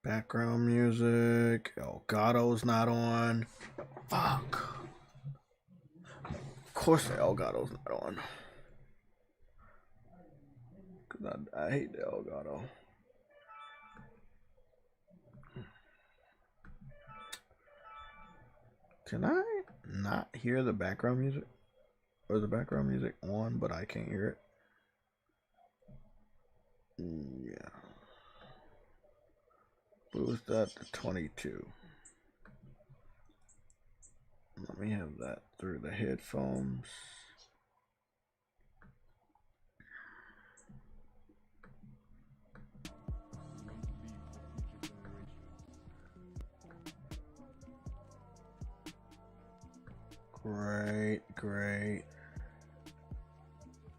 Background music. Elgato's not on. Fuck. Of course the Elgato's not on. Cause I hate the Elgato. Can I not hear the background music? Or is the background music on, but I can't hear it? Yeah. Boost that to 22. Let me have that through the headphones. Great.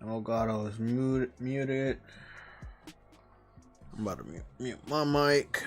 Elgato is muted. I'm about to mute my mic.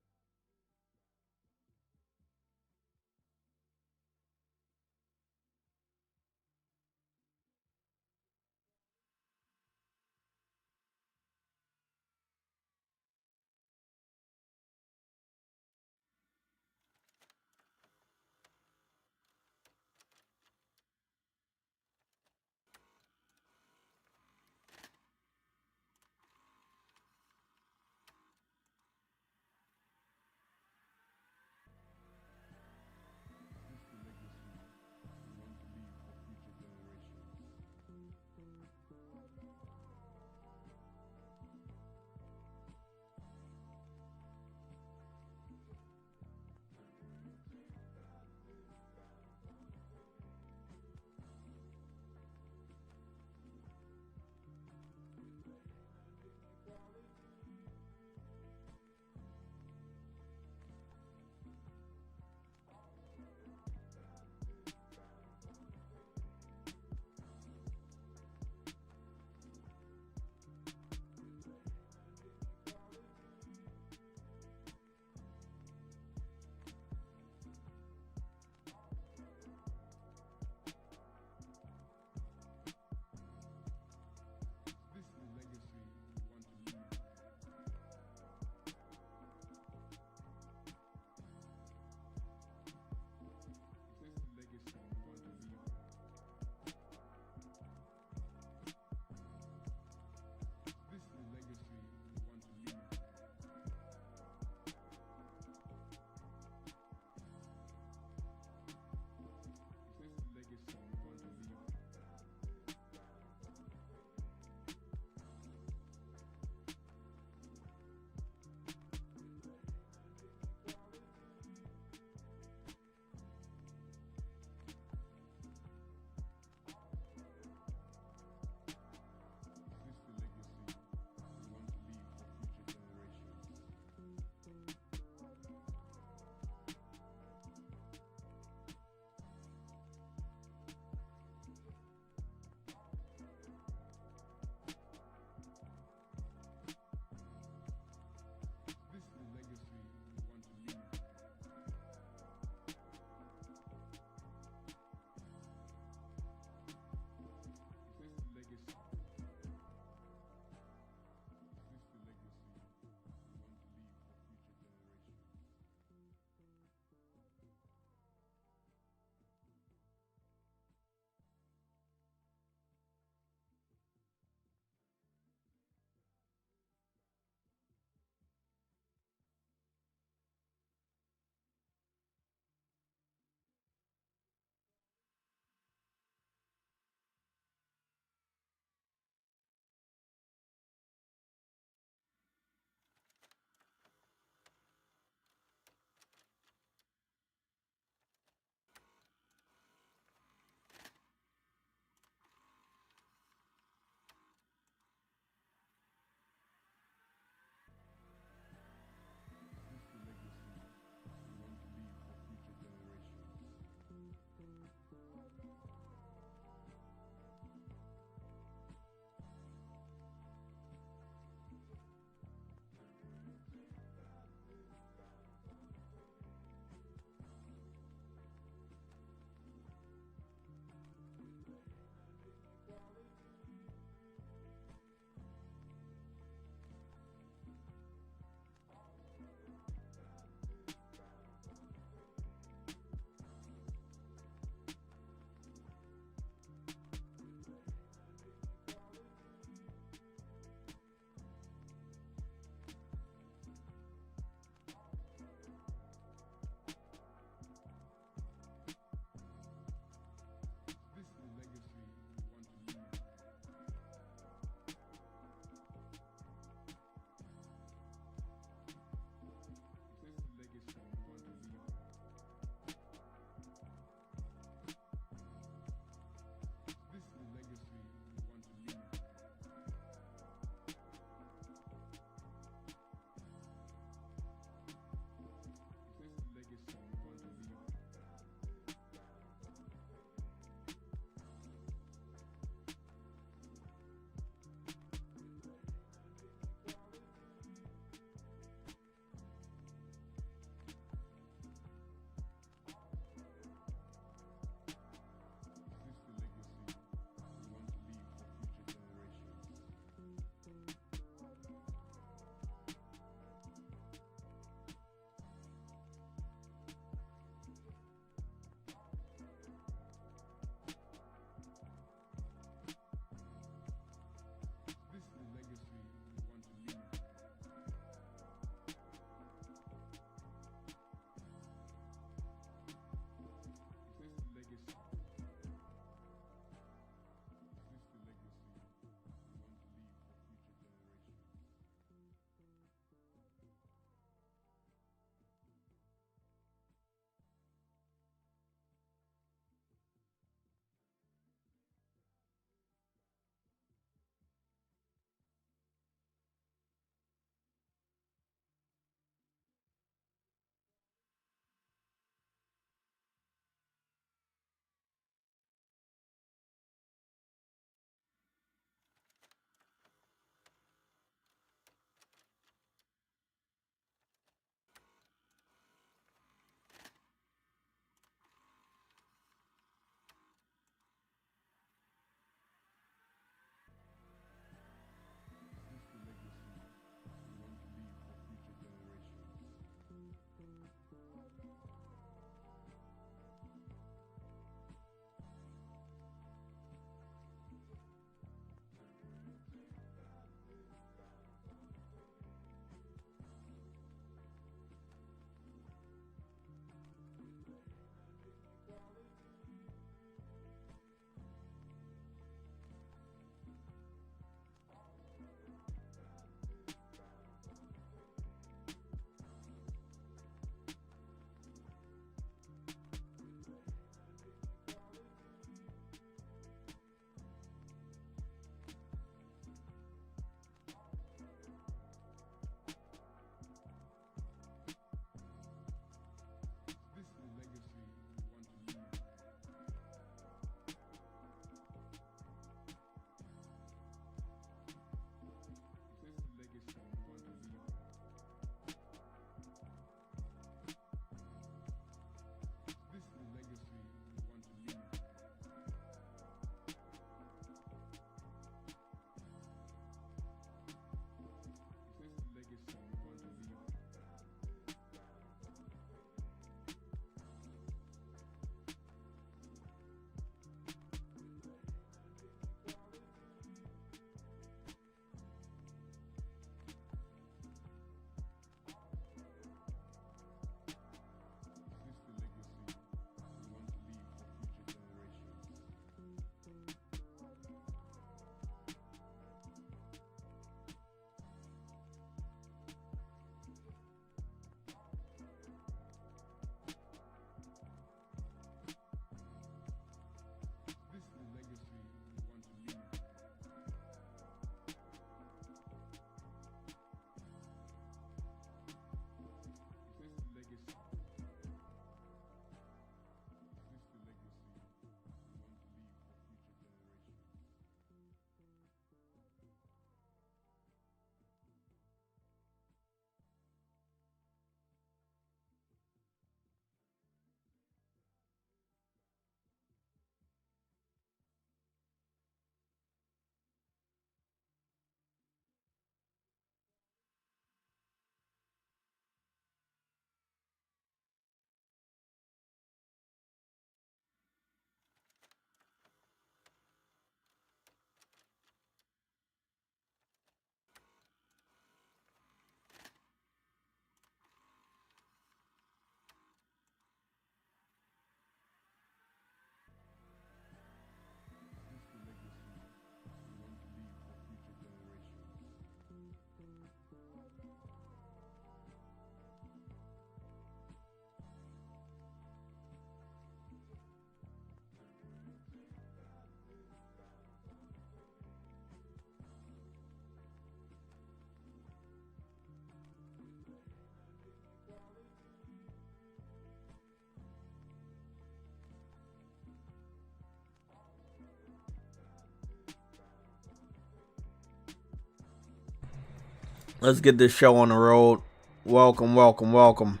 Let's get this show on the road. Welcome, welcome, welcome.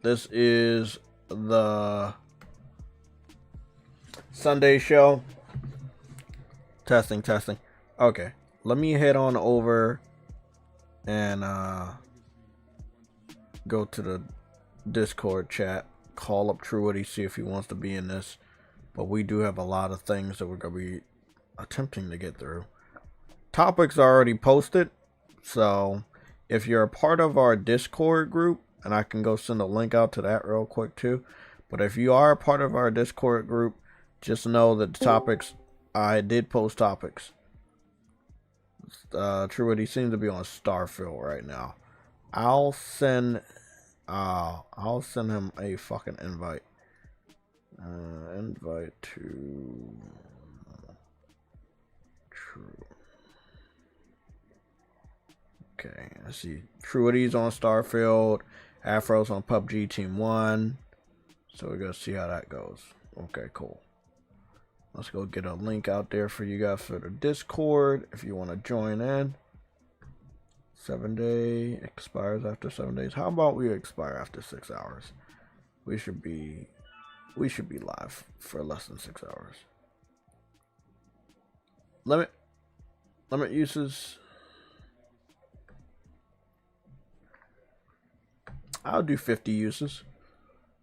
This is the Sunday show. Testing, testing. Okay, let me head on over and go to the Discord chat. Call up Truity, see if he wants to be in this. But we do have a lot of things that we're going to be attempting to get through. Topics are already posted. So if you're a part of our Discord group, and I can go send a link out to that real quick too. But if you are a part of our Discord group, just know that the topics, I did post topics. Truity seems to be on Starfield right now. I'll send him a fucking invite. Invite to True. Okay, I see Truity's on Starfield, Afro's on PUBG Team 1. So we're gonna see how that goes. Okay, cool. Let's go get a link out there for you guys for the Discord if you want to join in. 7-day expires after 7 days. How about we expire after 6 hours? We should be live for less than 6 hours. Limit uses. I'll do 50 uses.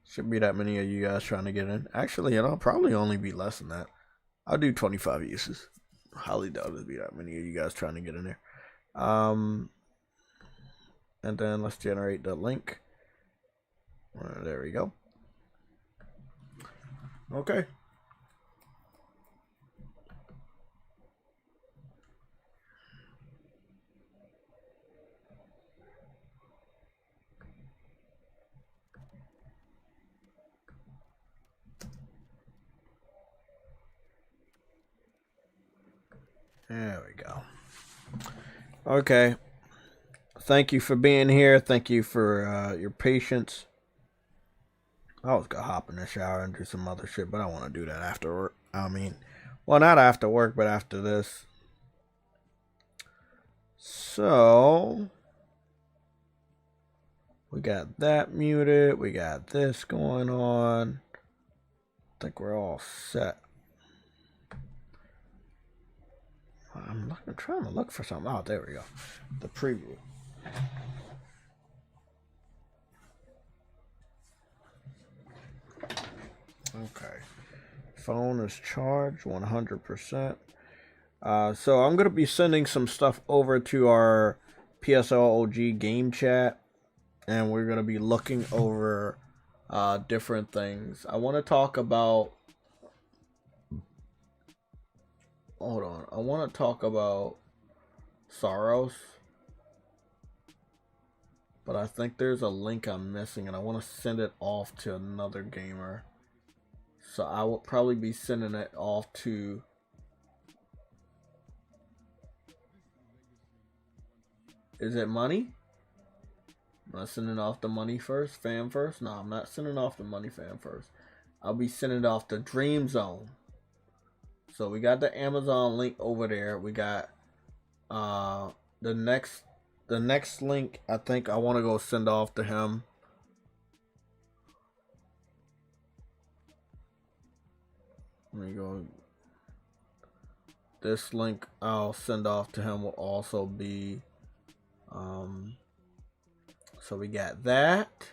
Should be that many of you guys trying to get in. Actually, it'll probably only be less than that. I'll do 25 uses. Highly doubt it'll be that many of you guys trying to get in there. And then let's generate the link. There we go. Okay. There we go. Okay. Thank you for being here. Thank you for your patience. I was gonna hop in the shower and do some other shit, but I want to do that after work. Well, not after work, but after this. So, we got that muted. We got this going on. I think we're all set. I'm trying to look for something. Oh, there we go. The preview. Okay. Phone is charged 100%. So I'm going to be sending some stuff over to our PSLOG game chat. And we're going to be looking over different things. I want to talk about... Hold on. I want to talk about SAROS. But I think there's a link I'm missing. And I want to send it off to another gamer. So I will probably be sending it off to... Is it money? Am I sending off the money first? Fam first? No, I'm not sending off the money fam first. I'll be sending off the Dream Zone. So we got the Amazon link over there. We got the next link. I think I want to go send off to him. Let me go. This link I'll send off to him will also be so we got that.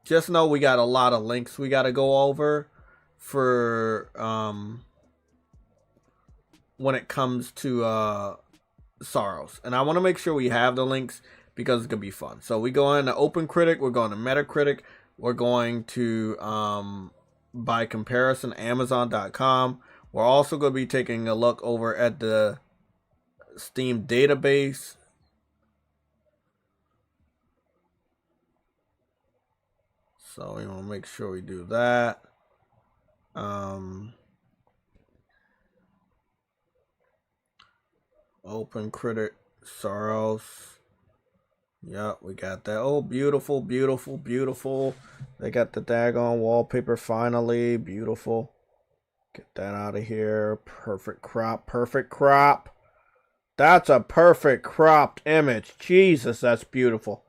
Just know we got a lot of links we got to go over for when it comes to SAROS. And I want to make sure we have the links because it's going to be fun. So we go into OpenCritic, we're going to Metacritic, we're going to by comparison Amazon.com. We're also going to be taking a look over at the Steam database. So we want to make sure we do that. OpenCritic, SAROS. Yep, we got that. Oh, beautiful, beautiful, beautiful. They got the daggone wallpaper finally. Beautiful. Get that out of here. Perfect crop, perfect crop. That's a perfect cropped image. Jesus, that's beautiful.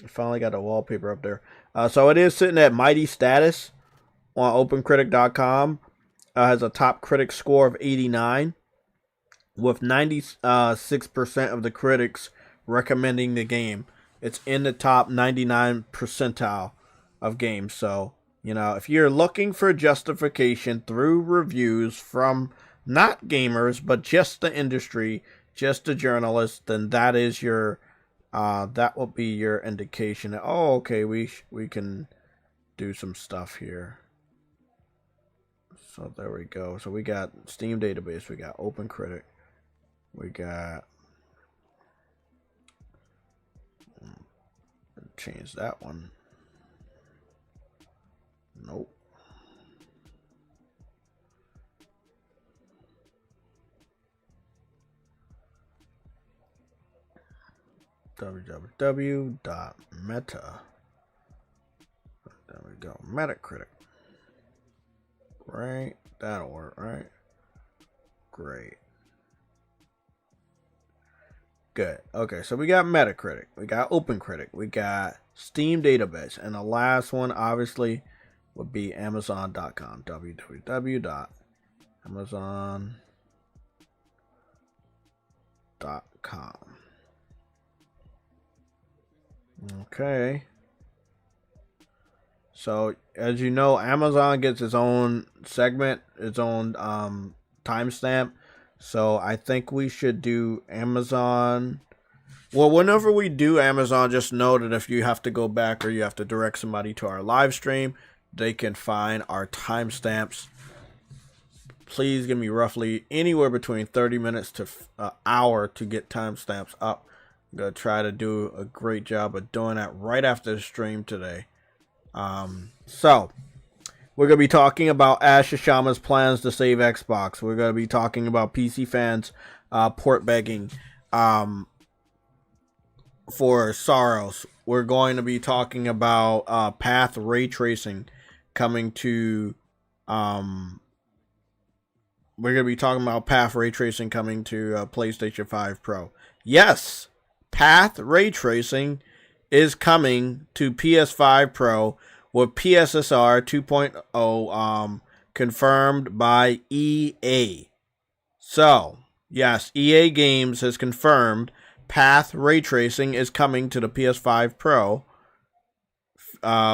I finally got a wallpaper up there. So it is sitting at mighty status on OpenCritic.com. Has a top critic score of 89, with 96% of the critics recommending the game. It's in the top 99 percentile of games. So, you know, if you're looking for justification through reviews from not gamers, but just the industry, just the journalists, then that is your, that will be your indication that, oh, okay, we can do some stuff here. So there we go. So we got Steam database, we got OpenCritic, we got, change that one. Nope. www.meta. There we go. Metacritic. Right? That'll work, right? Great. Good. Okay, so we got Metacritic, we got OpenCritic, we got Steam database, and the last one obviously would be Amazon.com. www.amazon.com. Okay. So as you know, Amazon gets its own segment, its own timestamp. So I think we should do Amazon. Well, whenever we do Amazon, just know that if you have to go back or you have to direct somebody to our live stream, they can find our timestamps. Please give me roughly anywhere between 30 minutes to an hour to get timestamps up. I'm going to try to do a great job of doing that right after the stream today. So we're going to be talking about Asha Sharma's plans to save Xbox. We're going to be talking about PC fans port begging for SAROS. We're going to be talking about path ray tracing coming to PlayStation 5 Pro. Yes, path ray tracing is coming to PS5 Pro with PSSR 2.0 confirmed by EA. So, yes, EA Games has confirmed path ray tracing is coming to the PS5 Pro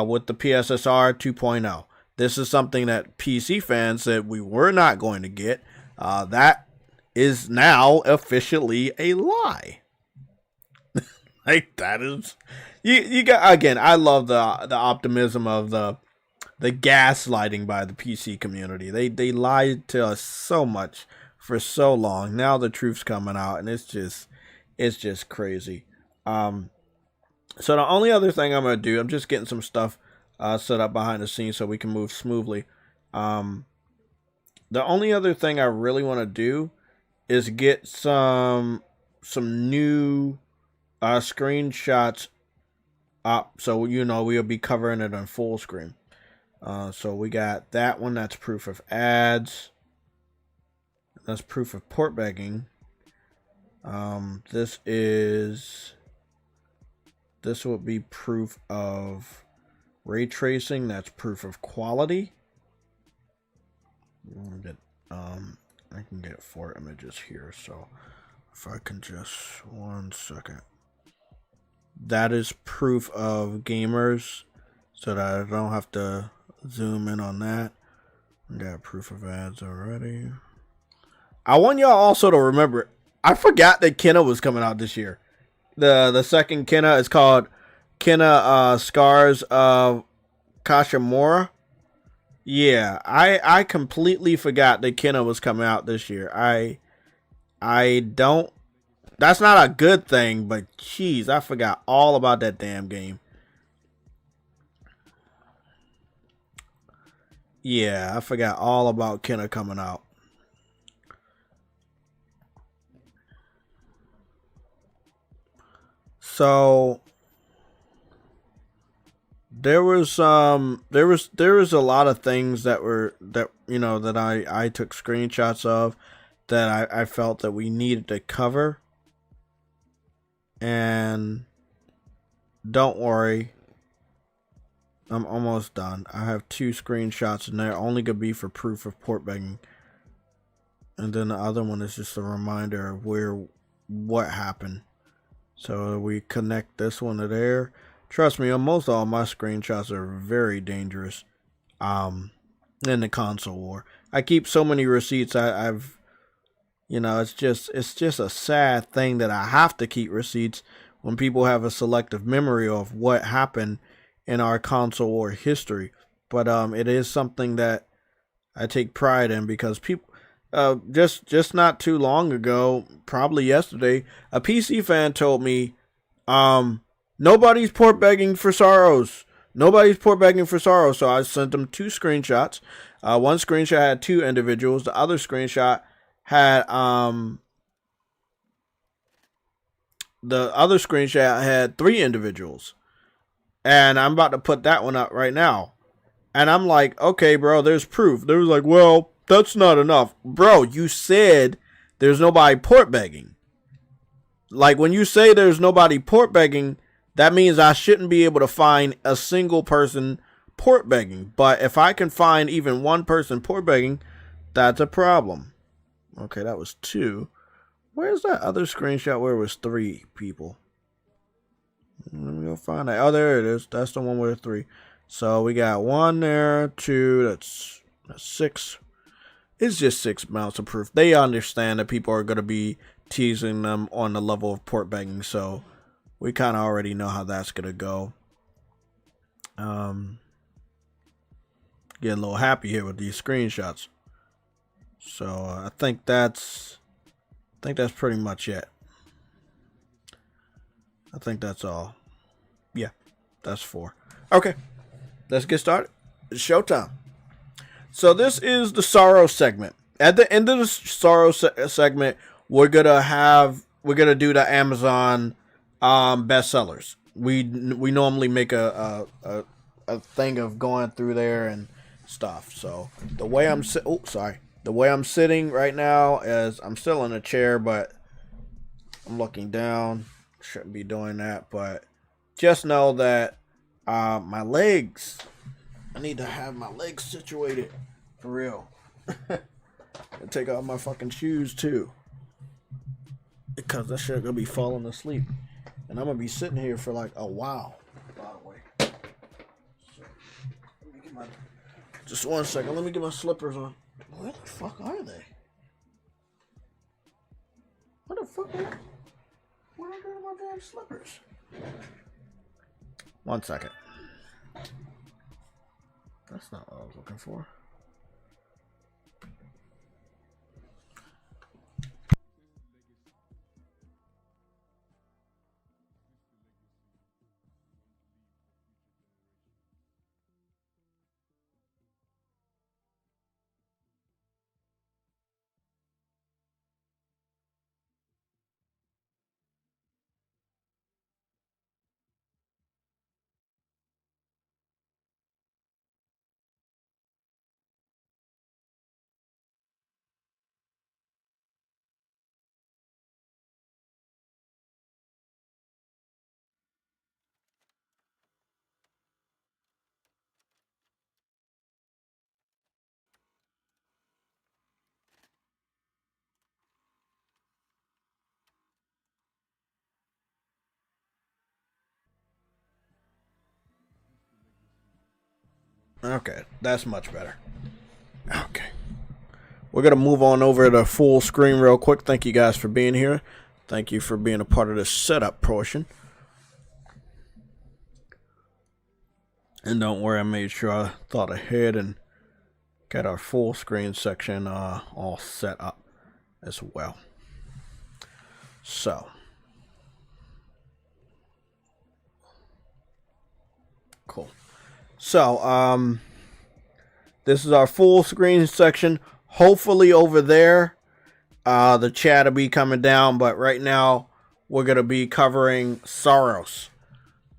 with the PSSR 2.0. This is something that PC fans said we were not going to get. That is now officially a lie. Like, that is... You got, again, I love the optimism of the gaslighting by the PC community. They lied to us so much for so long. Now the truth's coming out, and it's just crazy. So the only other thing I'm gonna do, I'm just getting some stuff set up behind the scenes so we can move smoothly. The only other thing I really want to do is get some new screenshots up, so you know we'll be covering it on full screen. So we got that one. That's proof of ads. That's proof of port begging. This will be proof of ray tracing. That's proof of quality. I can get 4 images here, so if I can just 1 second. That is proof of gamers, so that I don't have to zoom in on that. I got proof of ads already. I want y'all also to remember, I forgot that Kenna was coming out this year. The second Kenna is called Kenna Scars of Kashimura. Yeah, I completely forgot that Kenna was coming out this year. I don't... That's not a good thing, but jeez, I forgot all about that damn game. Yeah, I forgot all about Kenna coming out. So there was a lot of things that I took screenshots of, that I felt that we needed to cover. And don't worry, I'm almost done. I have 2 screenshots and they're only gonna be for proof of port begging. And then the other one is just a reminder of what happened. So we connect this one to there. Trust me, almost all my screenshots are very dangerous. In the console war, I keep so many receipts. I've, it's just a sad thing that I have to keep receipts when people have a selective memory of what happened in our console war history. But it is something that I take pride in because people. Just not too long ago, probably yesterday, a PC fan told me, nobody's port begging for SAROS. Nobody's port begging for SAROS. So I sent them 2 screenshots. One screenshot had 2 individuals. The other screenshot had the 3 individuals. And I'm about to put that one up right now. And I'm like, okay, bro, there's proof. They was like, well, that's not enough. Bro, you said there's nobody port begging. Like, when you say there's nobody port begging, that means I shouldn't be able to find a single person port begging. But if I can find even one person port begging, that's a problem. Okay, that was 2. Where's that other screenshot where it was 3 people? Let me go find that. Oh, there it is. That's the one with 3. So we got 1 there, 2, that's 6. It's just 6 amounts of proof. They understand that people are going to be teasing them on the level of port begging, so we kind of already know how that's going to go. Getting a little happy here with these screenshots. So I think that's pretty much it. I think that's all. Yeah, that's 4. Okay, let's get started. It's showtime. So this is the SAROS segment. At the end of the SAROS segment, we're gonna do the Amazon bestsellers. We normally make a thing of going through there and stuff. So the way I'm sitting right now is I'm still in a chair, but I'm looking down. Shouldn't be doing that, but just know that my legs. I need to have my legs situated for real. And take off my fucking shoes too, because that shit gonna be falling asleep, and I'm gonna be sitting here for like a while. By the way, so, let me get just 1 second. Let me get my slippers on. Where the fuck are they? What the fuck? Where are my damn slippers? 1 second. That's not what I was looking for. Okay, that's much better. Okay. We're going to move on over to full screen real quick. Thank you guys for being here. Thank you for being a part of this setup portion. And don't worry, I made sure I thought ahead and got our full screen section all set up as well. So. Cool. So, this is our full screen section. Hopefully over there, the chat will be coming down. But right now, we're going to be covering SAROS.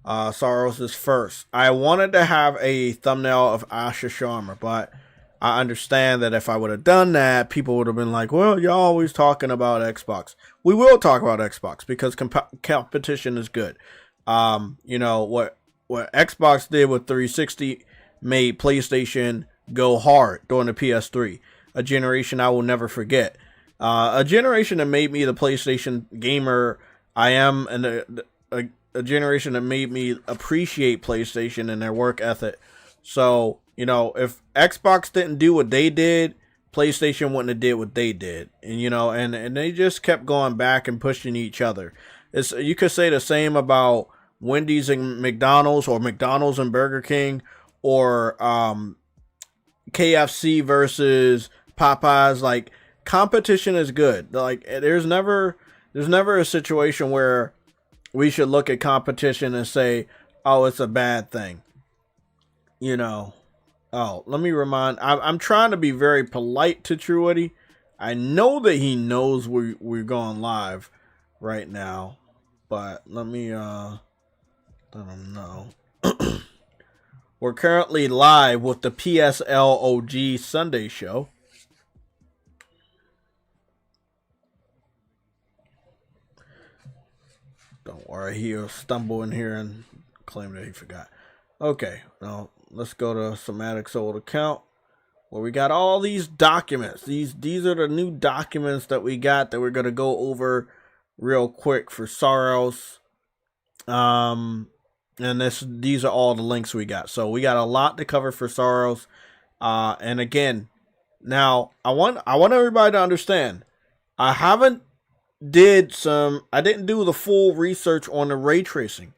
SAROS is first. I wanted to have a thumbnail of Asha Sharma, but I understand that if I would have done that, people would have been like, well, you're always talking about Xbox. We will talk about Xbox because competition is good. You know, what Xbox did with 360 made PlayStation go hard during the PS3. A generation I will never forget. A generation that made me the PlayStation gamer I am, and a generation that made me appreciate PlayStation and their work ethic. So, you know, if Xbox didn't do what they did, PlayStation wouldn't have did what they did. And, you know, and they just kept going back and pushing each other. You could say the same about Wendy's and McDonald's, or McDonald's and Burger King, or KFC versus Popeyes. Like, competition is good. Like, there's never a situation where we should look at competition and say, oh, it's a bad thing. You know, oh, let me I'm trying to be very polite to Truity. I know that he knows we're going live right now, but let me let him know. We're currently live with the PSLOG Sunday show. Don't worry, he'll stumble in here and claim that he forgot. Okay, now let's go to Somatic's old account where we got all these documents. These are the new documents that we got that we're gonna go over real quick for SAROS. And these are all the links we got. So we got a lot to cover for SAROS. And again, now I want everybody to understand, I didn't do the full research on the ray tracing,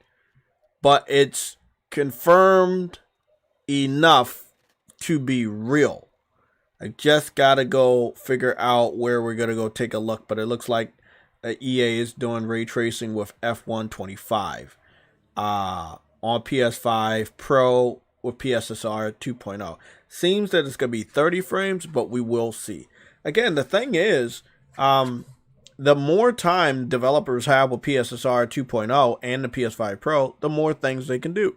but it's confirmed enough to be real. I just gotta go figure out where we're gonna go take a look, but it looks like EA is doing ray tracing with F125 on PS5 Pro with PSSR 2.0. Seems that it's gonna be 30 frames, but we will see. Again, the thing is, the more time developers have with PSSR 2.0 and the PS5 Pro, the more things they can do.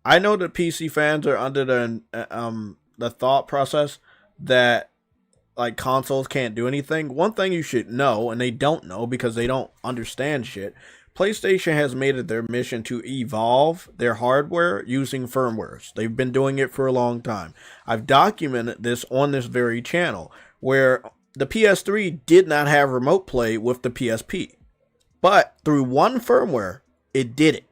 I know that PC fans are under the thought process that like consoles can't do anything. One thing you should know, and they don't know because they don't understand shit, PlayStation has made it their mission to evolve their hardware using firmwares. They've been doing it for a long time. I've documented this on this very channel, where the PS3 did not have remote play with the PSP, but through one firmware, it did it.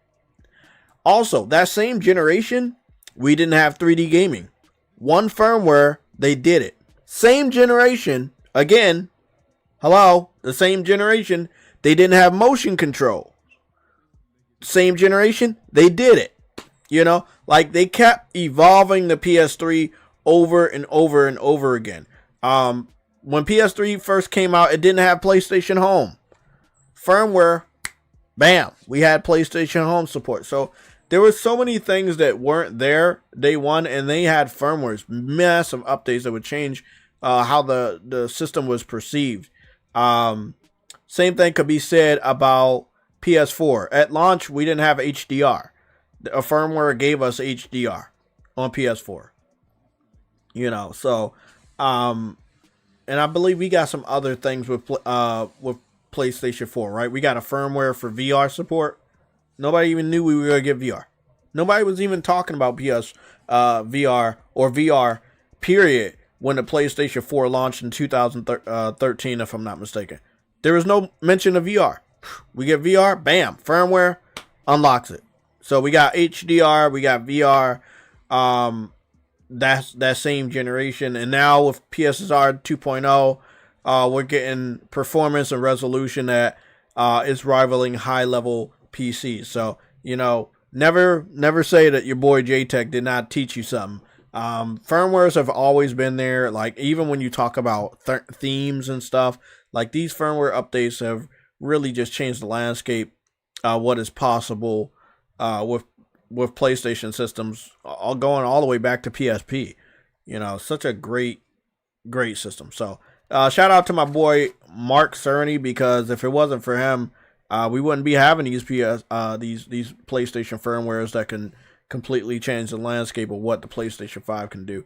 Also, that same generation, we didn't have 3D gaming. One firmware, they did it. Same generation, again, hello, the same generation, they didn't have motion control. Same generation, they did it. You know, like they kept evolving the PS3 over and over and over again. When PS3 first came out, it didn't have PlayStation Home. Firmware, bam, we had PlayStation Home support. So there were so many things that weren't there day one, and they had firmwares, massive updates that would change how the system was perceived. Same thing could be said about PS4. At launch, we didn't have HDR. A firmware gave us HDR on PS4. You know, so, and I believe we got some other things with PlayStation 4, right? We got a firmware for VR support. Nobody even knew we were going to get VR. Nobody was even talking about VR or VR, period, when the PlayStation 4 launched in 2013, if I'm not mistaken. There was no mention of VR. We get VR, bam, firmware unlocks it. So we got HDR, we got VR, that's that same generation. And now with PSSR 2.0, we're getting performance and resolution that is rivaling high-level PCs. So, you know, never say that your boy JayTech did not teach you something. Firmwares have always been there. Like, even when you talk about themes and stuff, like these firmware updates have really just changed the landscape, what is possible with PlayStation systems, all going all the way back to PSP. You know, such a great system. So shout out to my boy Mark Cerny, because if it wasn't for him, we wouldn't be having these PlayStation firmwares that can completely change the landscape of what the PlayStation 5 can do.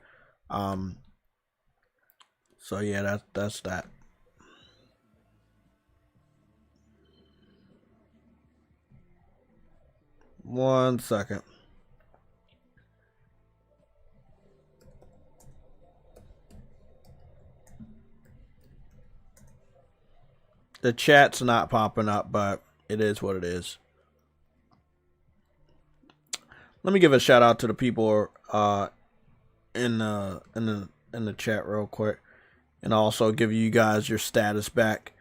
So yeah, that's that. One second. The chat's not popping up, but it is what it is. Let me give a shout out to the people in the chat real quick, and also give you guys your status back.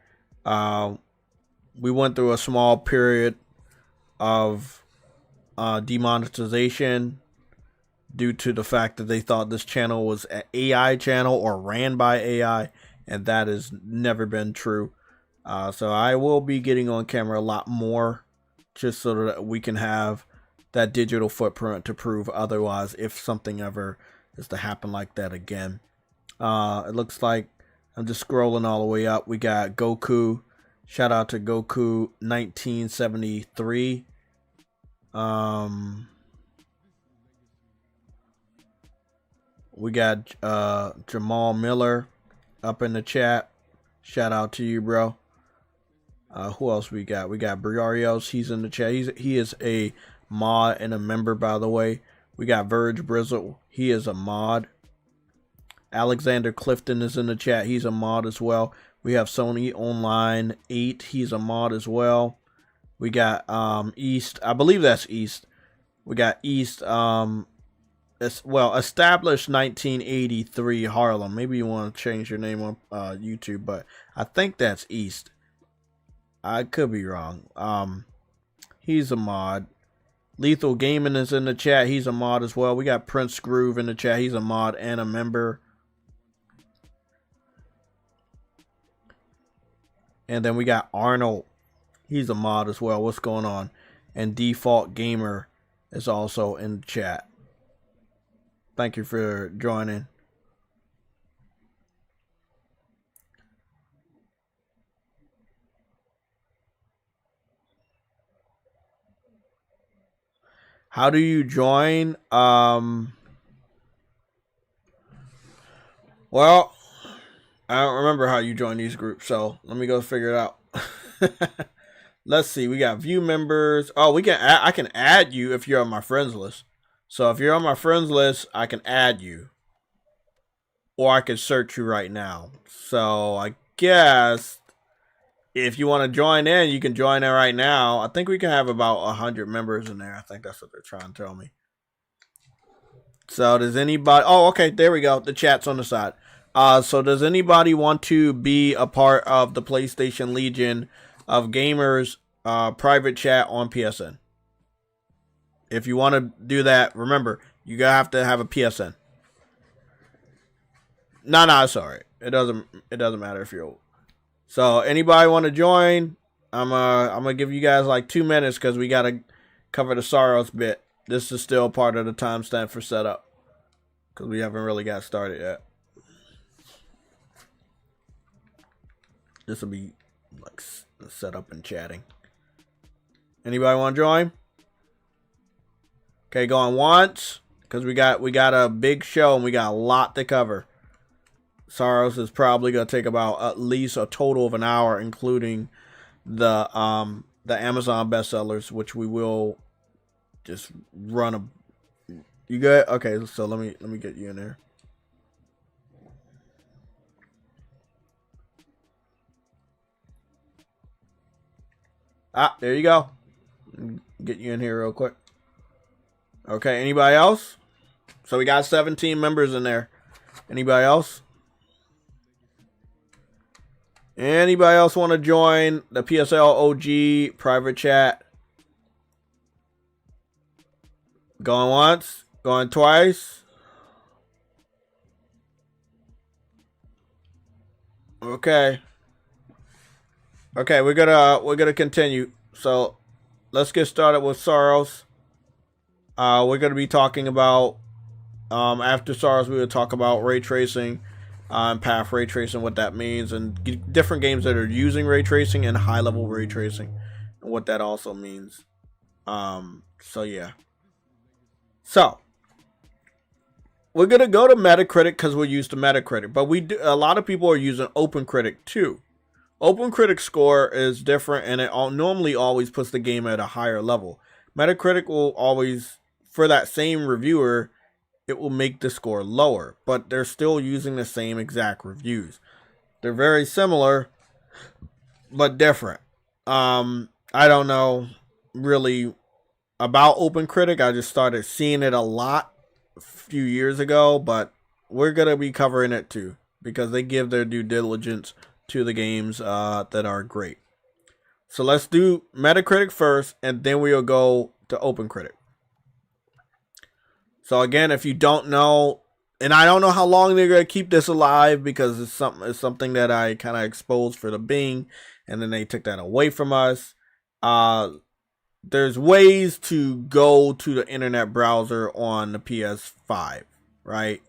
We went through a small period of demonetization due to the fact that they thought this channel was an AI channel or ran by AI, and that has never been true. So I will be getting on camera a lot more, just so that we can have that digital footprint to prove otherwise if something ever is to happen like that again. It looks like I'm just scrolling all the way up. We got Goku. Shout out to Goku 1973. We got Jamal Miller up in the chat. Shout out to you, bro. Who else we got? We got Briarios. He's in the chat. He is a mod and a member, by the way. We got Verge Brizzle. He is a mod. Alexander Clifton is in the chat. He's a mod as well. We have Sony Online 8. He's a mod as well. We got East. I believe that's East. We got East. Established 1983 Harlem. Maybe you want to change your name on YouTube, but I think that's East. I could be wrong. He's a mod. Lethal Gaming is in the chat. He's a mod as well. We got Prince Groove in the chat. He's a mod and a member. And then we got Arnold. He's a mod as well. What's going on? And Default Gamer is also in the chat. Thank you for joining. How do you join? Well, I don't remember how you join these groups, so let me go figure it out. Let's see. We got view members. Oh, I can add you if you're on my friends list. So if you're on my friends list, I can add you, or I can search you right now. So I guess if you want to join in, you can join in right now. I think we can have about 100 members in there. I think that's what they're trying to tell me. So does anybody? Oh, okay. There we go. The chat's on the side. So does anybody want to be a part of the PlayStation Legion of Gamers private chat on PSN? If you want to do that, remember, you gotta have to have a PSN. No, sorry. It doesn't matter if you're old. So anybody want to join? I'm gonna give you guys like 2 minutes because we gotta cover the SAROS bit. This is still part of the timestamp for setup because we haven't really got started yet. This will be like setup and chatting. Anybody want to join? Okay, going once because we got a big show and we got a lot to cover. SAROS is probably gonna take about at least a total of an hour, including the Amazon bestsellers, which we will just run a. You good? Okay, so let me get you in there. There you go. Get you in here real quick. Okay, anybody else? So we got 17 members in there. Anybody else? Anybody else want to join the PSL OG private chat? Going once, going twice. Okay. Okay, we're gonna continue. So let's get started with SAROS. We're gonna be talking about after SAROS, we would talk about ray tracing, path ray tracing, what that means, and different games that are using ray tracing and high level ray tracing, and what that also means. So yeah. So we're gonna go to Metacritic because we're used to Metacritic, but a lot of people are using OpenCritic too. OpenCritic score is different, and it normally always puts the game at a higher level. Metacritic will always, for that same reviewer, it will make the score lower, but they're still using the same exact reviews. They're very similar, but different. I don't know really about OpenCritic. I just started seeing it a lot a few years ago, but we're going to be covering it too because they give their due diligence to the games that are great. So let's do Metacritic first, and then we'll go to OpenCritic. So again, if you don't know, and I don't know how long they're going to keep this alive because it's something that I kind of exposed for the Bing, and then they took that away from us. There's ways to go to the internet browser on the PS5, right?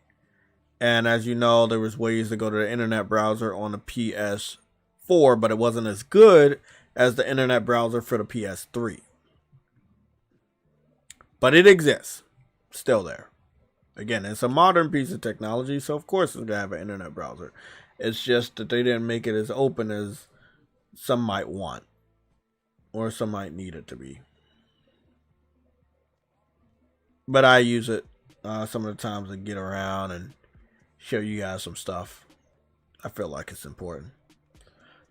And as you know, there was ways to go to the internet browser on the PS4, but it wasn't as good as the internet browser for the PS3. But it exists. Still there. Again, it's a modern piece of technology, so of course it's going to have an internet browser. It's just that they didn't make it as open as some might want. Or some might need it to be. But I use it some of the times to get around and show you guys some stuff. I feel like it's important.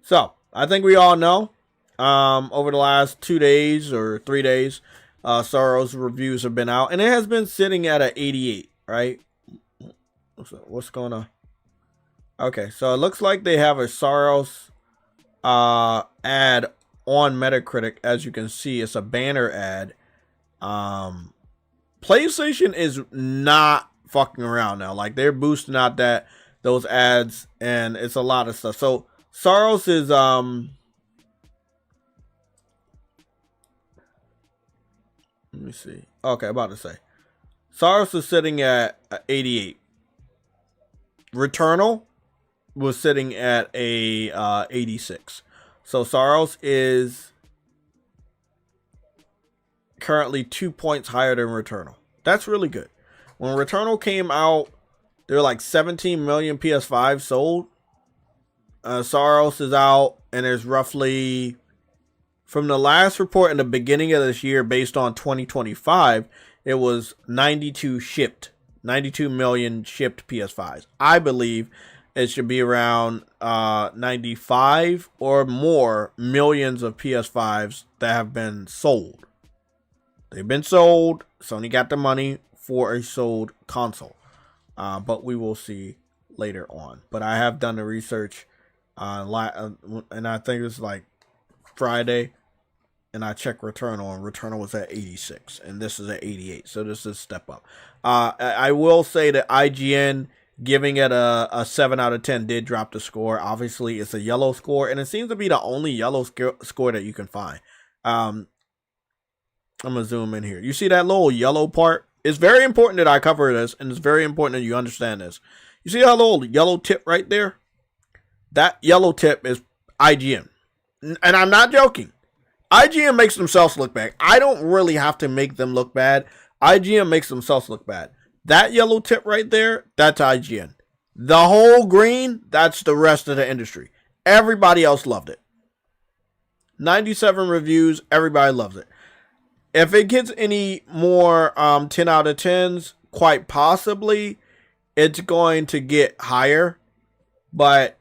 So, I think we all know, over the last 2 days or 3 days, SAROS reviews have been out, and it has been sitting at an 88, right? What's going on? Okay, so it looks like they have a SAROS ad on Metacritic. As you can see, it's a banner ad. PlayStation is not fucking around now. Like, they're boosting out those ads, and it's a lot of stuff. So SAROS is let me see. Okay, about to say. SAROS is sitting at 88. Returnal was sitting at a 86. So SAROS is currently 2 points higher than Returnal. That's really good. When Returnal came out, there were like 17 million PS5 sold. SAROS is out, and there's roughly, from the last report in the beginning of this year, based on 2025, it was 92 million shipped PS5s. I believe it should be around 95 or more millions of PS5s that have been sold. They've been sold. Sony got the money for a sold console. But we will see later on. But I have done the research, and I think it's like Friday, and I checked Returnal, and Returnal was at 86, and this is at 88, so this is a step up. I will say that IGN giving it a 7 out of 10 did drop the score. Obviously, it's a yellow score, and it seems to be the only yellow score that you can find. I'm going to zoom in here. You see that little yellow part? It's very important that I cover this, and it's very important that you understand this. You see that little yellow tip right there? That yellow tip is IGN. And I'm not joking. IGN makes themselves look bad. I don't really have to make them look bad. IGN makes themselves look bad. That yellow tip right there, that's IGN. The whole green, that's the rest of the industry. Everybody else loved it. 97 reviews, everybody loves it. If it gets any more 10 out of 10s, quite possibly, it's going to get higher. But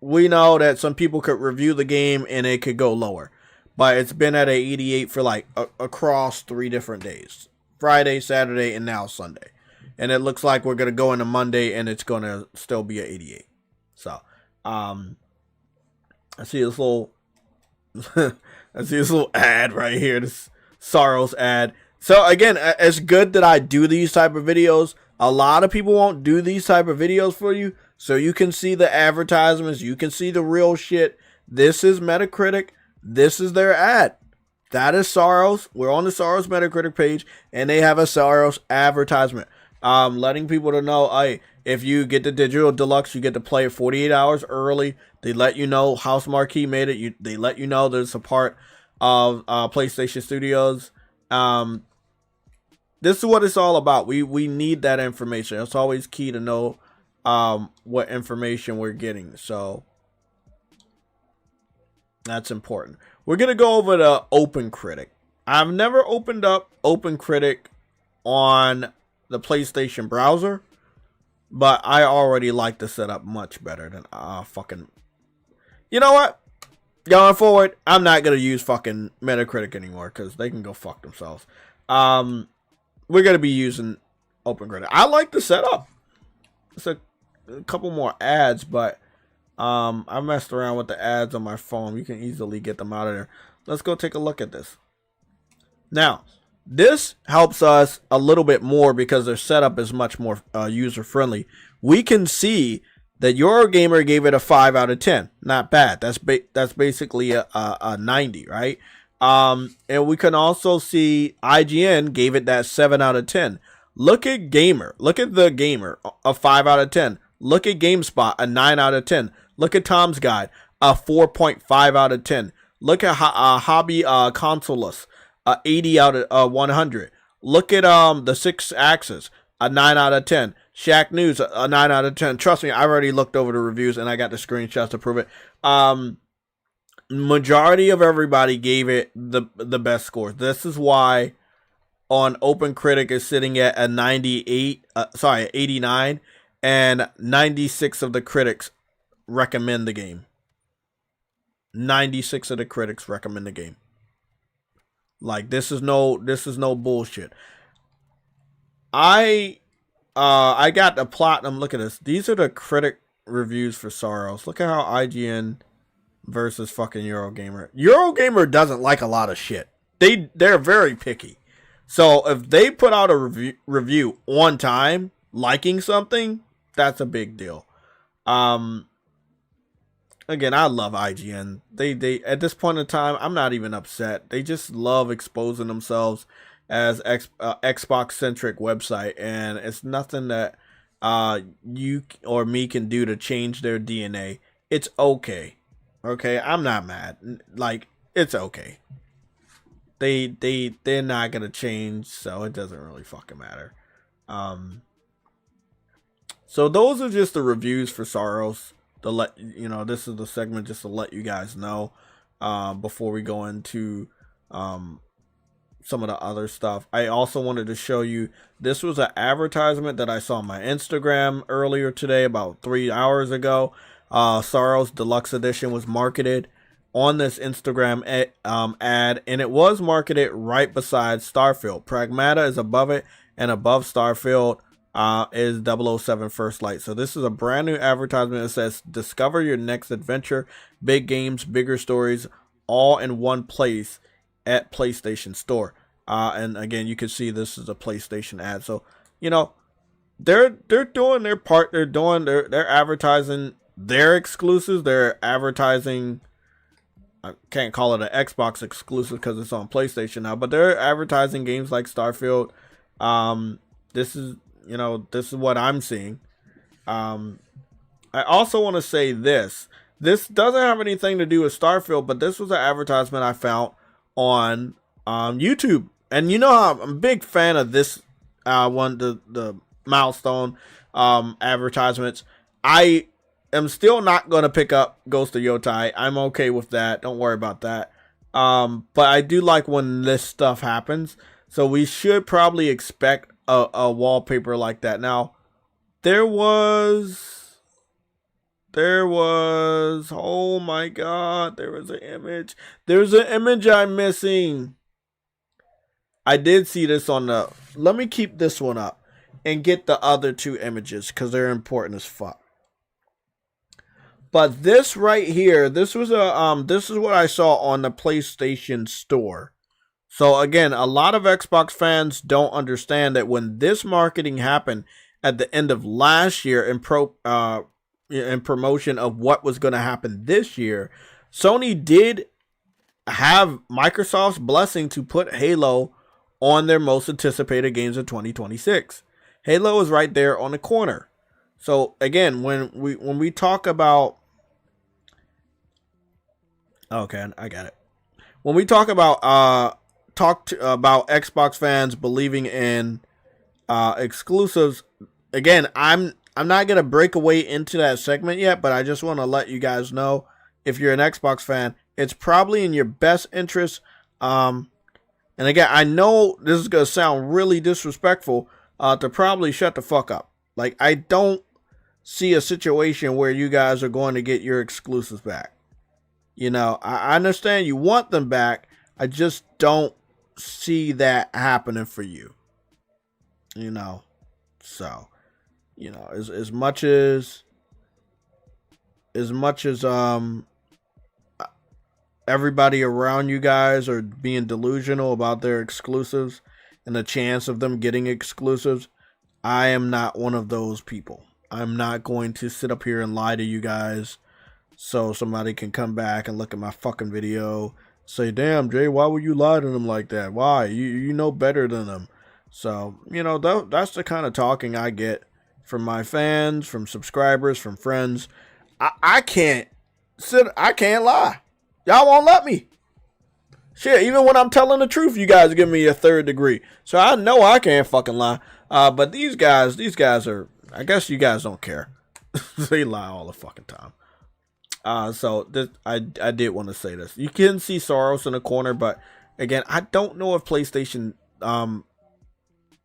we know that some people could review the game and it could go lower. But it's been at a 88 for like across 3 different days. Friday, Saturday, and now Sunday. And it looks like we're going to go into Monday and it's going to still be at 88. So, I see this little ad right here. This SAROS ad. So again, it's good that I do these type of videos. A lot of people won't do these type of videos for you, so you can see the advertisements, you can see the real shit. This is Metacritic. This is their ad. That is SAROS. We're on the SAROS Metacritic page, and they have a SAROS advertisement. Letting people to know, hey, if you get the digital deluxe, you get to play it 48 hours early. They let you know House Marquee made it. They let you know there's a part of PlayStation Studios. This is what it's all about. We need that information. It's always key to know what information we're getting. So that's important. We're gonna go over to OpenCritic. I've never opened up OpenCritic on the PlayStation browser, but I already like the setup much better than fucking. You know what? Going forward, I'm not gonna use fucking Metacritic anymore because they can go fuck themselves. We're gonna be using OpenCritic. I like the setup. It's a couple more ads, but I messed around with the ads on my phone. You can easily get them out of there. Let's go take a look at this. Now, this helps us a little bit more because their setup is much more user friendly. We can see that Eurogamer gave it a 5 out of 10. Not bad. That's basically a 90, right? And we can also see IGN gave it that 7 out of 10. Look at Gamer. Look at the Gamer, a 5 out of 10. Look at GameSpot, a 9 out of 10. Look at Tom's Guide, a 4.5 out of 10. Look at Hobby Consolist, a 80 out of 100. Look at the 6 Axis, a 9 out of 10. Shack News, a 9 out of 10. Trust me, I already looked over the reviews and I got the screenshots to prove it. Majority of everybody gave it the best scores. This is why on OpenCritic is sitting at a 89, and 96 of the critics recommend the game. 96 of the critics recommend the game. Like, this is no bullshit. I got the platinum. Look at this. These are the critic reviews for SAROS. Look at how IGN versus fucking Eurogamer. Eurogamer doesn't like a lot of shit. They're very picky. So if they put out a review on time, liking something, that's a big deal. Again, I love IGN. They at this point in time, I'm not even upset. They just love exposing themselves as Xbox centric website, and it's nothing that you or me can do to change their DNA. It's okay. Okay, I'm not mad. Like, it's okay. They're not gonna change, so it doesn't really fucking matter. So those are just the reviews for SAROS. To let you know, this is the segment just to let you guys know before we go into some of the other stuff. I also wanted to show you, this was an advertisement that I saw on my Instagram earlier today, about 3 hours ago. SAROS Deluxe Edition was marketed on this Instagram ad, and it was marketed right beside Starfield. Pragmata is above it, and above Starfield is 007 First Light. So this is a brand new advertisement that says, discover your next adventure, big games, bigger stories, all in one place at PlayStation Store. And again, you can see this is a PlayStation ad. So, you know, they're doing their part. They're advertising their exclusives. They're advertising, I can't call it an Xbox exclusive because it's on PlayStation now, but they're advertising games like Starfield. This is what I'm seeing. I also want to say this. This doesn't have anything to do with Starfield, but this was an advertisement I found on YouTube. And you know how I'm a big fan of this the milestone advertisements. I am still not going to pick up Ghost of Yotai. I'm okay with that. Don't worry about that. But I do like when this stuff happens. So we should probably expect a wallpaper like that. Now, there was, oh my God, there was an image. There's an image I'm missing. I did see this on the, let me keep this one up and get the other 2 images because they're important as fuck. But this right here, this was this is what I saw on the PlayStation Store. So again, a lot of Xbox fans don't understand that when this marketing happened at the end of last year in promotion of what was going to happen this year, Sony did have Microsoft's blessing to put Halo on their most anticipated games of 2026. Halo is right there on the corner. So again, when we talk about, okay, I got it. When we talk about talked about Xbox fans believing in exclusives. Again, I'm not gonna break away into that segment yet, but I just want to let you guys know, if you're an Xbox fan, it's probably in your best interest. And again, I know this is gonna sound really disrespectful, to probably shut the fuck up. Like, I don't see a situation where you guys are going to get your exclusives back. You know, I understand you want them back. I just don't see that happening for you. You know, so, you know, as much as everybody around you guys are being delusional about their exclusives and the chance of them getting exclusives, I am not one of those people. I'm not going to sit up here and lie to you guys so somebody can come back and look at my fucking video, say, damn, Jay, why would you lie to them like that? Why? You know better than them. So, you know, that's the kind of talking I get from my fans, from subscribers, from friends. I can't lie. Y'all won't let me. Shit, even when I'm telling the truth, you guys give me a third degree. So I know I can't fucking lie. But these guys are, I guess you guys don't care. They lie all the fucking time. So this, I did want to say this. You can see SAROS in the corner, but again, I don't know if PlayStation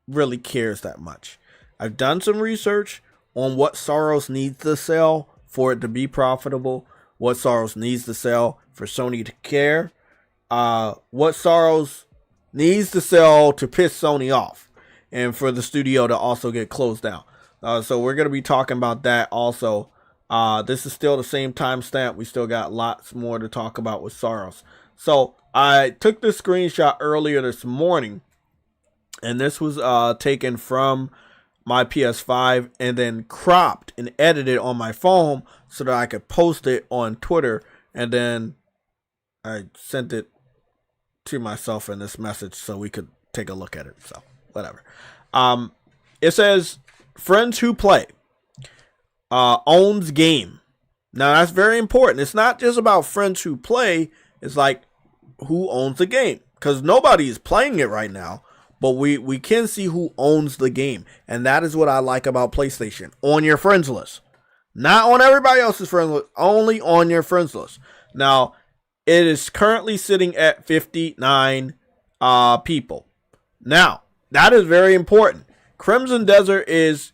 really cares that much. I've done some research on what SAROS needs to sell for it to be profitable, what SAROS needs to sell for Sony to care, what SAROS needs to sell to piss Sony off, and for the studio to also get closed down. So we're going to be talking about that also. This is still the same timestamp. We still got lots more to talk about with SAROS. So I took this screenshot earlier this morning, and this was taken from my PS5 and then cropped and edited on my phone so that I could post it on Twitter, and then I sent it to myself in this message so we could take a look at it. So whatever. It says, friends who play owns game. Now that's very important. It's not just about friends who play. It's like, who owns the game? Because nobody is playing it right now, but we can see who owns the game. And that is what I like about PlayStation. On your friends list. Not on everybody else's friends list. Only on your friends list. Now, it is currently sitting at 59 people. Now, that is very important. Crimson Desert is,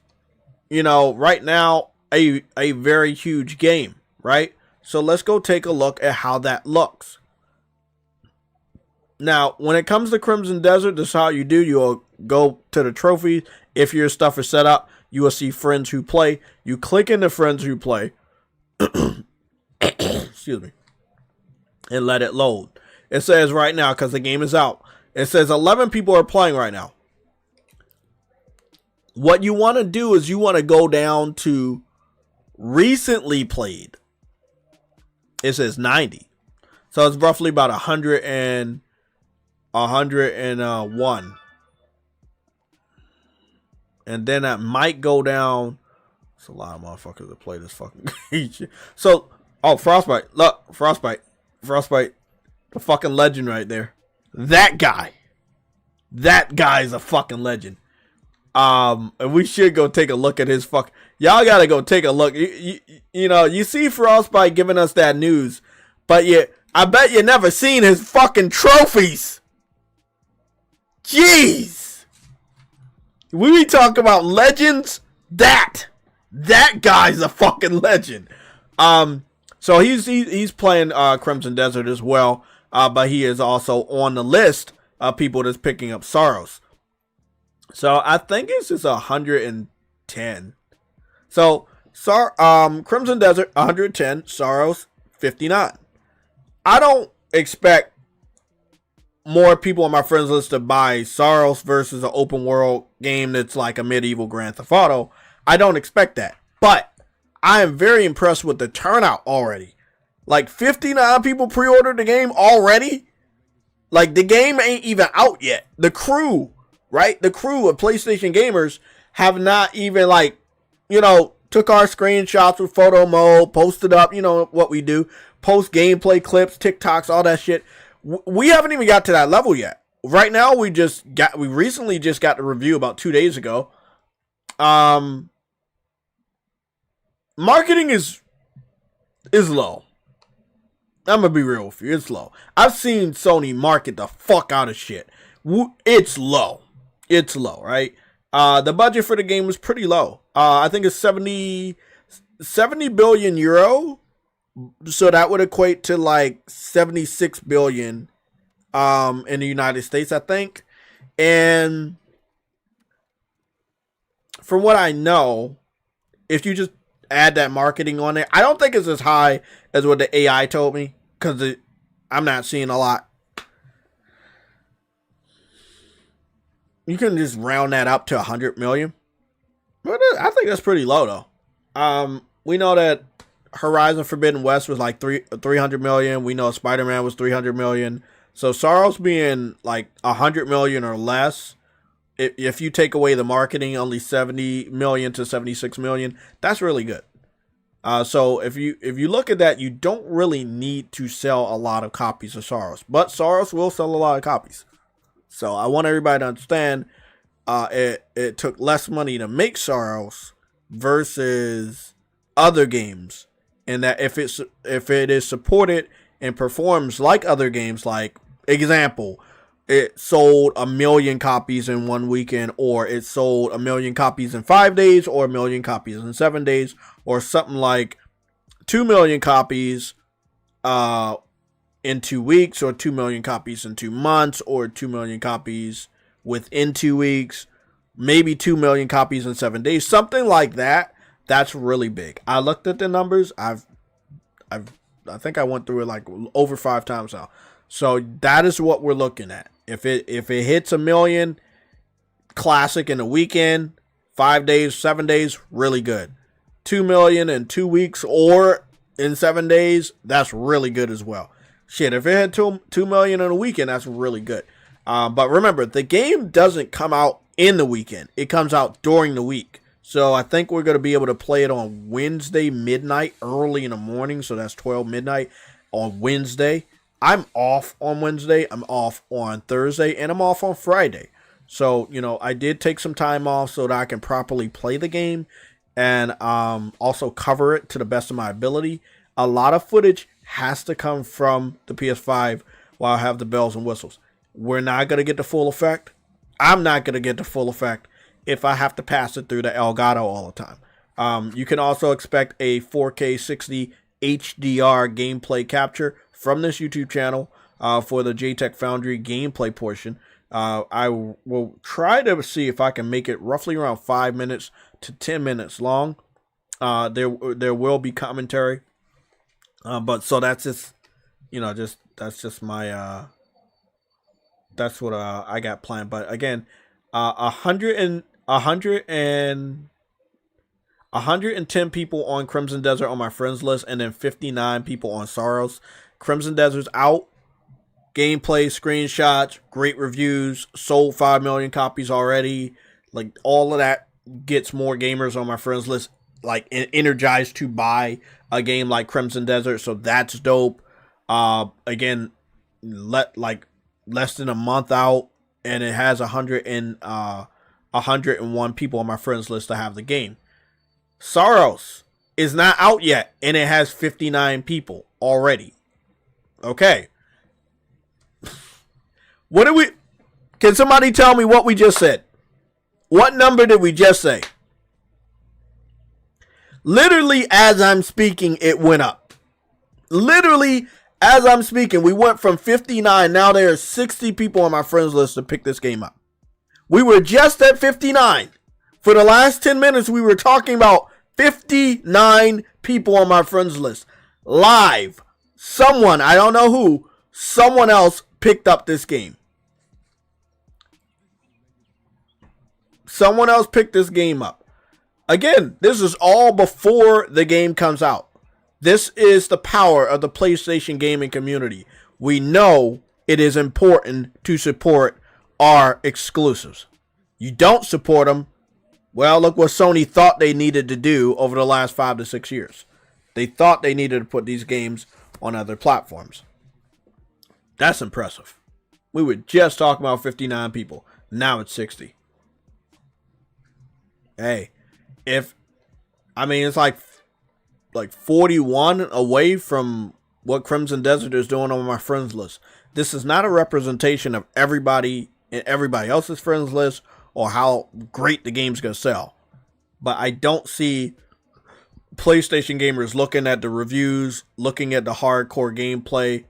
you know, right now a very huge game, right? So let's go take a look at how that looks. Now, when it comes to Crimson Desert, this is how you do. You'll go to the trophies. If your stuff is set up, you will see friends who play. You click into friends who play. Excuse me. And let it load. It says right now, because the game is out, it says 11 people are playing right now. What you want to do is you want to go down to recently played. It says 90. So it's roughly about 101. And then that might go down. It's a lot of motherfuckers that play this fucking shit. So, oh, Frostbite. Look, Frostbite, the fucking legend right there. That guy's a fucking legend. And we should go take a look at his fuck. Y'all gotta go take a look. You know, you see Frostbite giving us that news, but I bet you never seen his fucking trophies. Jeez. We be talking about legends. That guy's a fucking legend. So he's playing Crimson Desert as well, but he is also on the list of people that's picking up SAROS. So I think it's just 110. So Crimson Desert 110, SAROS 59. I don't expect more people on my friends list to buy SAROS versus an open world game that's like a medieval Grand Theft Auto. I don't expect that. But I am very impressed with the turnout already. Like 59 people pre-ordered the game already. Like the game ain't even out yet. The crew, right? The crew of PlayStation gamers have not even took our screenshots with photo mode, posted up, what we do, post gameplay clips, TikToks, all that shit. We haven't even got to that level yet. right now we recently just got the review about 2 days ago. Marketing is low. I'm gonna be real with you. It's low. I've seen Sony market the fuck out of shit. It's low. It's low, right? The budget for the game was pretty low. I think it's 70 billion euro. So that would equate to like 76 billion in the United States, I think. And from what I know, if you just add that marketing on there, I don't think it's as high as what the AI told me, because I'm not seeing a lot. You can just round that up to 100 million. But I think that's pretty low, though. We know that Horizon Forbidden West was like 300 million. We know Spider-Man was 300 million. So SAROS being like 100 million or less, if you take away the marketing, only 70 million to 76 million, that's really good. So if you look at that, you don't really need to sell a lot of copies of SAROS, but SAROS will sell a lot of copies. So I want everybody to understand, it took less money to make SAROS versus other games, and that if it is supported and performs like other games, like example, it sold 1 million copies in 1 weekend, or it sold 1 million copies in 5 days, or 1 million copies in 7 days, or something like 2 million copies in 2 weeks, or 2 million copies in 2 months, or 2 million copies within 2 weeks, maybe 2 million copies in 7 days, something like that. That's really big. I looked at the numbers. I think I went through it like over 5 times now. So that is what we're looking at. If it hits 1 million classic in a weekend, 5 days, 7 days, really good. 2 million in 2 weeks or in 7 days, that's really good as well. Shit, if it had 2 million in a weekend, that's really good. But remember, the game doesn't come out in the weekend. It comes out during the week. So I think we're going to be able to play it on Wednesday midnight, early in the morning. So that's 12 midnight on Wednesday. I'm off on Wednesday. I'm off on Thursday. And I'm off on Friday. So, you know, I did take some time off so that I can properly play the game and also cover it to the best of my ability. A lot of footage has to come from the PS5 while I have the bells and whistles. We're not going to get the full effect. I'm not going to get the full effect if I have to pass it through the Elgato all the time. You can also expect a 4K 60 HDR gameplay capture from this YouTube channel for the JayTech Foundry gameplay portion. I will try to see if I can make it roughly around 5 minutes to 10 minutes long. There will be commentary, but so that's just, you know, that's just my that's what I got planned. But again, 110 people on Crimson Desert on my friends list, and then 59 people on SAROS. Crimson Desert's out. Gameplay, screenshots, great reviews, sold 5 million copies already. Like, all of that gets more gamers on my friends list, like, energized to buy a game like Crimson Desert. So that's dope. Again, less than a month out, and it has 101 people on my friends list to have the game. SAROS is not out yet, and it has 59 people already. Okay. Can somebody tell me what we just said? What number did we just say? Literally, as I'm speaking, it went up. Literally, as I'm speaking, we went from 59. Now there are 60 people on my friends list to pick this game up. We were just at 59. For the last 10 minutes, we were talking about 59 people on my friends list. Live. Someone, I don't know who, someone else picked up this game. Someone else picked this game up. Again, this is all before the game comes out. This is the power of the PlayStation gaming community. We know it is important to support our exclusives. You don't support them, well, look what Sony thought they needed to do over the last 5 to 6 years. They thought they needed to put these games on other platforms. That's impressive. We were just talking about 59 people. Now it's 60. Hey, it's like 41 away from what Crimson Desert is doing on my friends list. This is not a representation of everybody in everybody else's friends list or how great the game's going to sell. But I don't see PlayStation gamers looking at the reviews, looking at the hardcore gameplay,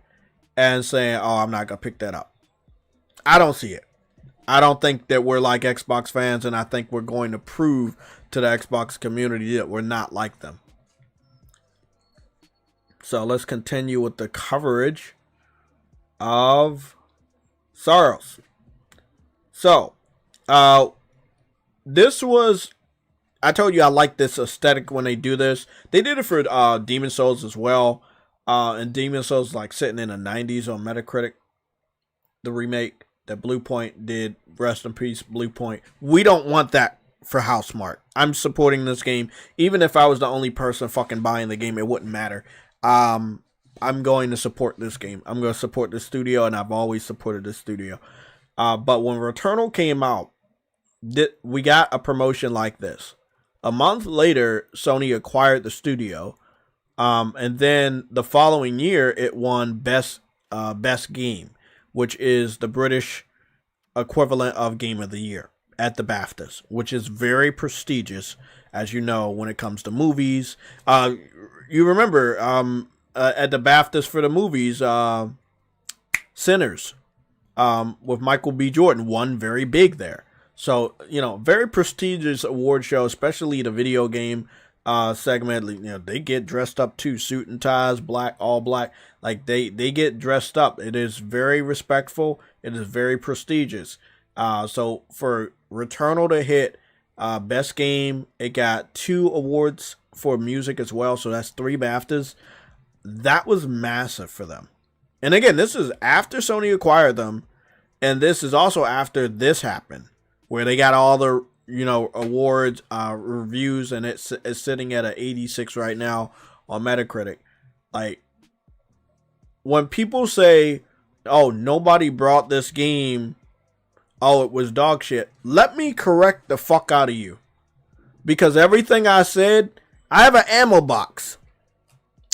and saying, oh, I'm not going to pick that up. I don't see it. I don't think that we're like Xbox fans, and I think we're going to prove to the Xbox community that we're not like them. So let's continue with the coverage of SAROS. So, this was, I told you I like this aesthetic when they do this. They did it for Demon Souls as well. And Demon Souls like sitting in the 90s on Metacritic. The remake that Bluepoint did, rest in peace, Bluepoint. We don't want that for Housemarque. I'm supporting this game. Even if I was the only person fucking buying the game, it wouldn't matter. I'm going to support this game. I'm going to support the studio, and I've always supported the studio. But when Returnal came out, we got a promotion like this. A month later, Sony acquired the studio, and then the following year, it won Best Game, which is the British equivalent of Game of the Year at the BAFTAs, which is very prestigious, as you know, when it comes to movies. You remember at the BAFTAs for the movies, Sinners with Michael B. Jordan won very big there. So, you know, very prestigious award show, especially the video game segment. You know, they get dressed up too, suit and ties, black, all black. Like they get dressed up. It is very respectful. It is very prestigious. So for Returnal to hit Best Game, it got 2 awards for music as well. So that's 3 BAFTAs. That was massive for them. And again, this is after Sony acquired them. And this is also after this happened, where they got all the, you know, awards, reviews, and it's sitting at an 86 right now on Metacritic. Like, when people say, oh, nobody brought this game, oh, it was dog shit, let me correct the fuck out of you. Because everything I said, I have an ammo box.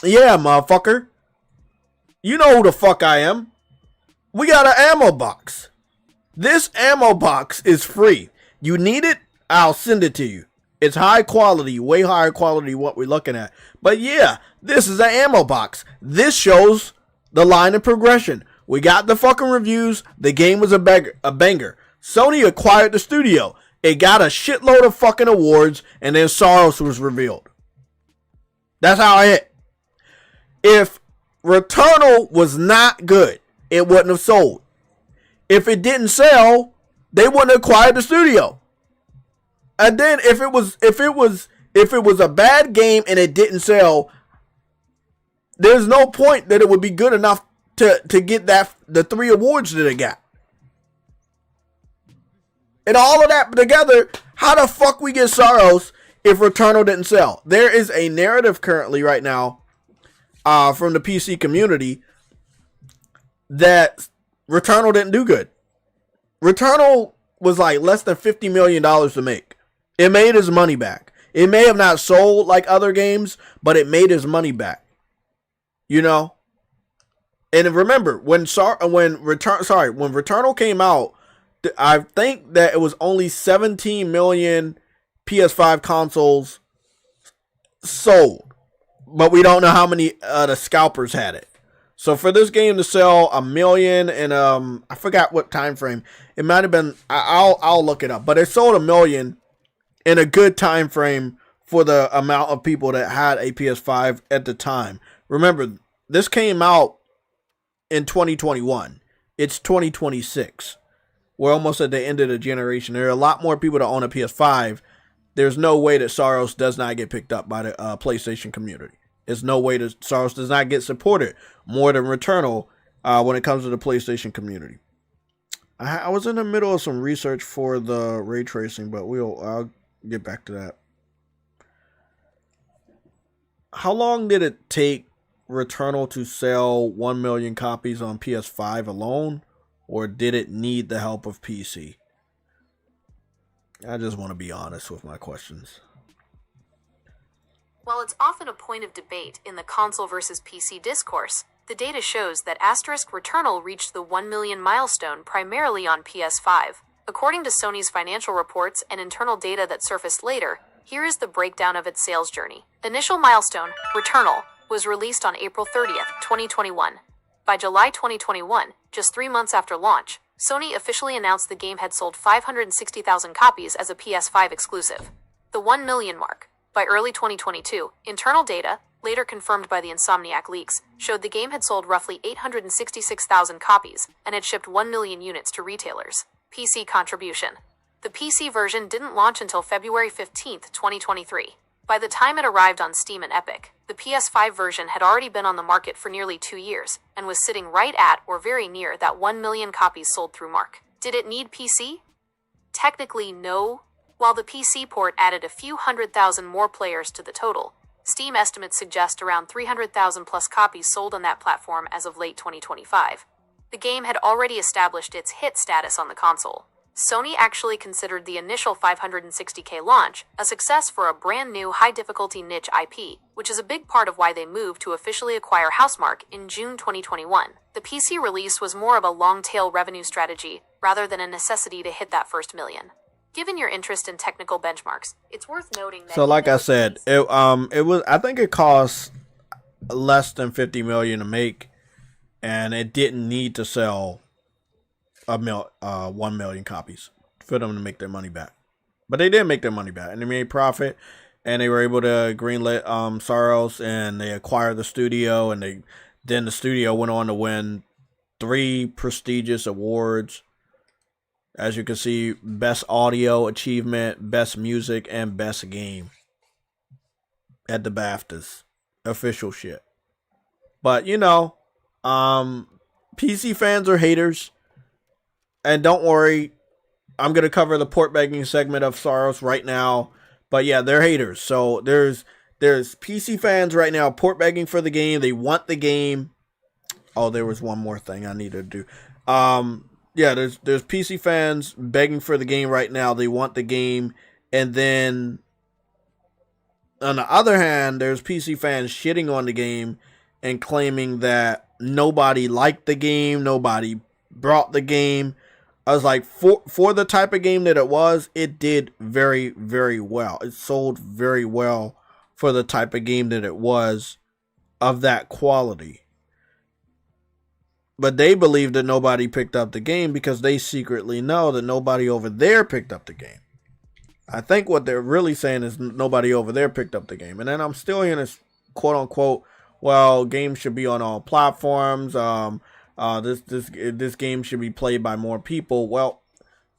Yeah, motherfucker. You know who the fuck I am. We got an ammo box. This ammo box is free. You need it, I'll send it to you. It's high quality, way higher quality than what we're looking at. But yeah, this is an ammo box. This shows the line of progression. We got the fucking reviews. The game was a banger. Sony acquired the studio. It got a shitload of fucking awards, and then SAROS was revealed. That's how I hit. If Returnal was not good, it wouldn't have sold. If it didn't sell, they wouldn't have acquired the studio. And then if it was a bad game and it didn't sell, there's no point that it would be good enough to get the 3 awards that it got. And all of that together, how the fuck we get SAROS if Returnal didn't sell? There is a narrative currently right now from the PC community that Returnal didn't do good. Returnal was like less than $50 million to make. It made his money back. It may have not sold like other games, but it made his money back. You know? And remember, when Returnal came out, I think that it was only 17 million PS5 consoles sold. But we don't know how many the scalpers had it. So for this game to sell 1 million in I forgot what time frame. It might have been, I'll look it up, but it sold 1 million in a good time frame for the amount of people that had a PS5 at the time. Remember, this came out in 2021. It's 2026. We're almost at the end of the generation. There are a lot more people that own a PS5. There's no way that SAROS does not get picked up by the PlayStation community. There's no way that SAROS does not get supported more than Returnal when it comes to the PlayStation community. I was in the middle of some research for the ray tracing, but I'll get back to that. How long did it take Returnal to sell 1 million copies on PS5 alone? or did it need the help of PC? I just want to be honest with my questions. While it's often a point of debate in the console versus PC discourse, the data shows that Returnal reached the 1 million milestone primarily on PS5. According to Sony's financial reports and internal data that surfaced later, here is the breakdown of its sales journey. Initial milestone, Returnal, was released on April 30th, 2021. By July 2021, just 3 months after launch, Sony officially announced the game had sold 560,000 copies as a PS5 exclusive. The 1 million mark. By early 2022, internal data, later confirmed by the Insomniac leaks, showed the game had sold roughly 866,000 copies and had shipped 1 million units to retailers. PC contribution. The PC version didn't launch until February 15, 2023. By the time it arrived on Steam and Epic, the PS5 version had already been on the market for nearly 2 years and was sitting right at or very near that 1 million copies sold through mark. Did it need PC? Technically, no. While the PC port added a few 100,000 more players to the total, Steam estimates suggest around 300,000 plus copies sold on that platform as of late 2025. The game had already established its hit status on the console. Sony actually considered the initial 560K launch a success for a brand new high-difficulty niche IP, which is a big part of why they moved to officially acquire Housemarque in June 2021. The PC release was more of a long-tail revenue strategy rather than a necessity to hit that first million. Given your interest in technical benchmarks, it's worth noting that... So like I said, it was, I think it cost less than 50 million to make, and it didn't need to sell 1 million copies for them to make their money back. But they did make their money back, and they made profit, and they were able to greenlit SAROS, and they acquired the studio, and then the studio went on to win 3 prestigious awards. As you can see, Best Audio Achievement, Best Music, and Best Game at the BAFTAs. Official shit. But, you know, PC fans are haters. And don't worry, I'm going to cover the port begging segment of SAROS right now. But yeah, they're haters. So there's PC fans right now port begging for the game. They want the game. Oh, there was one more thing I needed to do. Yeah, there's PC fans begging for the game right now. They want the game. And then, on the other hand, there's PC fans shitting on the game and claiming that nobody liked the game, nobody brought the game. I was like, for the type of game that it was, it did very, very well. It sold very well for the type of game that it was of that quality. But they believe that nobody picked up the game because they secretly know that nobody over there picked up the game. I think what they're really saying is nobody over there picked up the game. And then I'm still hearing this quote unquote, well, games should be on all platforms. This game should be played by more people. Well,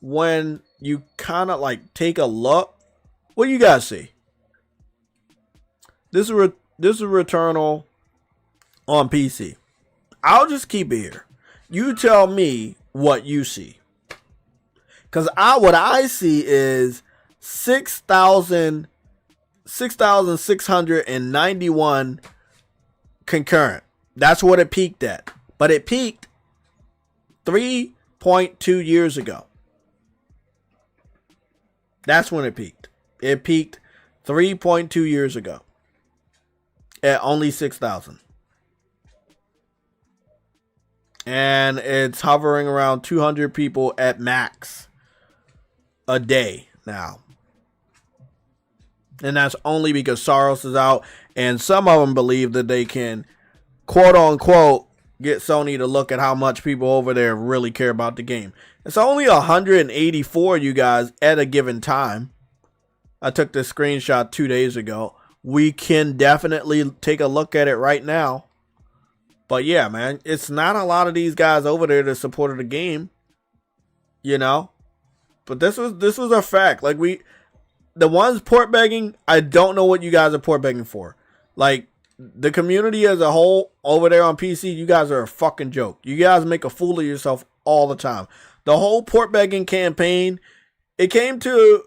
when you kind of like take a look, what do you guys see? This is Returnal on PC. I'll just keep it here. You tell me what you see. Because what I see is 6,691 concurrent. That's what it peaked at. But it peaked 3.2 years ago. That's when it peaked. It peaked 3.2 years ago at only 6,000. And it's hovering around 200 people at max a day now. And that's only because SAROS is out. And some of them believe that they can, quote unquote, get Sony to look at how much people over there really care about the game. It's only 184, you guys, at a given time. I took this screenshot 2 days ago. We can definitely take a look at it right now. But yeah, man, it's not a lot of these guys over there that supported the game, you know. But this was a fact. Like the ones port begging, I don't know what you guys are port begging for. Like the community as a whole over there on PC, you guys are a fucking joke. You guys make a fool of yourself all the time. The whole port begging campaign, it came to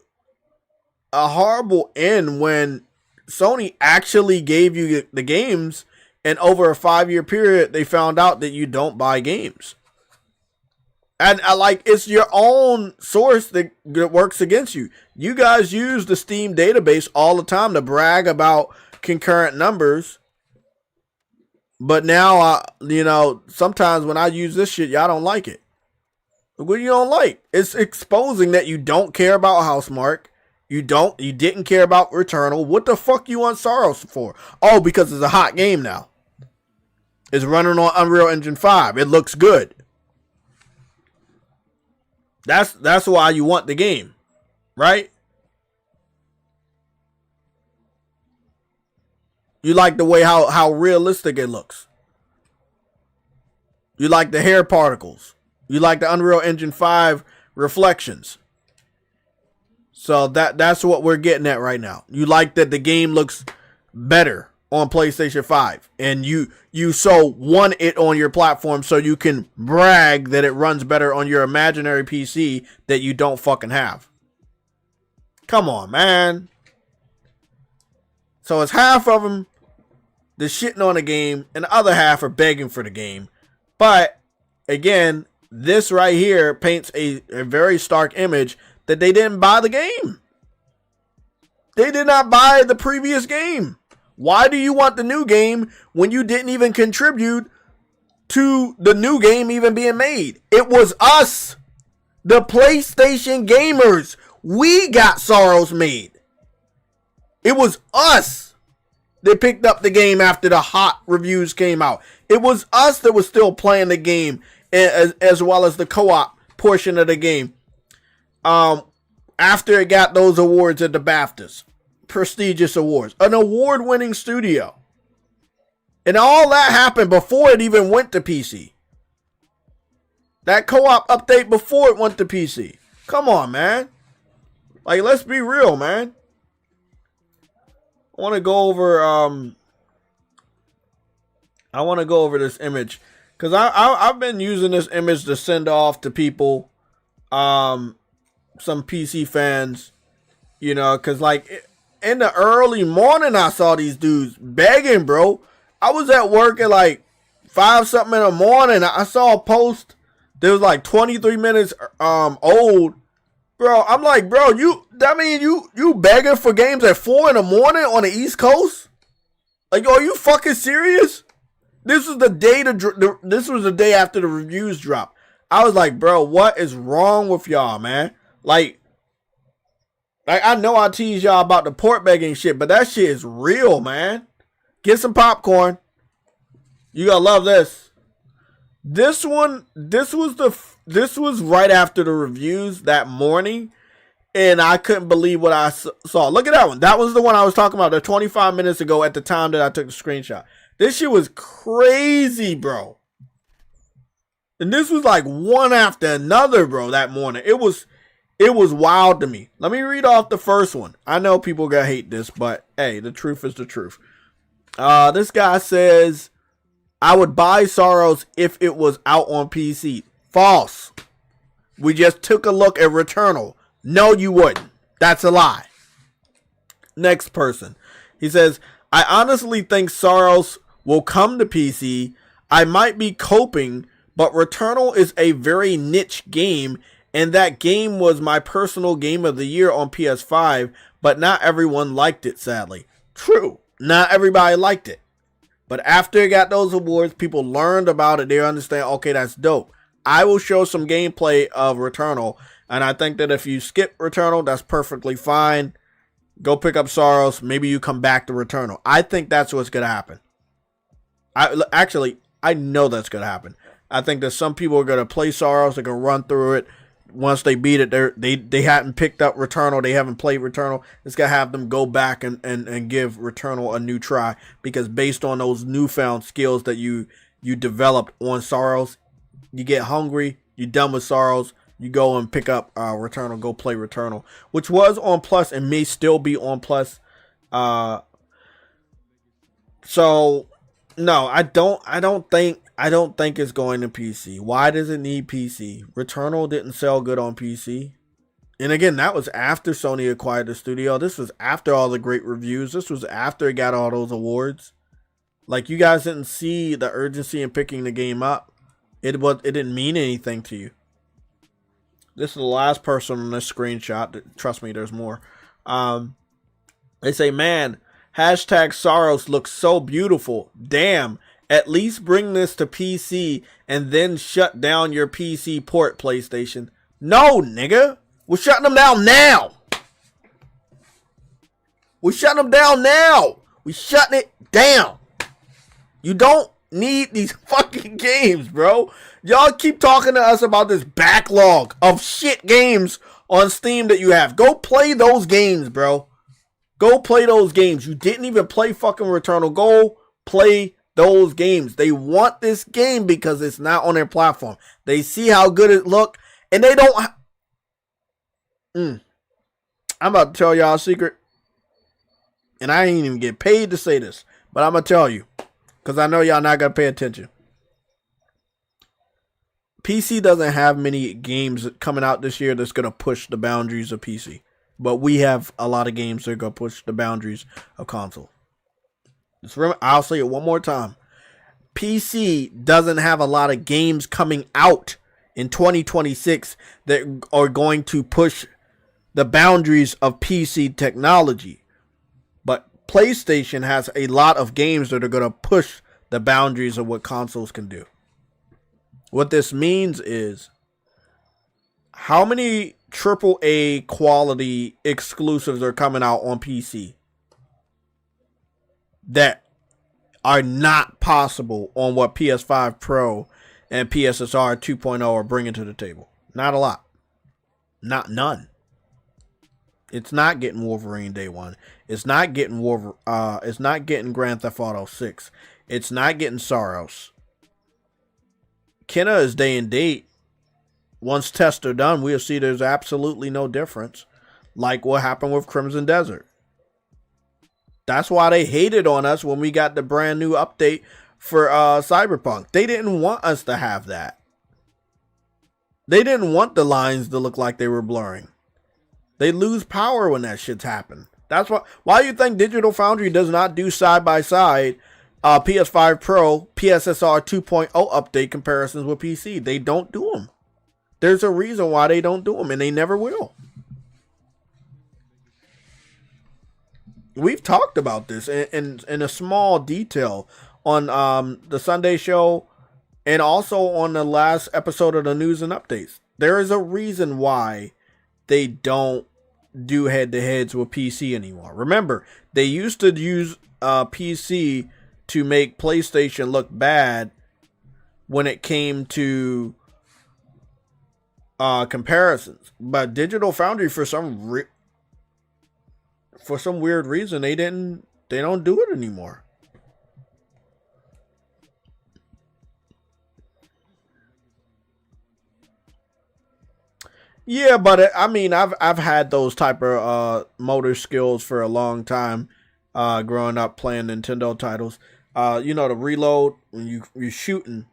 a horrible end when Sony actually gave you the games. And over a 5-year period, they found out that you don't buy games. And like, it's your own source that works against you. You guys use the Steam database all the time to brag about concurrent numbers. But now, sometimes when I use this shit, y'all don't like it. What do you don't like? It's exposing that you don't care about Housemarque. You didn't care about Returnal. What the fuck you want SAROS for? Oh, because it's a hot game now. It's running on Unreal Engine 5. It looks good. That's why you want the game, right? You like the way how realistic it looks. You like the hair particles. You like the Unreal Engine 5 reflections. So that's what we're getting at right now. You like that the game looks better on PlayStation 5. And you so want it on your platform so you can brag that it runs better on your imaginary PC that you don't fucking have. Come on, man. So it's half of them that's shitting on the game and the other half are begging for the game. But again, this right here paints a very stark image that they didn't buy the game. They did not buy the previous game. Why do you want the new game when you didn't even contribute to the new game even being made? It was us, the PlayStation gamers. We got SAROS made. It was us that picked up the game after the hot reviews came out. It was us that was still playing the game as well as the co-op portion of the game. After it got those awards at the BAFTAs, prestigious awards, an award-winning studio. And all that happened before it even went to PC. That co-op update before it went to PC. Come on, man. Like, let's be real, man. I want to go over this image because I've been using this image to send off to people, some PC fans, because like in the early morning I saw these dudes begging, bro. I was at work at like 5 something in the morning. I saw a post that was like 23 minutes old. Bro, I'm like, bro, you begging for games at 4 in the morning on the East Coast? Like, are you fucking serious? This was the day after the reviews dropped. I was like, bro, what is wrong with y'all, man? Like I know I tease y'all about the port begging shit, but that shit is real, man. Get some popcorn. You gonna love this. This was right after the reviews that morning, and I couldn't believe what I saw. Look at that one. That was the one I was talking about 25 minutes ago at the time that I took the screenshot. This shit was crazy, bro. And this was like one after another, bro, that morning. It was wild to me. Let me read off the first one. I know people gonna hate this, but hey, the truth is the truth. This guy says, I would buy SAROS if it was out on PC. False. We just took a look at Returnal. No, you wouldn't. That's a lie. Next person. He says, I honestly think SAROS will come to PC. I might be coping, but Returnal is a very niche game, and that game was my personal game of the year on PS5, but not everyone liked it, sadly. True. Not everybody liked it. But after it got those awards, people learned about it. They understand, okay, that's dope. I will show some gameplay of Returnal, and I think that if you skip Returnal, that's perfectly fine. Go pick up SAROS. Maybe you come back to Returnal. I think that's what's going to happen. I know that's going to happen. I think that some people are going to play SAROS. They're going to run through it. Once they beat it, they hadn't picked up Returnal. They haven't played Returnal. It's going to have them go back and give Returnal a new try. Because based on those newfound skills that you developed on SAROS, you get hungry, you're done with SAROS, you go and pick up Returnal, go play Returnal, which was on Plus and may still be on Plus. So no, I don't think it's going to PC. Why does it need PC? Returnal didn't sell good on PC. And again, that was after Sony acquired the studio. This was after all the great reviews. This was after it got all those awards. Like, you guys didn't see the urgency in picking the game up. It didn't mean anything to you. This is the last person on this screenshot. Trust me, there's more. They say, man, hashtag SAROS looks so beautiful. Damn, at least bring this to PC and then shut down your PC port, PlayStation. No, nigga. We're shutting them down now. We're shutting them down now. We're shutting it down. You don't need these fucking games, bro. Y'all keep talking to us about this backlog of shit games on Steam that you have. Go play those games, bro. Go play those games. You didn't even play fucking Returnal. Go play those games. They want this game because it's not on their platform. They see how good it look, and they don't. I'm about to tell y'all a secret, and I ain't even get paid to say this, but I'm gonna tell you because I know y'all not gonna pay attention. PC doesn't have many games coming out this year that's gonna push the boundaries of PC. But we have a lot of games that are going to push the boundaries of console. Just remember, I'll say it one more time. PC doesn't have a lot of games coming out in 2026 that are going to push the boundaries of PC technology. But PlayStation has a lot of games that are going to push the boundaries of what consoles can do. What this means is, how many AAA quality exclusives are coming out on PC that are not possible on what PS5 Pro and PSSR 2.0 are bringing to the table? Not a lot. None. It's not getting Wolverine Day 1. It's not getting it's not getting Grand Theft Auto 6. It's not getting SAROS. Kenna is day and date. Once tests are done, we'll see there's absolutely no difference. Like what happened with Crimson Desert. That's why they hated on us when we got the brand new update for Cyberpunk. They didn't want us to have that. They didn't want the lines to look like they were blurring. They lose power when that shit's happen. That's why you think Digital Foundry does not do side-by-side PS5 Pro, PSSR 2.0 update comparisons with PC. They don't do them. There's a reason why they don't do them, and they never will. We've talked about this in a small detail on the Sunday show and also on the last episode of the News and Updates. There is a reason why they don't do head-to-heads with PC anymore. Remember, they used to use PC to make PlayStation look bad when it came to comparisons, but Digital Foundry for some weird reason they don't do it anymore. Yeah, but I mean, I've had those type of motor skills for a long time, growing up playing Nintendo titles. You know, the reload when you're shooting,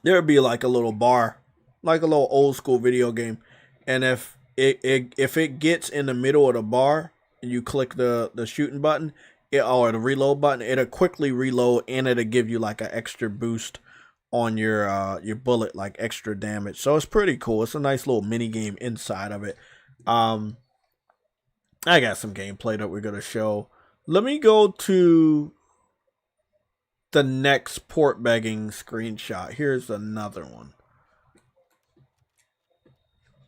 there'd be like a little bar, like a little old school video game, and if it gets in the middle of the bar and you click the shooting button or the reload button, it'll quickly reload and it'll give you like an extra boost on your bullet, like extra damage. So it's pretty cool. It's a nice little mini game inside of it. I got some gameplay that we're gonna show. Let me go to the next port begging screenshot. Here's another one.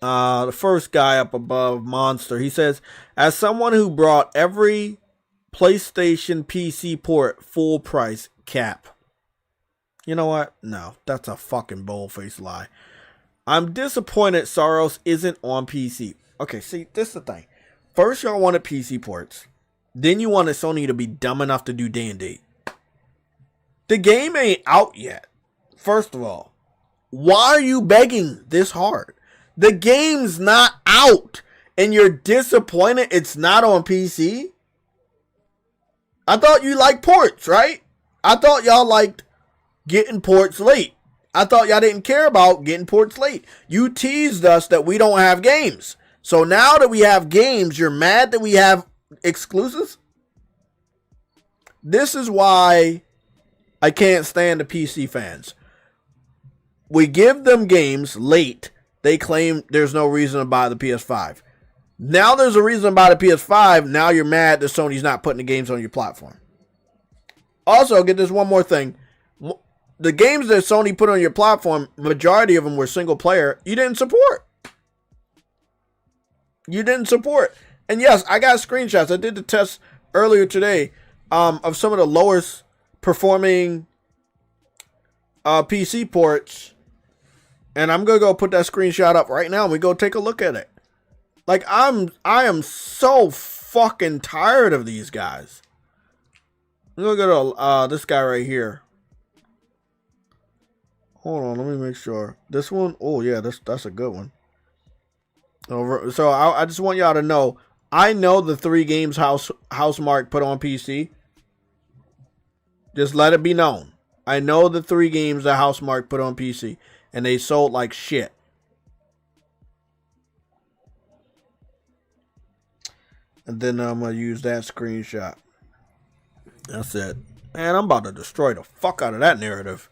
The first guy up above, Monster, he says, as someone who brought every PlayStation PC port full price, cap. You know what? No, that's a fucking bold-faced lie. I'm disappointed SAROS isn't on PC. Okay, see, this is the thing. First, y'all wanted PC ports. Then you wanted Sony to be dumb enough to do day and date. The game ain't out yet. First of all, why are you begging this hard? The game's not out, and you're disappointed it's not on PC? I thought you liked ports, right? I thought y'all liked getting ports late. I thought y'all didn't care about getting ports late. You teased us that we don't have games. So now that we have games, you're mad that we have exclusives? This is why I can't stand the PC fans. We give them games late, they claim there's no reason to buy the PS5. Now there's a reason to buy the PS5. Now you're mad that Sony's not putting the games on your platform. Also, get this one more thing. The games that Sony put on your platform, majority of them were single player. You didn't support. And yes, I got screenshots. I did the test earlier today of some of the lowest performing PC ports. And I'm going to go put that screenshot up right now and we go take a look at it. Like, I am so fucking tired of these guys. I'm going to go to this guy right here. Hold on, let me make sure. This one, oh yeah, that's a good one. So I just want y'all to know, I know the 3 games Housemarque put on PC. Just let it be known. I know the 3 games that Housemarque put on PC, and they sold like shit. And then I'm going to use that screenshot. That's it. Man, I'm about to destroy the fuck out of that narrative.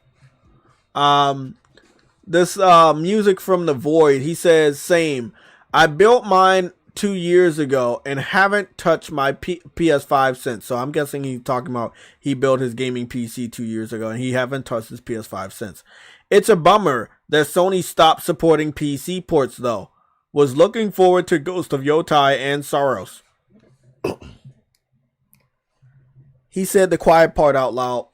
This Music from the Void, he says, same. I built mine 2 years ago and haven't touched my PS5 since. So I'm guessing he's talking about he built his gaming PC 2 years ago and he haven't touched his PS5 since. It's a bummer that Sony stopped supporting PC ports though. Was looking forward to Ghost of Yotai and SAROS. He said the quiet part out loud.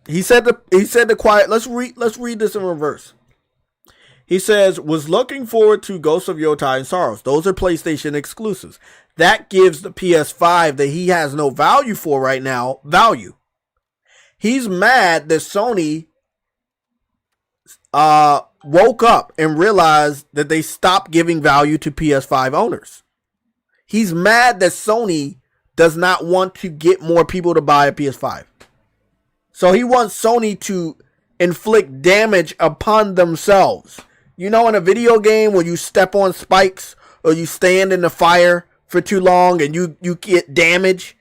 He said the quiet. Let's read this in reverse. He says, was looking forward to Ghost of Yotai and SAROS. Those are PlayStation exclusives. That gives the PS5 that he has no value for right now, value. He's mad that Sony woke up and realized that they stopped giving value to PS5 owners. He's mad that Sony does not want to get more people to buy a PS5. So he wants Sony to inflict damage upon themselves. You know, in a video game where you step on spikes or you stand in the fire for too long and you get damage.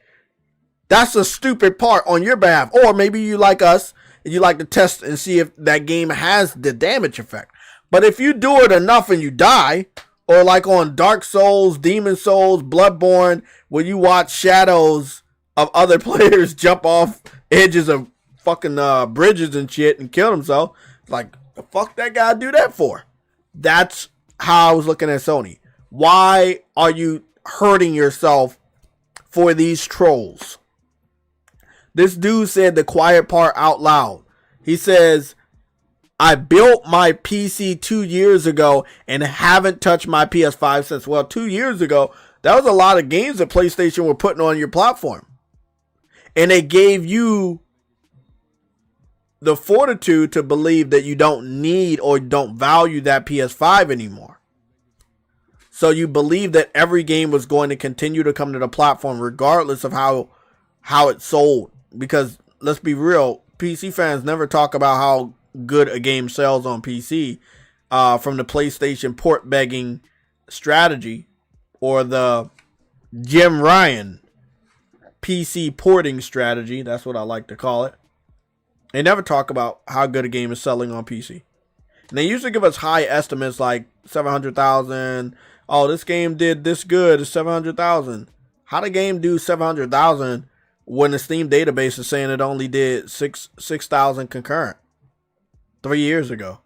That's a stupid part on your behalf. Or maybe you like us and you like to test and see if that game has the damage effect. But if you do it enough and you die, or like on Dark Souls, Demon Souls, Bloodborne, where you watch shadows of other players jump off edges of fucking bridges and shit and kill themselves. Like, the fuck that guy do that for? That's how I was looking at Sony. Why are you hurting yourself for these trolls? This dude said the quiet part out loud. He says, I built my PC 2 years ago and haven't touched my PS5 since. Well, 2 years ago, that was a lot of games that PlayStation were putting on your platform. And they gave you the fortitude to believe that you don't need or don't value that PS5 anymore. So you believe that every game was going to continue to come to the platform regardless of how it sold. Because let's be real, PC fans never talk about how good a game sells on PC from the PlayStation port begging strategy or the Jim Ryan PC porting strategy. That's what I like to call it. They never talk about how good a game is selling on PC. And they usually give us high estimates like 700,000. Oh, this game did this good. It's 700,000. How did a game do 700,000 when the Steam database is saying it only did 6,000 concurrent 3 years ago?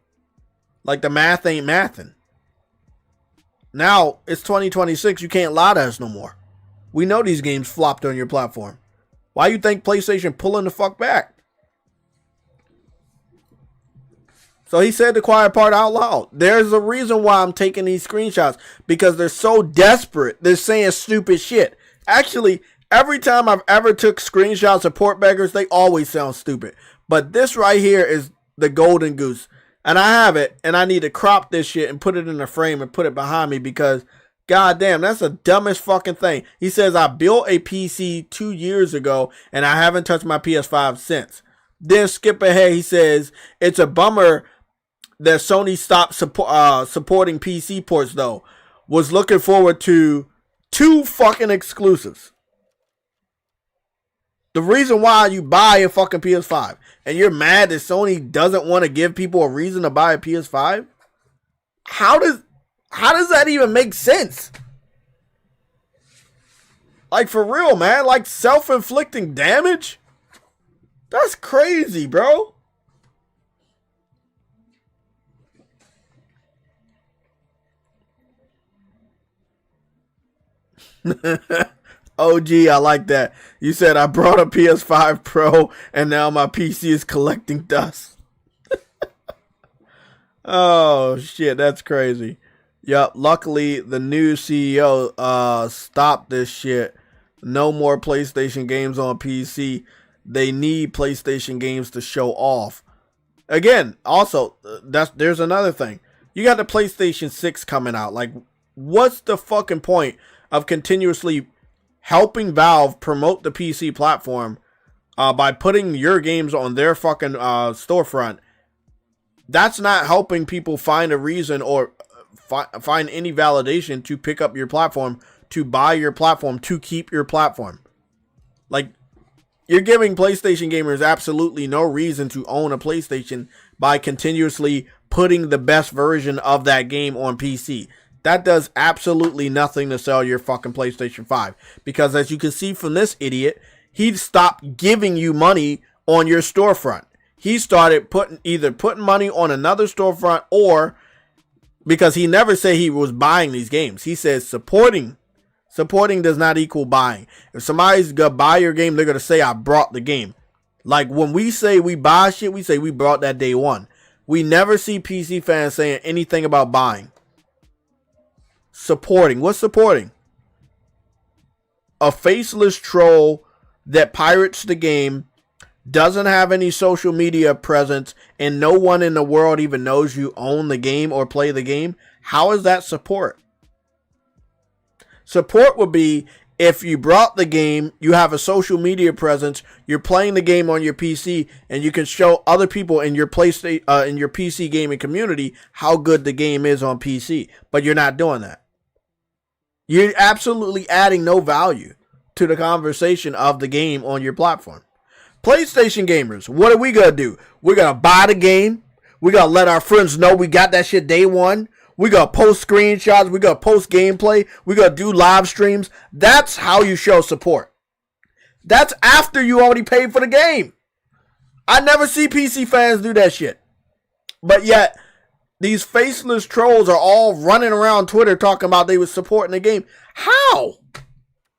Like, the math ain't mathing. Now, it's 2026. You can't lie to us no more. We know these games flopped on your platform. Why you think PlayStation pulling the fuck back? So he said the quiet part out loud. There's a reason why I'm taking these screenshots. Because they're so desperate. They're saying stupid shit. Actually, every time I've ever took screenshots of port beggars, they always sound stupid. But this right here is the golden goose. And I have it. And I need to crop this shit and put it in a frame and put it behind me. Because, goddamn, that's the dumbest fucking thing. He says, I built a PC 2 years ago. And I haven't touched my PS5 since. Then skip ahead. He says, it's a bummer that Sony stopped supporting PC ports though. Was looking forward to 2 fucking exclusives. The reason why you buy a fucking PS5 and you're mad that Sony doesn't want to give people a reason to buy a PS5? How does that even make sense? Like, for real, man. Like, self-inflicting damage? That's crazy, bro. OG, I like that. You said I brought a PS5 Pro and now my PC is collecting dust. Oh, shit, that's crazy. Yup, luckily the new CEO stopped this shit. No more PlayStation games on PC. They need PlayStation games to show off. Again, also, there's another thing. You got the PlayStation 6 coming out. Like, what's the fucking point of continuously helping Valve promote the PC platform by putting your games on their fucking storefront? That's not helping people find a reason or find any validation to pick up your platform, to buy your platform, to keep your platform. Like, you're giving PlayStation gamers absolutely no reason to own a PlayStation by continuously putting the best version of that game on PC. That does absolutely nothing to sell your fucking PlayStation 5. Because as you can see from this idiot, he stopped giving you money on your storefront. He started putting money on another storefront, or because he never said he was buying these games. He says supporting. Supporting does not equal buying. If somebody's gonna buy your game, they're gonna say, I brought the game. Like, when we say we buy shit, we say we brought that day one. We never see PC fans saying anything about buying. Supporting. What's supporting? A faceless troll that pirates the game, doesn't have any social media presence, and no one in the world even knows you own the game or play the game. How is that support? Support would be if you brought the game, you have a social media presence, you're playing the game on your PC, and you can show other people in your in your PC gaming community how good the game is on PC. But you're not doing that. You're absolutely adding no value to the conversation of the game on your platform. PlayStation gamers, what are we going to do? We're going to buy the game. We're going to let our friends know we got that shit day one. We're going to post screenshots. We're going to post gameplay. We're going to do live streams. That's how you show support. That's after you already paid for the game. I never see PC fans do that shit. But yet, these faceless trolls are all running around Twitter talking about they were supporting the game. How?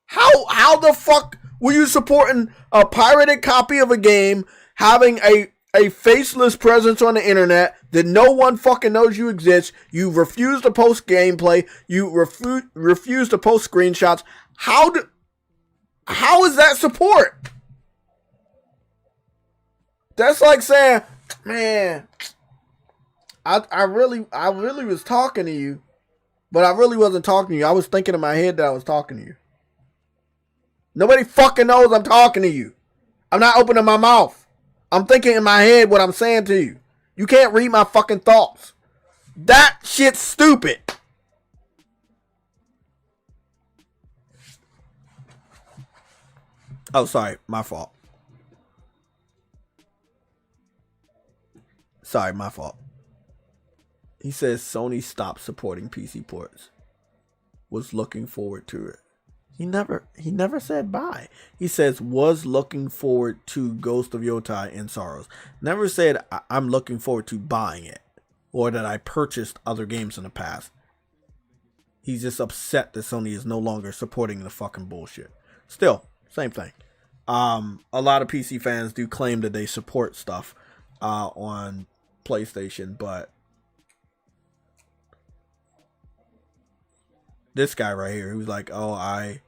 How the fuck were you supporting a pirated copy of a game, having a faceless presence on the internet that no one fucking knows you exist? You refuse to post gameplay. You refuse to post screenshots. How is that support? That's like saying, man, I really was talking to you, but I really wasn't talking to you. I was thinking in my head that I was talking to you. Nobody fucking knows I'm talking to you. I'm not opening my mouth. I'm thinking in my head what I'm saying to you. You can't read my fucking thoughts. That shit's stupid. Oh, sorry. My fault. Sorry, my fault. He says Sony stopped supporting PC ports. Was looking forward to it. He never said bye. He says was looking forward to Ghost of Yotai and SAROS. Never said I'm looking forward to buying it or that I purchased other games in the past. He's just upset that Sony is no longer supporting the fucking bullshit. Still, same thing. A lot of PC fans do claim that they support stuff on PlayStation, but this guy right here, who's like, oh, I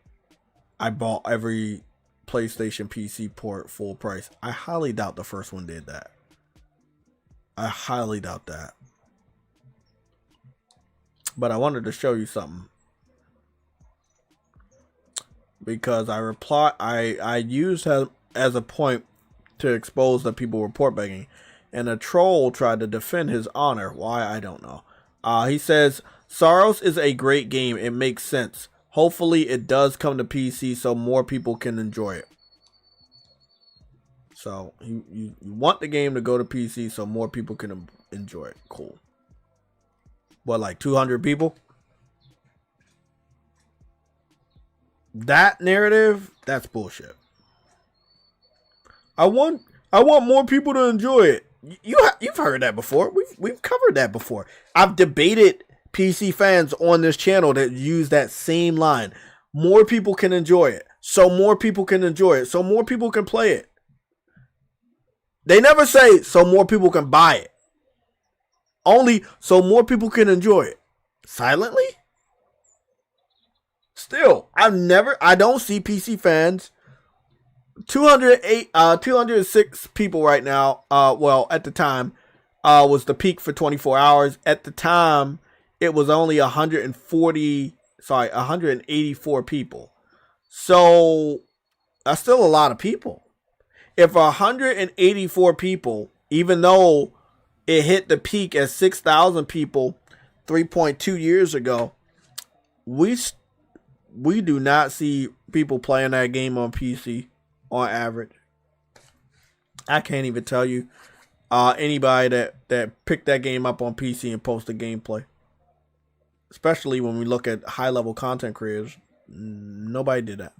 bought every PlayStation PC port full price. I highly doubt the first one did that. I highly doubt that. But I wanted to show you something. Because I used him as a point to expose that people were port begging. And a troll tried to defend his honor. Why, I don't know. He says, SAROS is a great game. It makes sense. Hopefully it does come to PC so more people can enjoy it. So you want the game to go to PC so more people can enjoy it. Cool. what, like 200 people? That narrative, that's bullshit. I want more people to enjoy it. You've heard that before. We've covered that before. I've debated PC fans on this channel that use that same line. More people can enjoy it. So more people can enjoy it. So more people can play it. They never say so more people can buy it. Only so more people can enjoy it. Silently? Still, I don't see PC fans. 206 people right now. Well, at the time, was the peak for 24 hours. At the time, it was only 184 people. So that's still a lot of people. If 184 people, even though it hit the peak at 6,000 people 3.2 years ago, we do not see people playing that game on PC on average. I can't even tell you anybody that picked that game up on PC and posted gameplay. Especially when we look at high-level content creators. Nobody did that.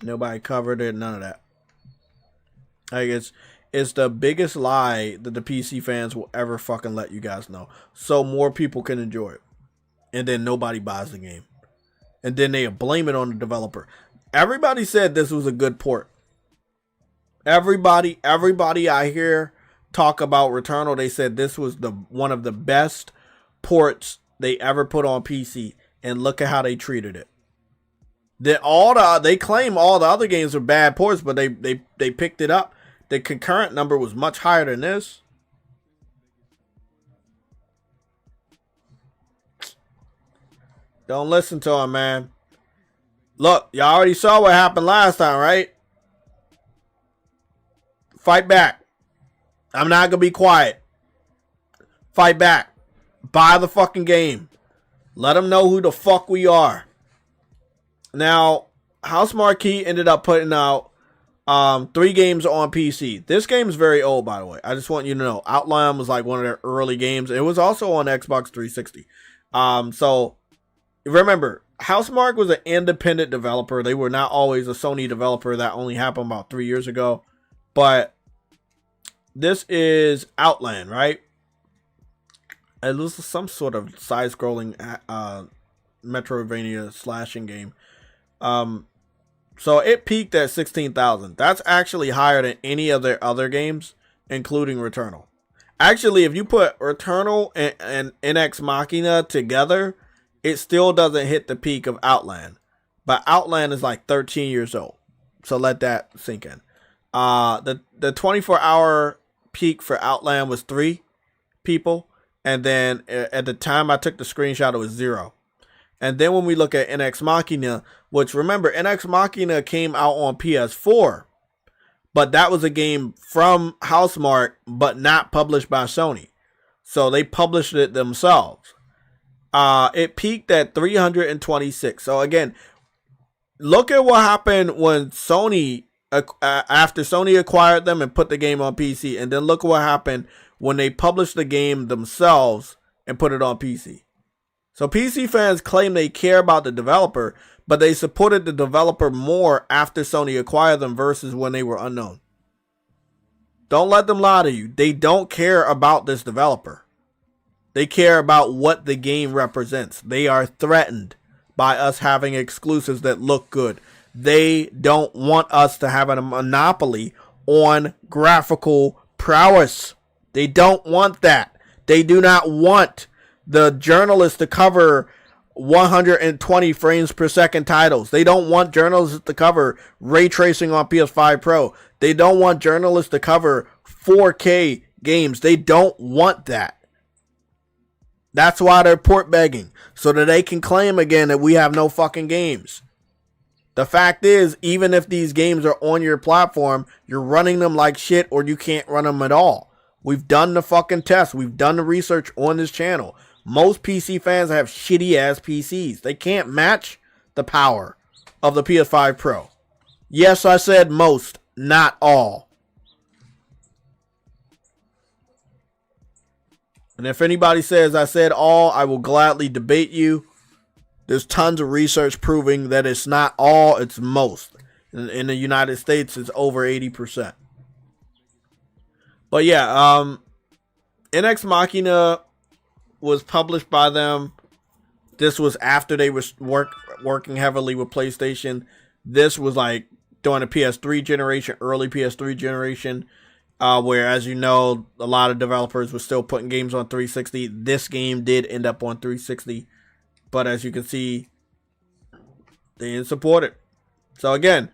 Nobody covered it, none of that. Like, it's the biggest lie that the PC fans will ever fucking let you guys know. So more people can enjoy it. And then nobody buys the game. And then they blame it on the developer. Everybody said this was a good port. Everybody I hear talk about Returnal, they said this was one of the best ports they ever put on PC. And look at how they treated it. They claim all the other games are bad ports, but they picked it up. The concurrent number was much higher than this. Don't listen to him, man. Look, y'all already saw what happened last time, right? Fight back. I'm not going to be quiet. Fight back. Buy the fucking game. Let them know who the fuck we are. Now, House Marquee ended up putting out 3 games on PC. This game is very old, by the way. I just want you to know. Outline was like one of their early games. It was also on Xbox 360. So, remember, Housemarque was an independent developer. They were not always a Sony developer. That only happened about 3 years ago. But this is Outland, right? It was some sort of side-scrolling Metroidvania slashing game. So it peaked at 16,000. That's actually higher than any of their other games, including Returnal. Actually, if you put Returnal and NX Machina together, it still doesn't hit the peak of Outland. But Outland is like 13 years old. So let that sink in. The 24-hour peak for Outland was 3 people. And then at the time I took the screenshot, it was 0. And then when we look at NX Machina, which remember, NX Machina came out on PS4. But that was a game from Housemarque, but not published by Sony. So they published it themselves. It peaked at 326. So again, look at what happened when Sony, after Sony acquired them and put the game on PC. And then look what happened when they published the game themselves and put it on PC. So PC fans claim they care about the developer, but they supported the developer more after Sony acquired them versus when they were unknown. Don't let them lie to you. They don't care about this developer. They care about what the game represents. They are threatened by us having exclusives that look good. They don't want us to have a monopoly on graphical prowess. They don't want that. They do not want the journalists to cover 120 frames per second titles. They don't want journalists to cover ray tracing on PS5 Pro. They don't want journalists to cover 4K games. They don't want that. That's why they're port begging, so that they can claim again that we have no fucking games. The fact is, even if these games are on your platform, you're running them like shit or you can't run them at all. We've done the fucking test. We've done the research on this channel. Most PC fans have shitty ass PCs. They can't match the power of the PS5 Pro. Yes, I said most, not all. And if anybody says I said all, I will gladly debate you. There's tons of research proving that it's not all, it's most. In the United States, it's over 80%. But yeah, NX Machina was published by them. This was after they was working heavily with PlayStation. This was like during the PS3 generation, early PS3 generation, where, as you know, a lot of developers were still putting games on 360. This game did end up on 360, but as you can see, they didn't support it. So again,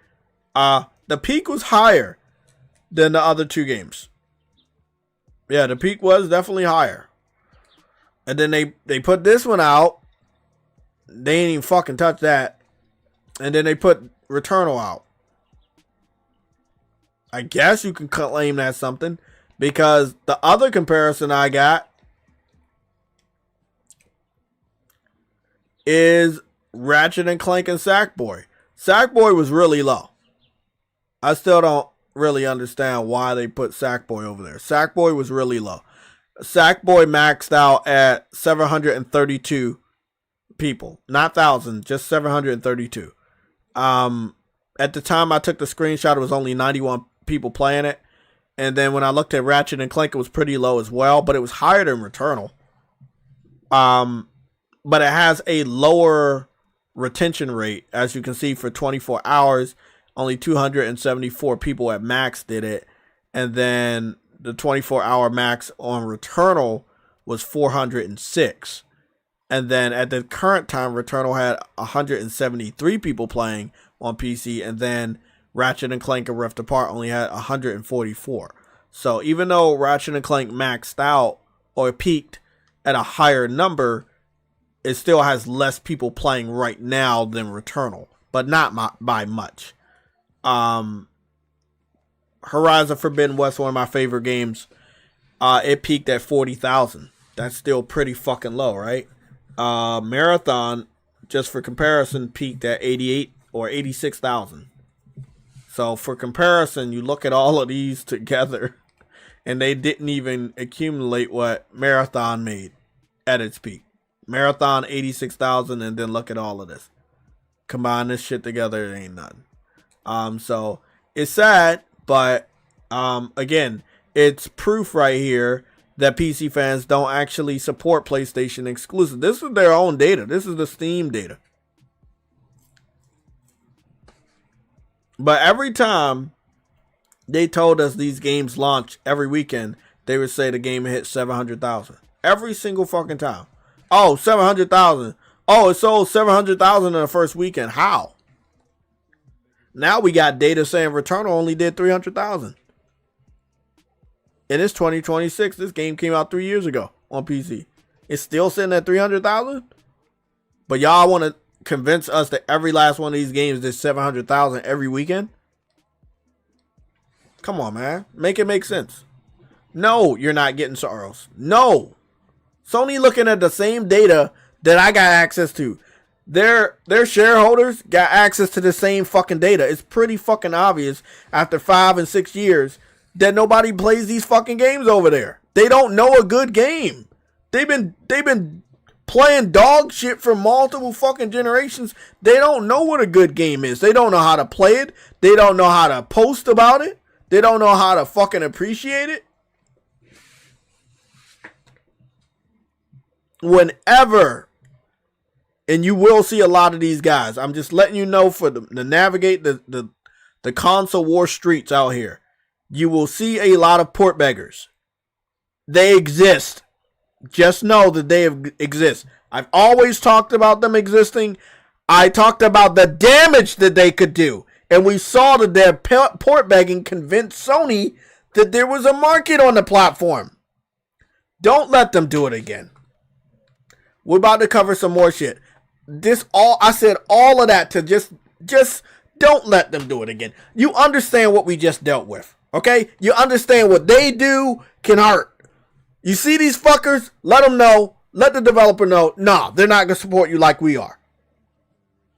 the peak was higher than the other two games. Yeah, the peak was definitely higher. And then they put this one out. They ain't even fucking touch that. And then they put Returnal out. I guess you can claim that something, because the other comparison I got is Ratchet and Clank and Sackboy. Sackboy was really low. I still don't really understand why they put Sackboy over there. Sackboy was really low. Sackboy maxed out at 732 people. Not 1,000, just 732. At the time I took the screenshot, it was only 91 people playing it. And then when I looked at Ratchet and Clank, it was pretty low as well, but it was higher than Returnal. But it has a lower retention rate. As you can see, for 24 hours, only 274 people at max did it. And then the 24-hour max on Returnal was 406. And then at the current time, Returnal had 173 people playing on PC. And then Ratchet and Clank and Rift Apart only had 144. So even though Ratchet and Clank maxed out or peaked at a higher number, it still has less people playing right now than Returnal, but not by much. Horizon Forbidden West, one of my favorite games, it peaked at 40,000. That's still pretty fucking low, right? Marathon, just for comparison, peaked at 88 or 86,000. So for comparison, you look at all of these together, and they didn't even accumulate what Marathon made at its peak. Marathon 86,000, and then look at all of this. Combine this shit together, it ain't nothing. So it's sad, but again, it's proof right here that PC fans don't actually support PlayStation exclusive. This is their own data. This is the Steam data. But every time they told us these games launch every weekend, they would say the game hit 700,000. Every single fucking time. Oh, 700,000. Oh, it sold 700,000 in the first weekend. How? Now we got data saying Returnal only did 300,000. And it's 2026. This game came out 3 years ago on PC. It's still sitting at 300,000? But y'all want to convince us that every last one of these games did 700,000 every weekend? Come on, man. Make it make sense. No, you're not getting SAROS. No. Sony looking at the same data that I got access to. Their shareholders got access to the same fucking data. It's pretty fucking obvious after 5 and 6 years that nobody plays these fucking games over there. They don't know a good game. They've been playing dog shit for multiple fucking generations. They don't know what a good game is. They don't know how to play it. They don't know how to post about it. They don't know how to fucking appreciate it. Whenever, and you will see a lot of these guys, I'm just letting you know, for to navigate the console war streets out here, you will see a lot of port beggars. They exist. Just know that they exist. I've always talked about them existing. I talked about the damage that they could do. And we saw that their port begging convinced Sony that there was a market on the platform. Don't let them do it again. We're about to cover some more shit. I said all of that to just don't let them do it again. You understand what we just dealt with, okay? You understand what they do can hurt. You see these fuckers? Let them know. Let the developer know. Nah, they're not going to support you like we are.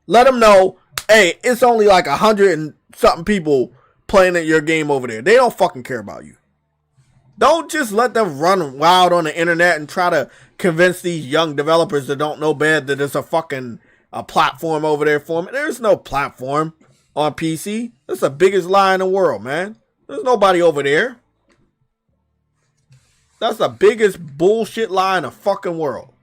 Let them know, hey, it's only like 100 and something people playing at your game over there. They don't fucking care about you. Don't just let them run wild on the internet and try to convince these young developers that don't know better that there's a platform over there for them. There's no platform on PC. That's the biggest lie in the world, man. There's nobody over there. That's the biggest bullshit lie in the fucking world.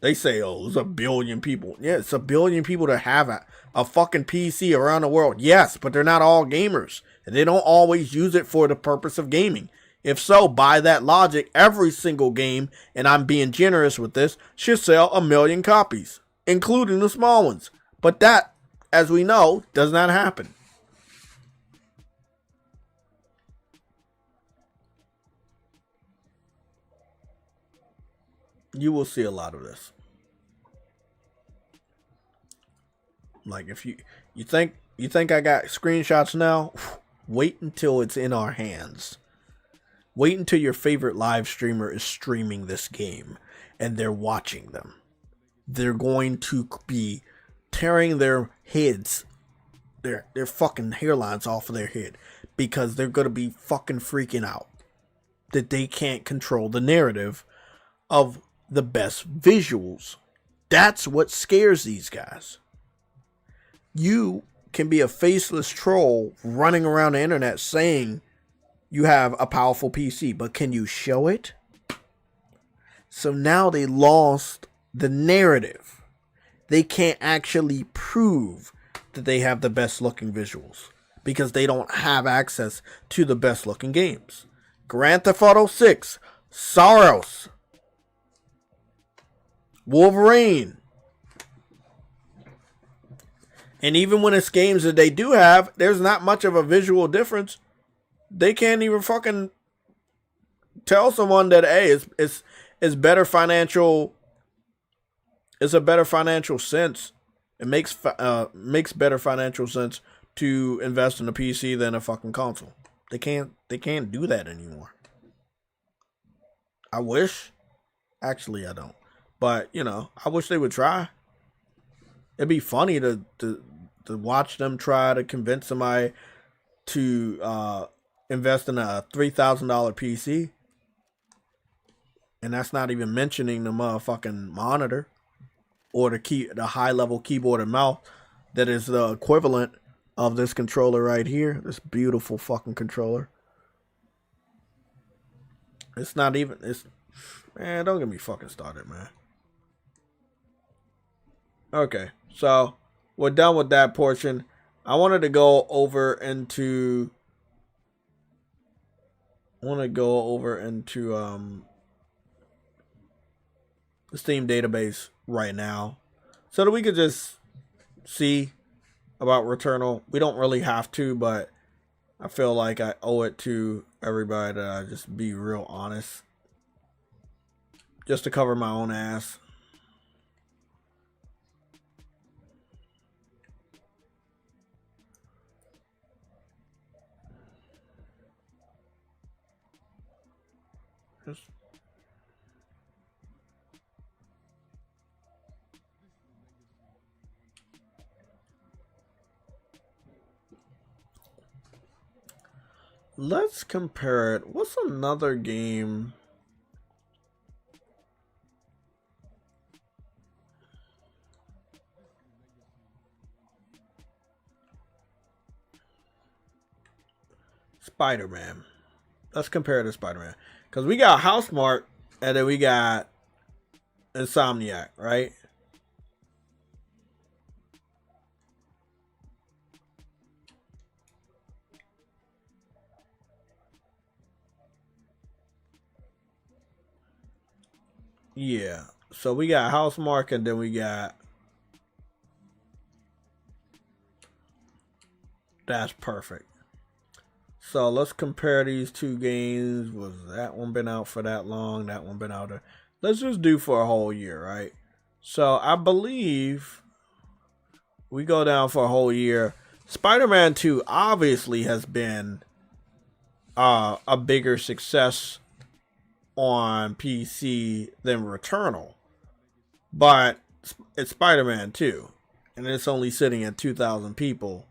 They say, oh, there's a billion people. Yeah, it's a billion people that have a fucking PC around the world. Yes, but they're not all gamers. And they don't always use it for the purpose of gaming. If so, by that logic, every single game, and I'm being generous with this, should sell 1 million copies, including the small ones. But that, as we know, does not happen. You will see a lot of this. Like if you think I got screenshots now, wait until it's in our hands. Wait until your favorite live streamer is streaming this game and they're watching them. They're going to be tearing their heads, their fucking hairlines off of their head, because they're going to be fucking freaking out that they can't control the narrative of the best visuals. That's what scares these guys. You can be a faceless troll running around the internet saying you have a powerful PC, but can you show it? So now they lost the narrative. They can't actually prove that they have the best looking visuals because they don't have access to the best looking games. Grand Theft Auto 6, SAROS, Wolverine. And even when it's games that they do have, there's not much of a visual difference. They can't even fucking tell someone that, hey, it's better financial. It's a better financial sense. It makes better financial sense to invest in a PC than a fucking console. They can't do that anymore. I wish. Actually, I don't. But, you know, I wish they would try. It'd be funny to watch them try to convince somebody to invest in a $3,000 PC. And that's not even mentioning the motherfucking monitor or the high level keyboard and mouse that is the equivalent of this controller right here. This beautiful fucking controller. It's not even, man, don't get me fucking started, man. Okay, so we're done with that portion. I wanted to go over into the Steam database right now so that we could just see about Returnal. We don't really have to, but I feel like I owe it to everybody that I just be real honest, just to cover my own ass. Let's compare it. What's another game? Spider-Man. Let's compare it to Spider-Man. Because we got Housemarque and then we got Insomniac, right? Yeah. So we got Housemarque and then we got... That's perfect. So let's compare these two games. Was that one been out for that long? That one been out there? Let's just do for a whole year, right? So I believe we go down for a whole year. Spider-Man 2 obviously has been a bigger success on PC than Returnal. But it's Spider-Man 2. And it's only sitting at 2,000 people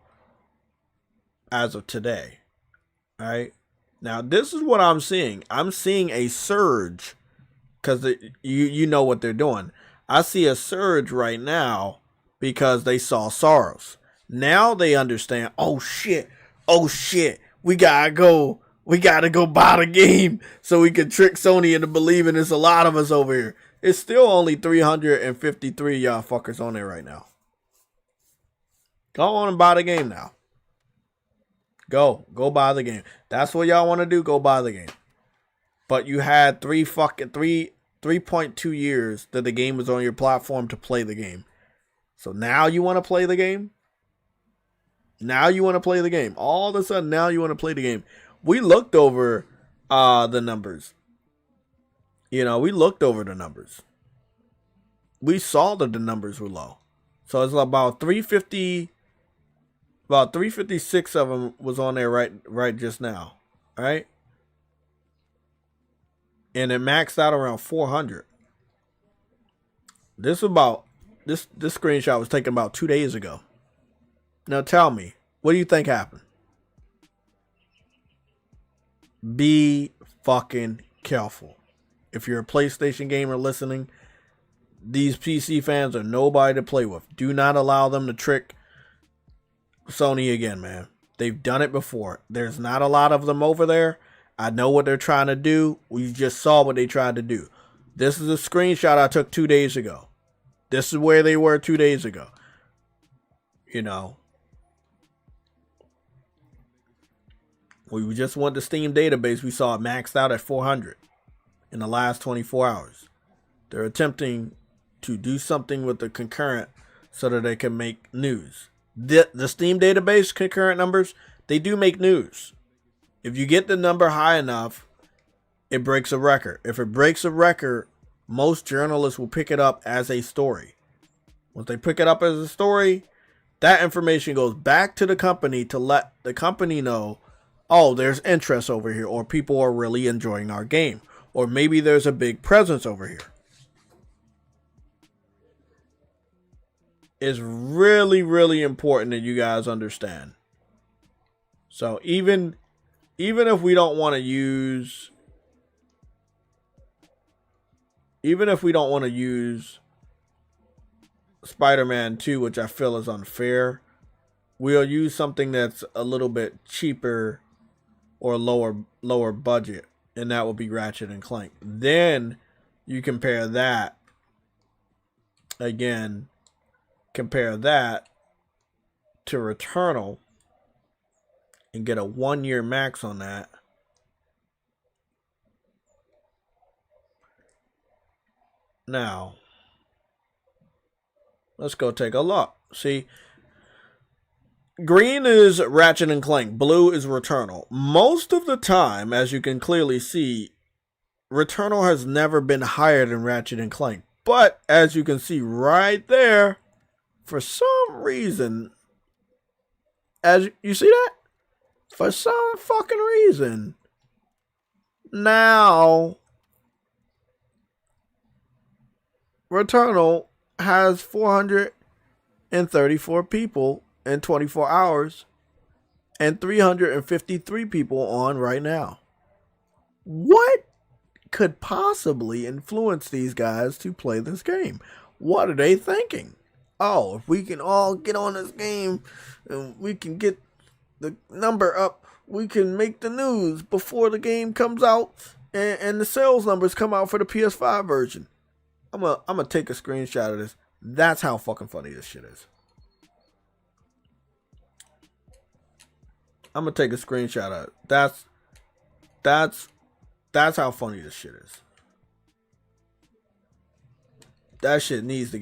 as of today. Right? Now, this is what I'm seeing. I'm seeing a surge because you know what they're doing. I see a surge right now because they saw SAROS. Now they understand. Oh shit! Oh shit! We gotta go. We gotta go buy the game so we can trick Sony into believing there's a lot of us over here. It's still only 353 y'all fuckers on there right now. Go on and buy the game now. Go buy the game. That's what y'all want to do. Go buy the game. But you had 3.2 years that the game was on your platform to play the game. So now you want to play the game? Now you want to play the game. All of a sudden, now you want to play the game. We looked over the numbers. You know, we looked over the numbers. We saw that the numbers were low. So it's about 350, about 356 of them was on there right just now. All right? And it maxed out around 400. This screenshot was taken about 2 days ago. Now tell me, what do you think happened? Be fucking careful. If you're a PlayStation gamer listening, these PC fans are nobody to play with. Do not allow them to trick Sony again, man. They've done it before. There's not a lot of them over there. I know what they're trying to do. We just saw what they tried to do. This is a screenshot I took 2 days ago. This is where they were 2 days ago. You know. We just went to Steam database. We saw it maxed out at 400 in the last 24 hours. They're attempting to do something with the concurrent so that they can make news. The Steam database concurrent numbers, they do make news. If you get the number high enough, it breaks a record. If it breaks a record, most journalists will pick it up as a story. Once they pick it up as a story, that information goes back to the company to let the company know, oh, there's interest over here, or people are really enjoying our game, or maybe there's a big presence over here. It's really, really important that you guys understand. So even if we don't want to use, Spider-Man 2, which I feel is unfair, we'll use something that's a little bit cheaper or lower budget, and that will be Ratchet and Clank. Then you compare that to Returnal and get a 1 year max on that. Now, let's go take a look. See, green is Ratchet and Clank, blue is Returnal. Most of the time, as you can clearly see, Returnal has never been higher than Ratchet and Clank. But as you can see right there, for some reason, as you see that? For some fucking reason, now Returnal has 434 people in 24 hours and 353 people on right now. What could possibly influence these guys to play this game? What are they thinking? Oh, if we can all get on this game and we can get the number up, we can make the news before the game comes out and the sales numbers come out for the PS5 version. I'm gonna take a screenshot of this. That's how fucking funny this shit is. I'm gonna take a screenshot of it. That's how funny this shit is. That shit needs to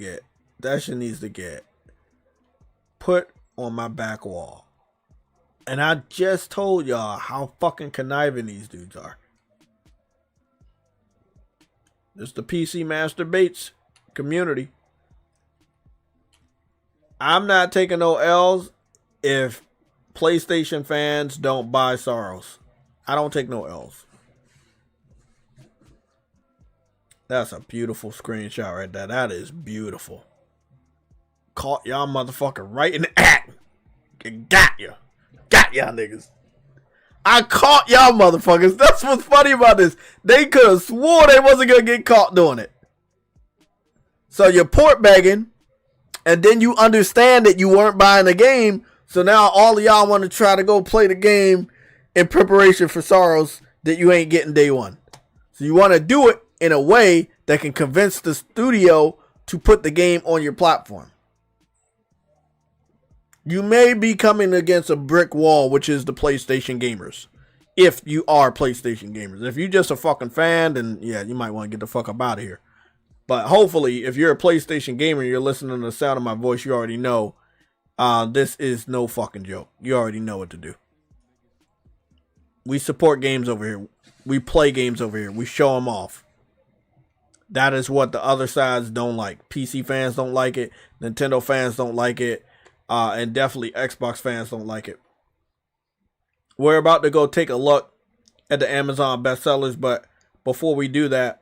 get put on my back wall. And I just told y'all how fucking conniving these dudes are. This is the PC Master Bates community. I'm not taking no L's if PlayStation fans don't buy SAROS. I don't take no L's. That's a beautiful screenshot right there. That is beautiful. Caught y'all motherfucker right in the act. Got ya. Got y'all niggas. I caught y'all motherfuckers. That's what's funny about this. They could have swore they wasn't going to get caught doing it. So you're port begging, and then you understand that you weren't buying the game. So now all of y'all want to try to go play the game in preparation for SAROS that you ain't getting day one. So you want to do it in a way that can convince the studio to put the game on your platform. You may be coming against a brick wall, which is the PlayStation gamers. If you are PlayStation gamers. If you're just a fucking fan, then yeah, you might want to get the fuck up out of here. But hopefully, if you're a PlayStation gamer and you're listening to the sound of my voice, you already know this is no fucking joke. You already know what to do. We support games over here. We play games over here. We show them off. That is what the other sides don't like. PC fans don't like it. Nintendo fans don't like it. And definitely Xbox fans don't like it. We're about to go take a look at the Amazon bestsellers, but before we do that,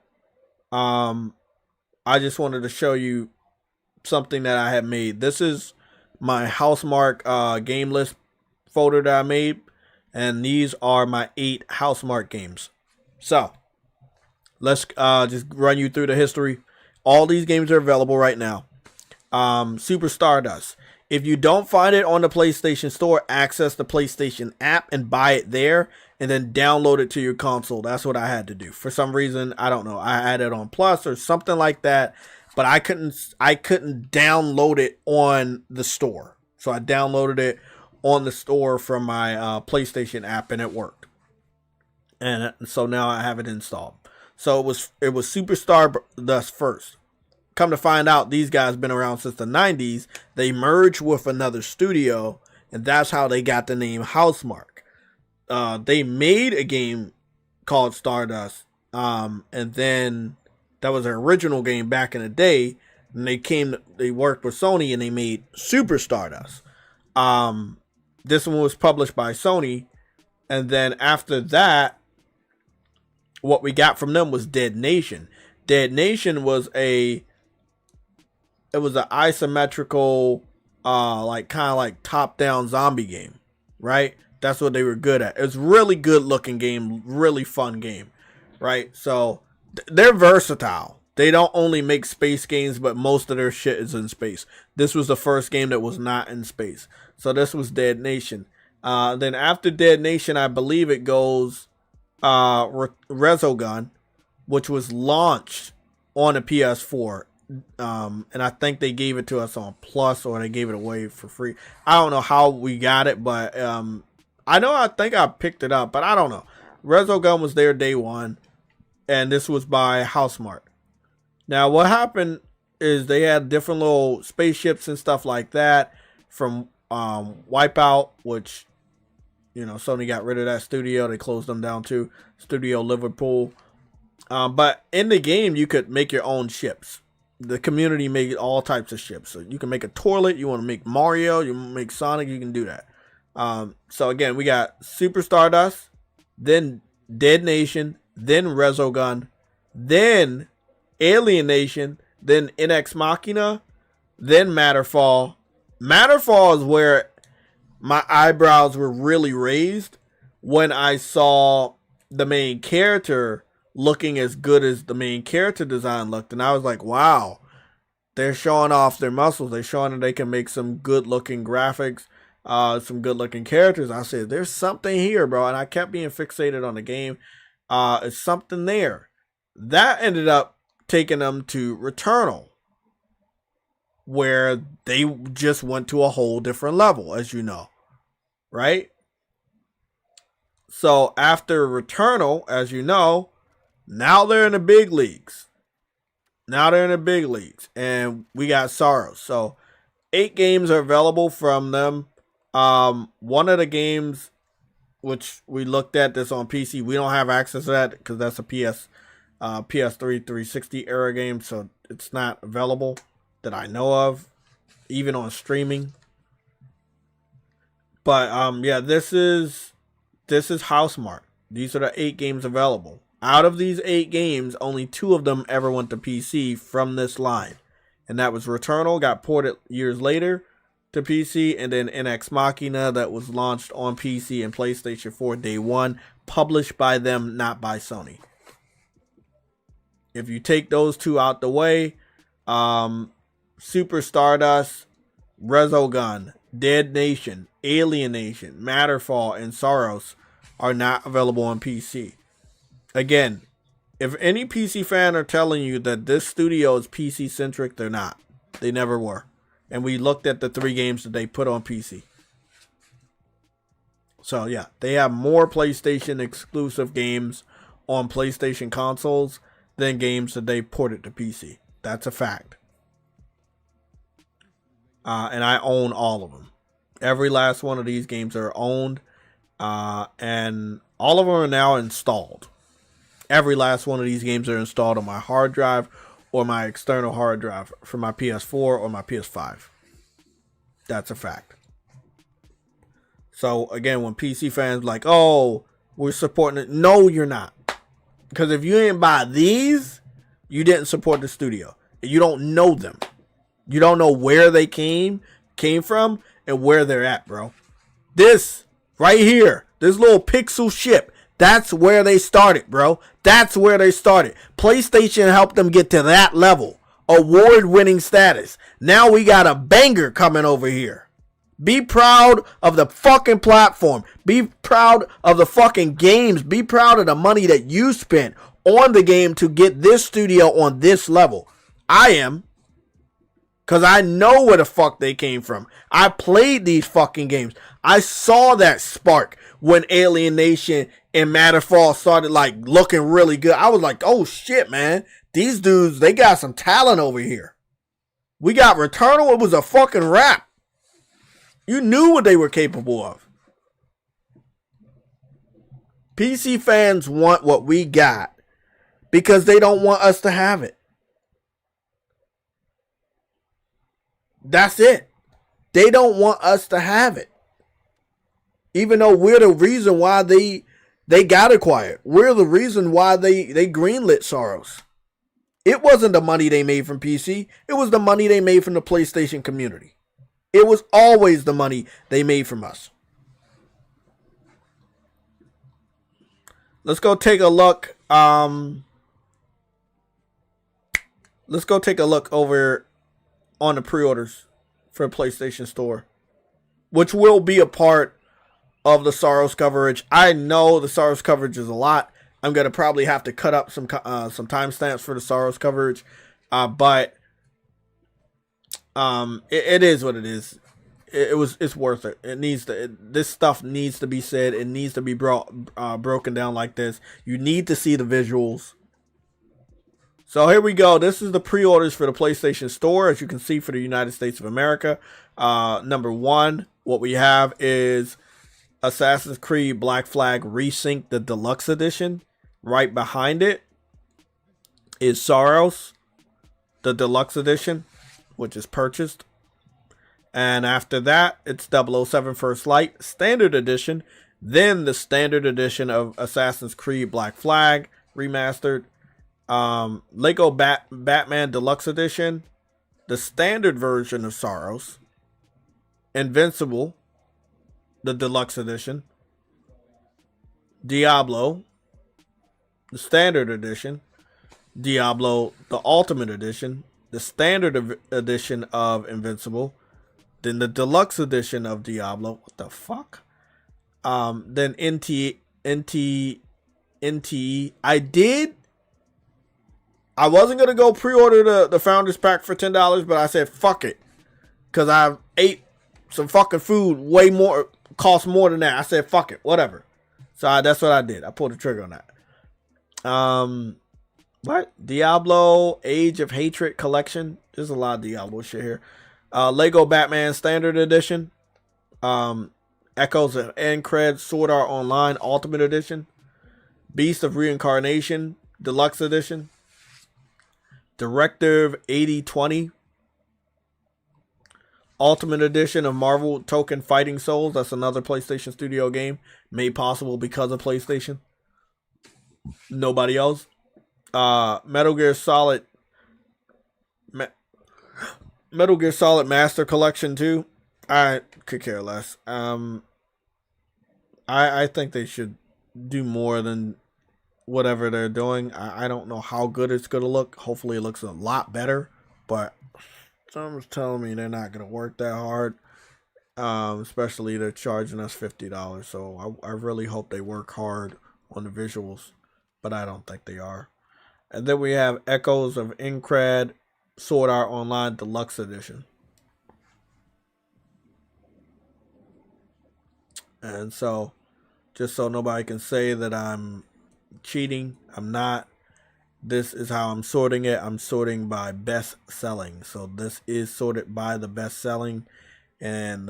I just wanted to show you something that I had made. This is my Housemarque game list folder that I made, and these are my 8 Housemarque games. So let's just run you through the history. All these games are available right now. Super Stardust. If you don't find it on the PlayStation Store, access the PlayStation app and buy it there, and then download it to your console. That's what I had to do. For some reason, I don't know. I had it on Plus or something like that, but I couldn't download it on the store. So I downloaded it on the store from my PlayStation app, and it worked. And so now I have it installed. So it was Super Stardust first. Come to find out, these guys been around since the 90s. They merged with another studio, and that's how they got the name Housemarque. They made a game called Stardust, and then that was their original game back in the day. And they worked with Sony, and they made Super Stardust. This one was published by Sony, and then after that, what we got from them was Dead Nation. Dead Nation was an isometrical, kind of like top-down zombie game, right? That's what they were good at. It was really good-looking game, really fun game, right? So they're versatile. They don't only make space games, but most of their shit is in space. This was the first game that was not in space. So this was Dead Nation. Then after Dead Nation, I believe it goes Resogun, which was launched on a PS4. And I think they gave it to us on Plus, or they gave it away for free. I don't know how we got it, but I think I picked it up, but I don't know. Resogun was there day one, and this was by Housemarque. Now, what happened is they had different little spaceships and stuff like that from Wipeout, which, Sony got rid of that studio. They closed them down too. Studio Liverpool. But in the game, you could make your own ships. The community made all types of ships. So you can make a toilet. You want to make Mario. You want to make Sonic. You can do that. So again, we got Super Stardust, then Dead Nation, then Resogun, then Alien Nation, then NX Machina, then Matterfall. Matterfall is where my eyebrows were really raised when I saw the main character looking as good as the main character design looked. And I was like, wow, they're showing off their muscles. They're showing that they can make some good looking graphics, some good looking characters. I said, there's something here, bro. And I kept being fixated on the game. It's something there. That ended up taking them to Returnal, where they just went to a whole different level, as you know, right? So after Returnal, as you know, now they're in the big leagues. And we got SAROS. So 8 games are available from them. One of the games, which we looked at this on PC, we don't have access to that because that's a PS3 360 era game, so it's not available that I know of, even on streaming. But yeah, this is Housemarque. These are the 8 games available. Out of these 8 games, only 2 of them ever went to PC from this line. And that was Returnal, got ported years later. to PC, and then NX Machina that was launched on PC and PlayStation 4 day one, published by them, not by Sony. If you take those two out the way, Super Stardust, Resogun, Dead Nation, Alien Nation, Matterfall, and SAROS are not available on PC. Again, if any PC fan are telling you that this studio is PC centric, they're not. They never were. And we looked at the 3 games that they put on PC. So yeah, they have more PlayStation exclusive games on PlayStation consoles than games that they ported to PC. That's a fact. And I own all of them. Every last one of these games are owned. And all of them are now installed. Every last one of these games are installed on my hard drive or my external hard drive for my PS4 or my PS5. That's a fact. So again, when PC fans like, oh, we're supporting it. No, you're not. Because if you didn't buy these, you didn't support the studio. You don't know them. You don't know where they came from and where they're at, bro. This right here, this little pixel ship, that's where they started, bro. That's where they started. PlayStation helped them get to that level. Award-winning status. Now we got a banger coming over here. Be proud of the fucking platform. Be proud of the fucking games. Be proud of the money that you spent on the game to get this studio on this level. I am. Because I know where the fuck they came from. I played these fucking games. I saw that spark when Alien Nation and Matterfall started like looking really good. I was like, oh shit, man. These dudes, they got some talent over here. We got Returnal. It was a fucking rap. You knew what they were capable of. PC fans want what we got because they don't want us to have it. That's it. They don't want us to have it. Even though we're the reason why they got acquired. We're the reason why they greenlit SAROS. It wasn't the money they made from PC. It was the money they made from the PlayStation community. It was always the money they made from us. Let's go take a look. Let's go take a look over on the pre-orders for the PlayStation Store, which will be a part of the SAROS coverage. I know the SAROS coverage is a lot. I'm going to probably have to cut up some timestamps for the SAROS coverage, but it is what it is. It's worth it. This stuff needs to be said. It needs to be broken down like this. You need to see the visuals. So here we go. This is the pre-orders for the PlayStation Store. As you can see, for the United States of America, number 1, what we have is Assassin's Creed Black Flag Resync, the Deluxe Edition. Right behind it is SAROS, the Deluxe Edition, which is purchased. And after that, it's 007 First Light Standard Edition. Then the Standard Edition of Assassin's Creed Black Flag Remastered. Lego Batman Deluxe Edition. The Standard version of SAROS. Invincible, the Deluxe Edition. Diablo, the Standard Edition. Diablo, the Ultimate Edition. The Standard Edition of Invincible. Then the Deluxe Edition of Diablo. What the fuck? Then NT. I wasn't going to go pre-order the Founders Pack for $10, but I said fuck it. Because I ate some fucking food way more, cost more than that. I said fuck it, whatever. So that's what I did. I pulled the trigger on that. What? Diablo Age of Hatred Collection. There's a lot of Diablo shit here. Lego Batman Standard Edition. Echoes of Encred Sword Art Online Ultimate Edition. Beast of Reincarnation Deluxe Edition. Directive 8020 Ultimate Edition of Marvel Token Fighting Souls. That's another PlayStation Studio game made possible because of PlayStation. Nobody else. Metal Gear Solid Master Collection 2. I could care less. I think they should do more than whatever they're doing. I don't know how good it's gonna look. Hopefully, it looks a lot better. But someone's telling me they're not gonna work that hard. Especially they're charging us $50. So I really hope they work hard on the visuals, but I don't think they are. And then we have Echoes of Incred Sword Art Online Deluxe Edition. And so, just so nobody can say that I'm cheating, I'm not. This is how I'm sorting it. I'm sorting by best selling. So this is sorted by the best selling, and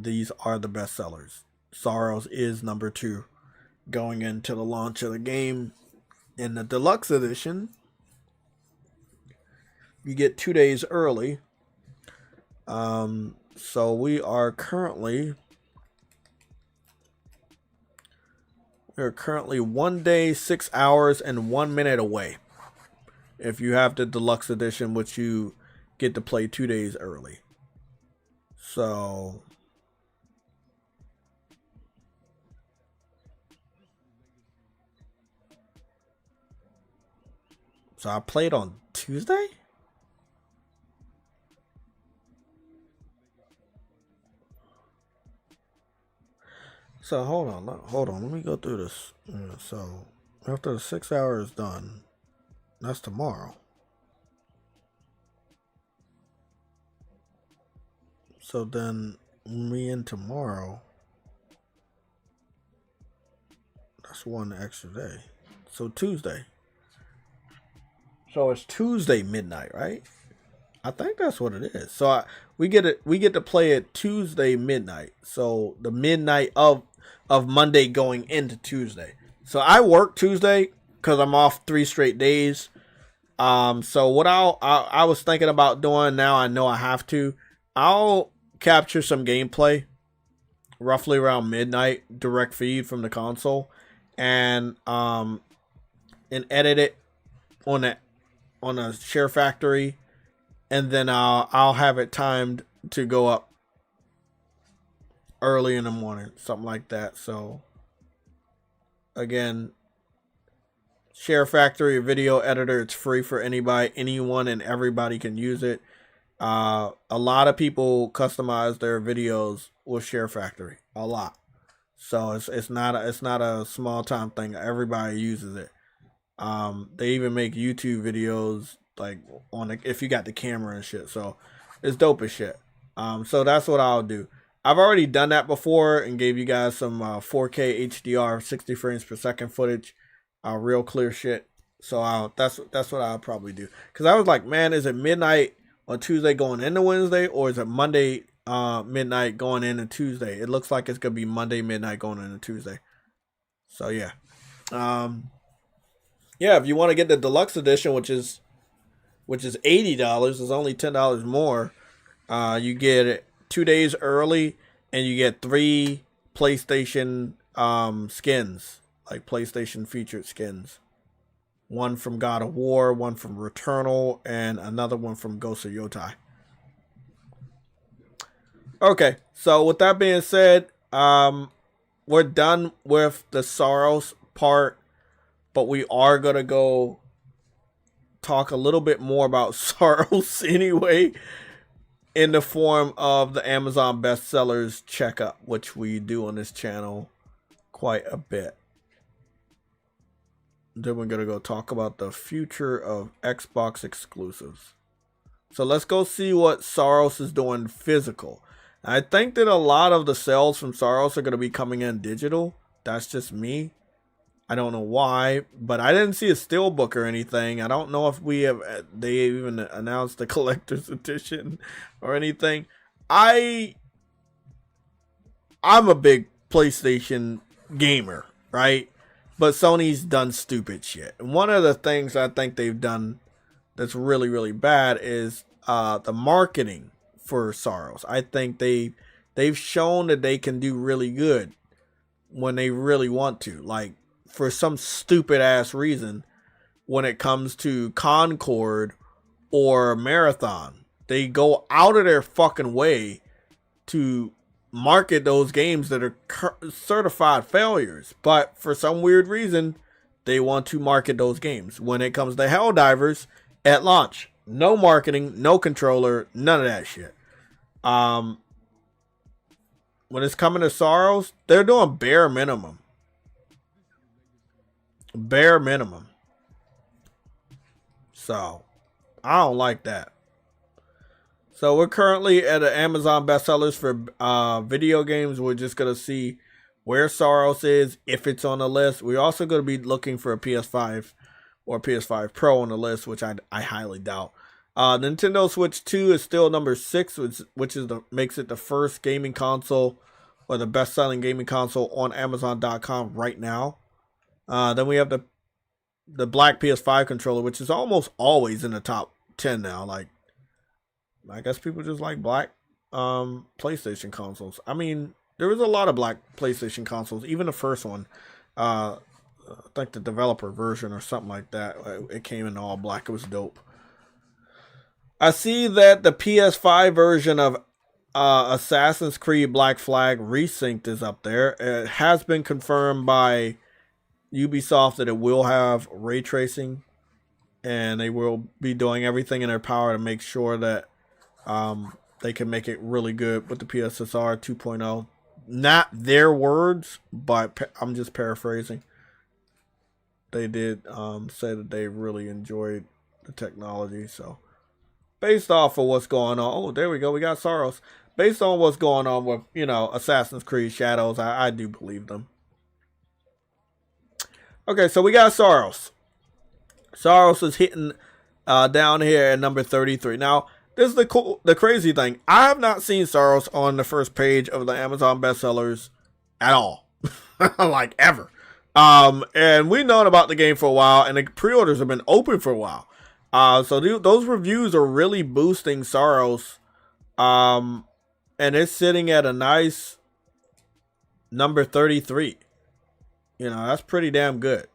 these are the best sellers. SAROS is number 2 going into the launch of the game. In the deluxe edition, you get 2 days early. So we are currently 1 day, 6 hours, and 1 minute away. If you have the deluxe edition, which you get to play 2 days early. So I played on Tuesday? So hold on, let me go through this. So after the 6 hours is done, that's tomorrow. So then me and tomorrow, that's 1 extra day. So Tuesday. So it's Tuesday midnight, right? I think that's what it is. So we get to play it Tuesday midnight. So the midnight of Monday going into Tuesday. So I work Tuesday because I'm off 3 straight days. So what I was thinking about doing, now I know I have to, I'll capture some gameplay roughly around midnight, direct feed from the console, and edit it on a Share Factory, and then I'll have it timed to go up early in the morning, something like that. So again, Share Factory video editor, it's free for anyone and everybody can use it. A lot of people customize their videos with Share Factory, a lot. So it's not a small time thing. Everybody uses it. They even make YouTube videos like if you got the camera and shit. So it's dope as shit. So that's what I'll do. I've already done that before and gave you guys some 4K HDR 60 frames per second footage, real clear shit. So that's what I'll probably do. Cause I was like, man, is it midnight on Tuesday going into Wednesday, or is it Monday midnight going into Tuesday? It looks like it's gonna be Monday midnight going into Tuesday. So yeah. Yeah, if you want to get the deluxe edition, which is $80, is only $10 more. You get it 2 days early, and you get 3 PlayStation skins, like PlayStation featured skins. One from God of War, one from Returnal, and another one from Ghost of Yotai. Okay, so with that being said, we're done with the SAROS part, but we are going to go talk a little bit more about SAROS anyway, in the form of the Amazon bestsellers checkup, which we do on this channel quite a bit. Then we're going to go talk about the future of Xbox exclusives. So let's go see what SAROS is doing physical. I think that a lot of the sales from SAROS are going to be coming in digital. That's just me. I don't know why, but I didn't see a steelbook or anything. I don't know if they even announced the collector's edition or anything. I'm a big PlayStation gamer, right? But Sony's done stupid shit. And one of the things I think they've done that's really, really bad is the marketing for SAROS. I think they've shown that they can do really good when they really want to. Like, for some stupid ass reason, when it comes to Concord or Marathon, they go out of their fucking way to market those games that are certified failures. But for some weird reason, they want to market those games. When it comes to Helldivers, at launch, no marketing, no controller, none of that shit. When it's coming to SAROS, they're doing bare minimum. Bare minimum. So, I don't like that. So, we're currently at an Amazon bestsellers for video games. We're just going to see where SAROS is, if it's on the list. We're also going to be looking for a PS5 or PS5 Pro on the list, which I highly doubt. Nintendo Switch 2 is still number 6, which is makes it the first gaming console or the best-selling gaming console on Amazon.com right now. Then we have the black PS5 controller, which is almost always in the top 10 now. Like, I guess people just like black PlayStation consoles. I mean, there was a lot of black PlayStation consoles, even the first one. I think the developer version or something like that. It came in all black. It was dope. I see that the PS5 version of Assassin's Creed Black Flag Resynced is up there. It has been confirmed by Ubisoft that it will have ray tracing, and they will be doing everything in their power to make sure that they can make it really good with the PSSR 2.0. Not their words, but I'm just paraphrasing. They did say that they really enjoyed the technology, so based off of what's going on. Oh, there we go. We got SAROS. Based on what's going on with, Assassin's Creed Shadows, I do believe them. Okay, so we got SAROS. SAROS is hitting down here at number 33. Now, this is the crazy thing. I have not seen SAROS on the first page of the Amazon bestsellers at all. Like, ever. And we've known about the game for a while, and the pre-orders have been open for a while. So those reviews are really boosting SAROS. And it's sitting at a nice number 33. That's pretty damn good.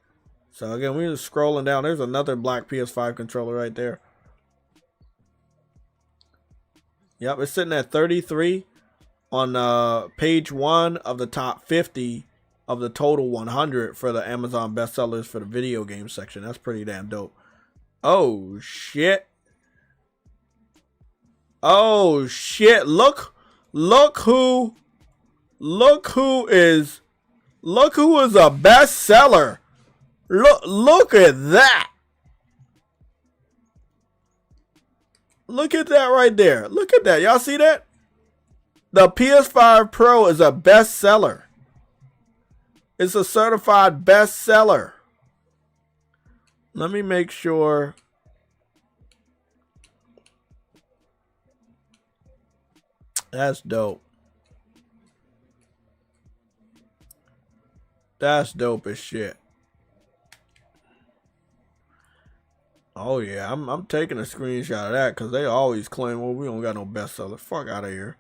So again, we're just scrolling down. There's another black PS5 controller right there. Yep, it's sitting at 33 on page 1 of the top 50 of the total 100 for the Amazon bestsellers for the video game section. That's pretty damn dope. Oh shit. Oh shit. Look who is a bestseller. Look at that. Look at that right there. Look at that. Y'all see that? The PS5 Pro is a bestseller. It's a certified bestseller. Let me make sure. That's dope. That's dope as shit. Oh yeah, I'm taking a screenshot of that because they always claim, well, we don't got no bestseller. Fuck out of here.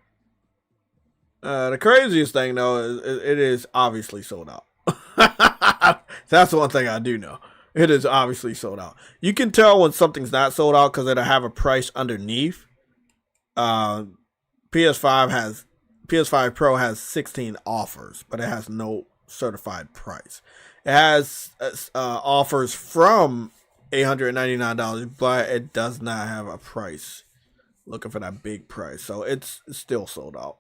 The craziest thing though is it is obviously sold out. That's one thing I do know. It is obviously sold out. You can tell when something's not sold out because it'll have a price underneath. PS5 Pro has 16 offers, but it has no certified price. It has offers from $899, but it does not have a price. Looking for that big price, so it's still sold out.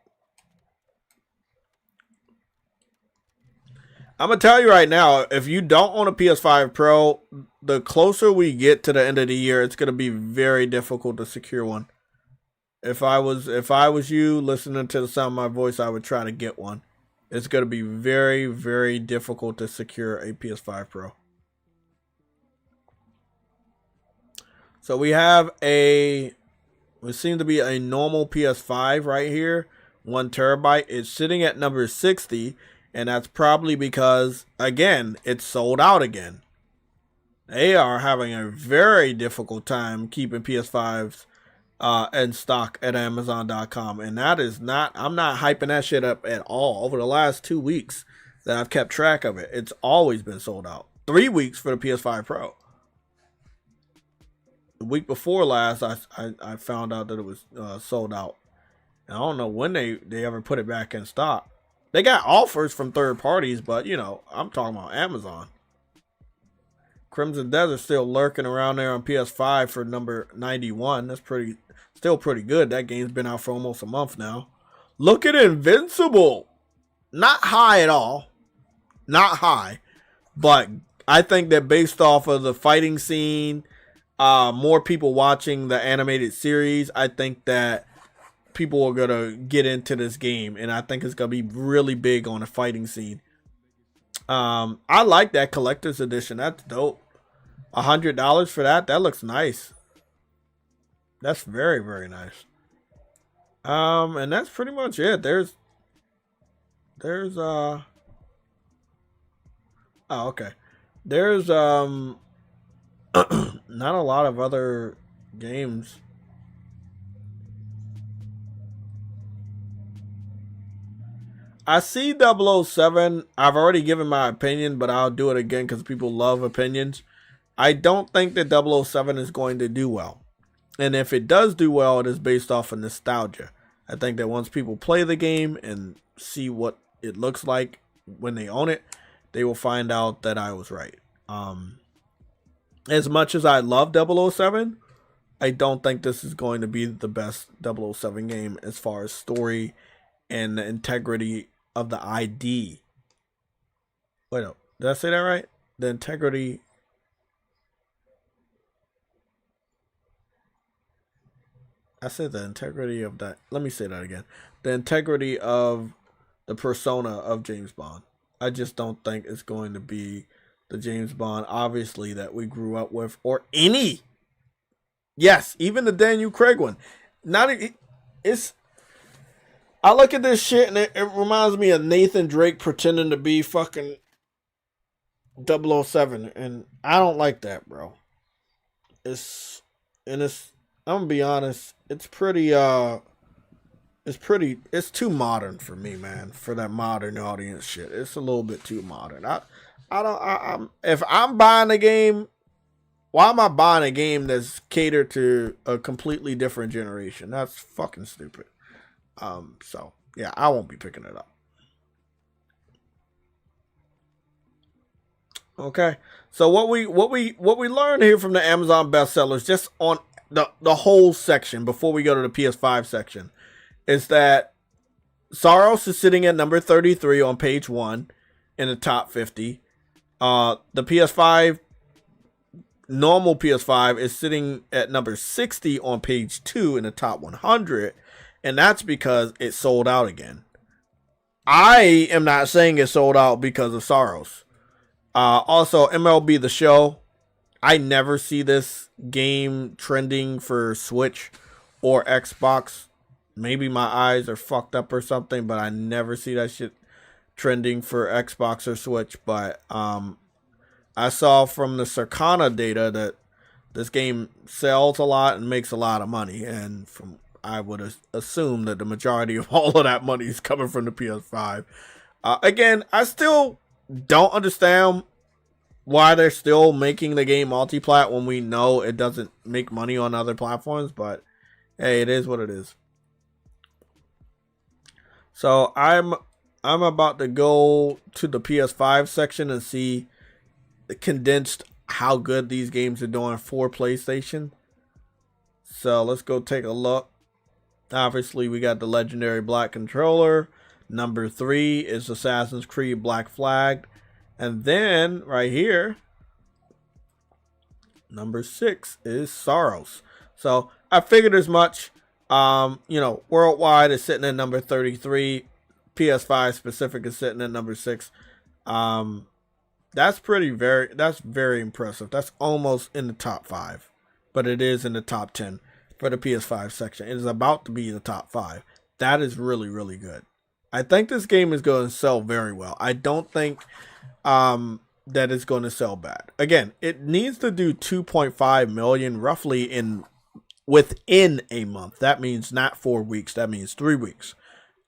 I'm gonna tell you right now, if you don't own a PS5 Pro, the closer we get to the end of the year, it's gonna be very difficult to secure one. If I was you listening to the sound of my voice, I would try to get one. It's gonna be very, very difficult to secure a PS5 Pro. So we have it seems to be a normal PS5 right here, 1 terabyte. It's sitting at number 60. And that's probably because, again, it's sold out again. They are having a very difficult time keeping PS5s in stock at Amazon.com. And that is not, I'm not hyping that shit up at all. Over the last 2 weeks that I've kept track of it, it's always been sold out. 3 weeks for the PS5 Pro. The week before last, I found out that it was sold out. I don't know when they ever put it back in stock. They got offers from third parties, but you know, I'm talking about Amazon. Crimson Desert still lurking around there on PS5 for number 91. That's still pretty good. That game's been out for almost a month now. Look at Invincible. Not high at all. Not high. But I think that based off of the fighting scene, more people watching the animated series, I think that people are going to get into this game. And I think it's going to be really big on the fighting scene. I like that collector's edition. That's dope. $100 for that. That looks nice. That's very, very nice. And that's pretty much it. There's oh, okay. There's not a lot of other games. I see 007. I've already given my opinion, but I'll do it again because people love opinions. I don't think that 007 is going to do well. And if it does do well, it is based off of nostalgia. I think that once people play the game and see what it looks like when they own it, they will find out that I was right. As much as I love 007, I don't think this is going to be the best 007 game as far as story and the integrity of the ID. Wait up, did I say that right? The integrity. I said the integrity of that. Let me say that again. The integrity of the persona of James Bond. I just don't think it's going to be the James Bond, obviously, that we grew up with, or any. Yes, even the Daniel Craig one. It's. I look at this shit and it reminds me of Nathan Drake pretending to be fucking 007, and I don't like that, bro. It's I'm gonna be honest, it's too modern for me, man, for that modern audience shit. It's a little bit too modern. If I'm buying a game, why am I buying a game that's catered to a completely different generation? That's fucking stupid. So yeah, I won't be picking it up. Okay. So what we learned here from the Amazon bestsellers, just on the whole section before we go to the PS5 section, is that SAROS is sitting at number 33 on page 1 in the top 50. The PS5, normal PS5, is sitting at number 60 on page 2 in the top 100, and that's because it sold out again. I am not saying it sold out because of SAROS. Also, MLB The Show, I never see this game trending for Switch or Xbox. Maybe my eyes are fucked up or something, but I never see that shit trending for Xbox or Switch. But I saw from the Circana data that this game sells a lot and makes a lot of money, and I would assume that the majority of all of that money is coming from the PS5. Again, I still don't understand why they're still making the game multi-plat when we know it doesn't make money on other platforms, but hey, it is what it is. So I'm about to go to the PS5 section and see the condensed how good these games are doing for PlayStation. So let's go take a look. Obviously, we got the legendary Black Controller. Number 3 is Assassin's Creed Black Flag. And then, right here, number 6 is SAROS. So, I figured as much. Worldwide is sitting at number 33. PS5 specific is sitting at number 6. That's very impressive. That's almost in the top 5. But it is in the top 10 for the PS5 section. It is about to be in the top 5. That is really, really good. I think this game is going to sell very well. I don't think that it's going to sell bad. Again, it needs to do 2.5 million roughly within a month. That means not 4 weeks. That means 3 weeks.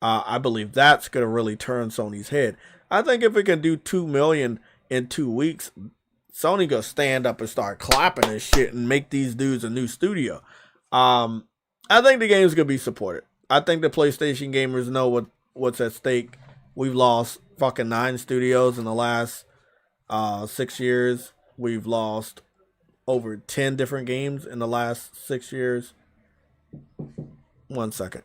I believe that's going to really turn Sony's head. I think if it can do 2 million in 2 weeks, Sony gonna stand up and start clapping and shit and make these dudes a new studio. I think the game's gonna be supported. I think the PlayStation gamers know what's at stake. We've lost fucking 9 studios in the last 6 years. We've lost over 10 different games in the last 6 years. 1 second.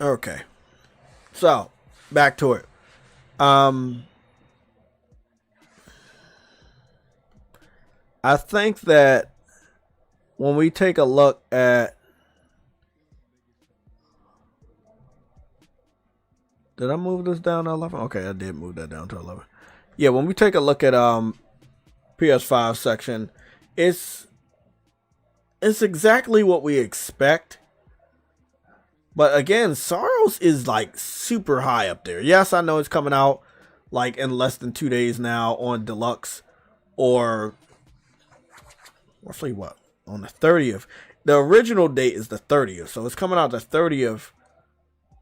Okay. So, back to it. I think that when we take a look at, did I move this down to 11? Okay, I did move that down to 11. Yeah, when we take a look at PS5 section, it's exactly what we expect. But again, SAROS is like super high up there. Yes, I know it's coming out like in less than 2 days now on Deluxe, or roughly what? On the 30th. The original date is the 30th, so it's coming out the 30th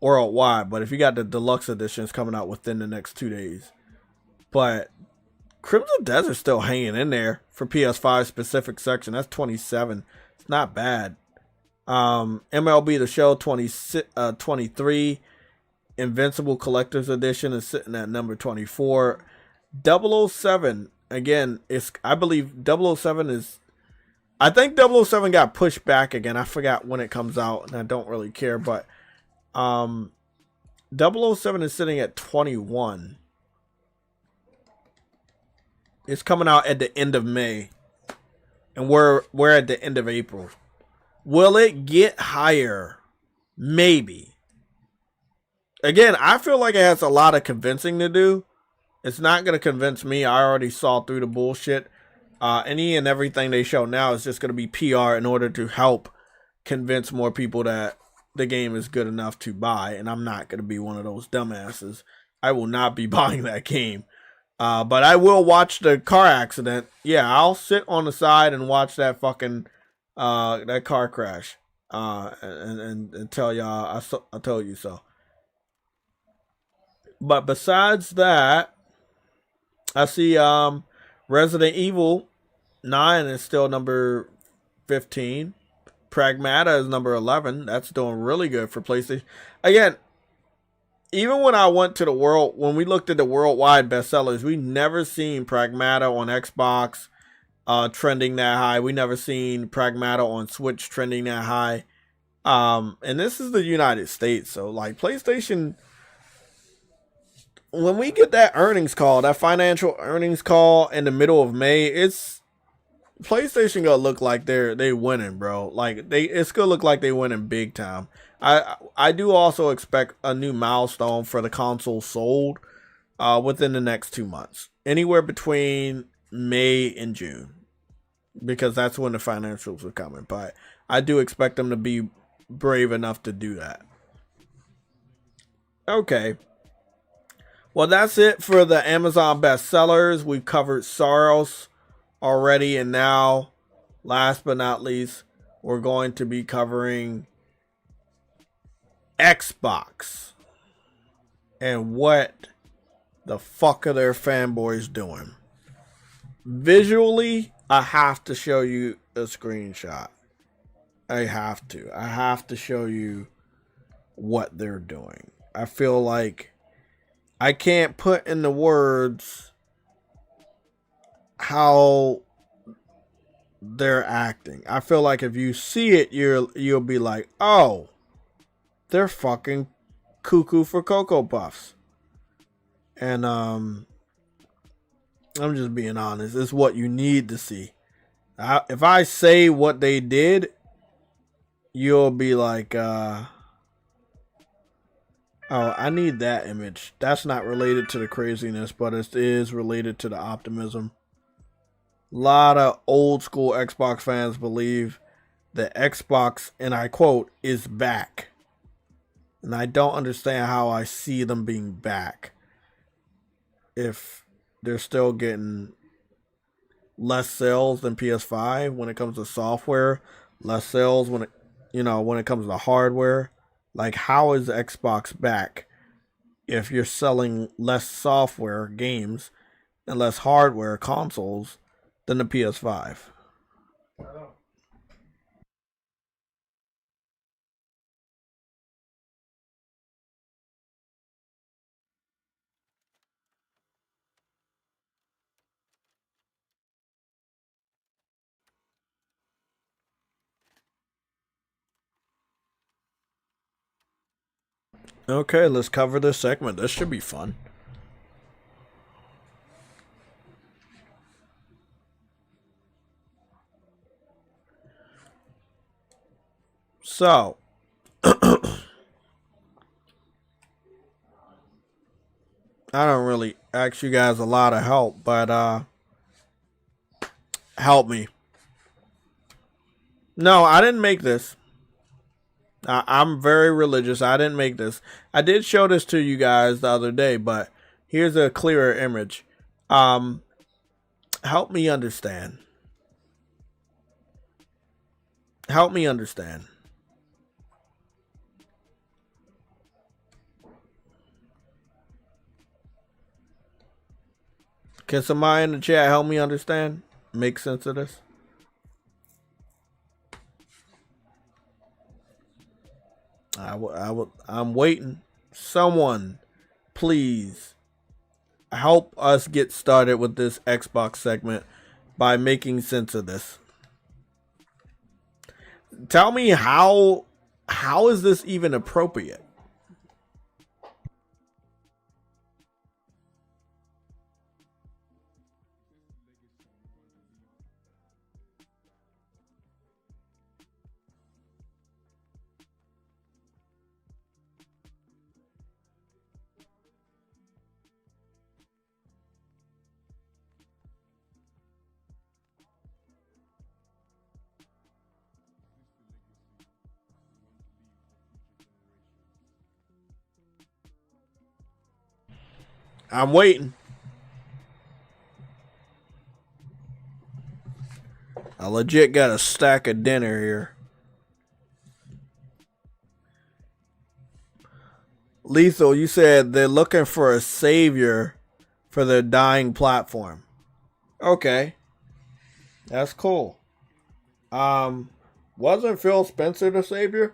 worldwide. But if you got the Deluxe edition, it's coming out within the next 2 days. But Crimson Desert's still hanging in there for PS5 specific section. That's 27. It's not bad. MLB The Show 23. Invincible Collector's Edition is sitting at number 24. 007, again, I believe 007 is, I think 007 got pushed back again. I forgot when it comes out, and I don't really care, but 007 is sitting at 21. It's coming out at the end of May, and we're at the end of April. Will it get higher? Maybe. Again, I feel like it has a lot of convincing to do. It's not going to convince me. I already saw through the bullshit. Any and everything they show now is just going to be PR in order to help convince more people that the game is good enough to buy. And I'm not going to be one of those dumbasses. I will not be buying that game. But I will watch the car accident. Yeah, I'll sit on the side and watch that fucking that car crash, and tell y'all I told you so. But besides that, I see Resident Evil 9 is still number 15. Pragmata is number 11. That's doing really good for PlayStation. Again, even when I went to when we looked at the worldwide bestsellers, we never seen Pragmata on Xbox trending that high. We never seen Pragmata on Switch trending that high. And this is the United States, so like PlayStation, when we get that earnings call, that financial earnings call in the middle of May, it's PlayStation gonna look like they winning, bro. Like it's gonna look like they winning big time. I do also expect a new milestone for the console sold within the next 2 months, anywhere between May and June, because that's when the financials are coming. But I do expect them to be brave enough to do that. Okay. Well, that's it for the Amazon bestsellers. We've covered SAROS already, and now, last but not least, we're going to be covering Xbox and what the fuck are their fanboys doing. Visually, I have to show you a screenshot. I have to show you what they're doing. I feel like I can't put in the words how they're acting. I feel like if you see it, you'll be like, oh, they're fucking cuckoo for Cocoa Puffs. And I'm just being honest. It's what you need to see. If I say what they did, you'll be like, Oh, I need that image. That's not related to the craziness, but it is related to the optimism. A lot of old school Xbox fans believe that Xbox, and I quote, is back. And I don't understand how I see them being back if they're still getting less sales than PS5 when it comes to software, less sales when it comes to hardware. Like, how is Xbox back if you're selling less software games and less hardware consoles than the PS5? Okay, let's cover this segment. This should be fun. So, I don't really ask you guys a lot of help, but help me. No, I didn't make this. I'm very religious. I didn't make this. I did show this to you guys the other day, but here's a clearer image. Um, help me understand. Help me understand. Can somebody in the chat help me understand? Make sense of this? I'm waiting. Someone, please help us get started with this Xbox segment by making sense of this. Tell me how is this even appropriate? I'm waiting. I legit got a stack of dinner here. Lethal, you said they're looking for a savior for their dying platform. Okay, that's cool. Um, wasn't Phil Spencer the savior?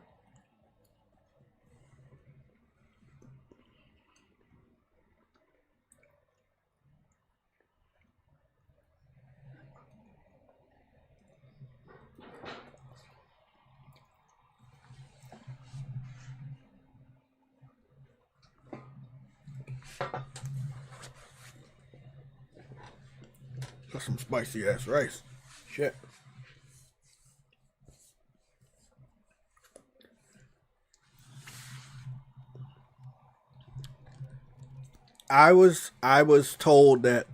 That's some spicy ass rice. Shit. I was told that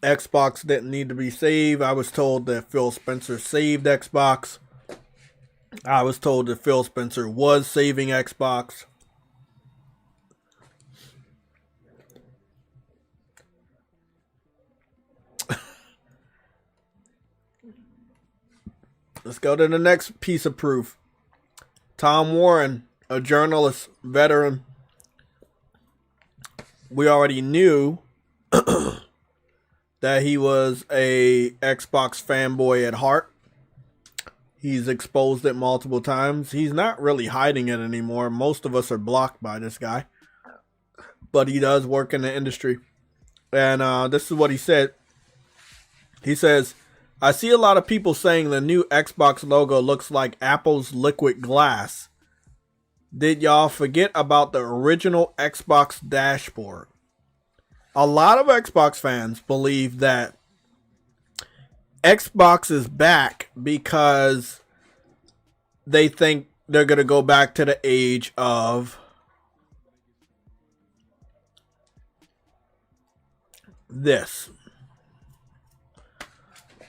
Xbox didn't need to be saved. I was told that Phil Spencer saved Xbox. I was told that Phil Spencer was saving Xbox. Let's go to the next piece of proof. Tom Warren, a journalist, veteran. We already knew that he was a Xbox fanboy at heart. He's exposed it multiple times. He's not really hiding it anymore. Most of us are blocked by this guy. But he does work in the industry. And this is what he said. He says, I see a lot of people saying the new Xbox logo looks like Apple's liquid glass. Did y'all forget about the original Xbox dashboard? A lot of Xbox fans believe that Xbox is back because they think they're going to go back to the age of this.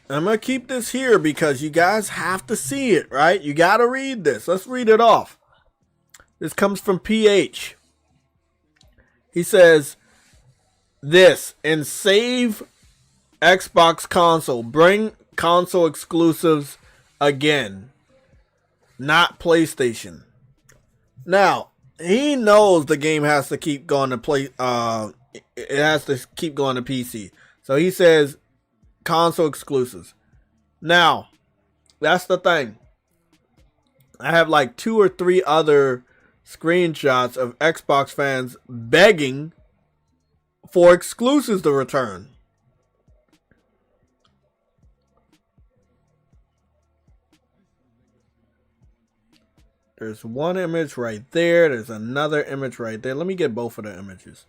I'm going to keep this here because you guys have to see it, right? You got to read this. Let's read it off. This comes from PH. He says, this and save Xbox console. Bring console exclusives again. Not PlayStation. Now, he knows the game has to keep going to it has to keep going to PC. So he says console exclusives. Now, that's the thing. I have like 2 or 3 other screenshots of Xbox fans begging for exclusives to return. There's one image right there. There's another image right there. Let me get both of the images.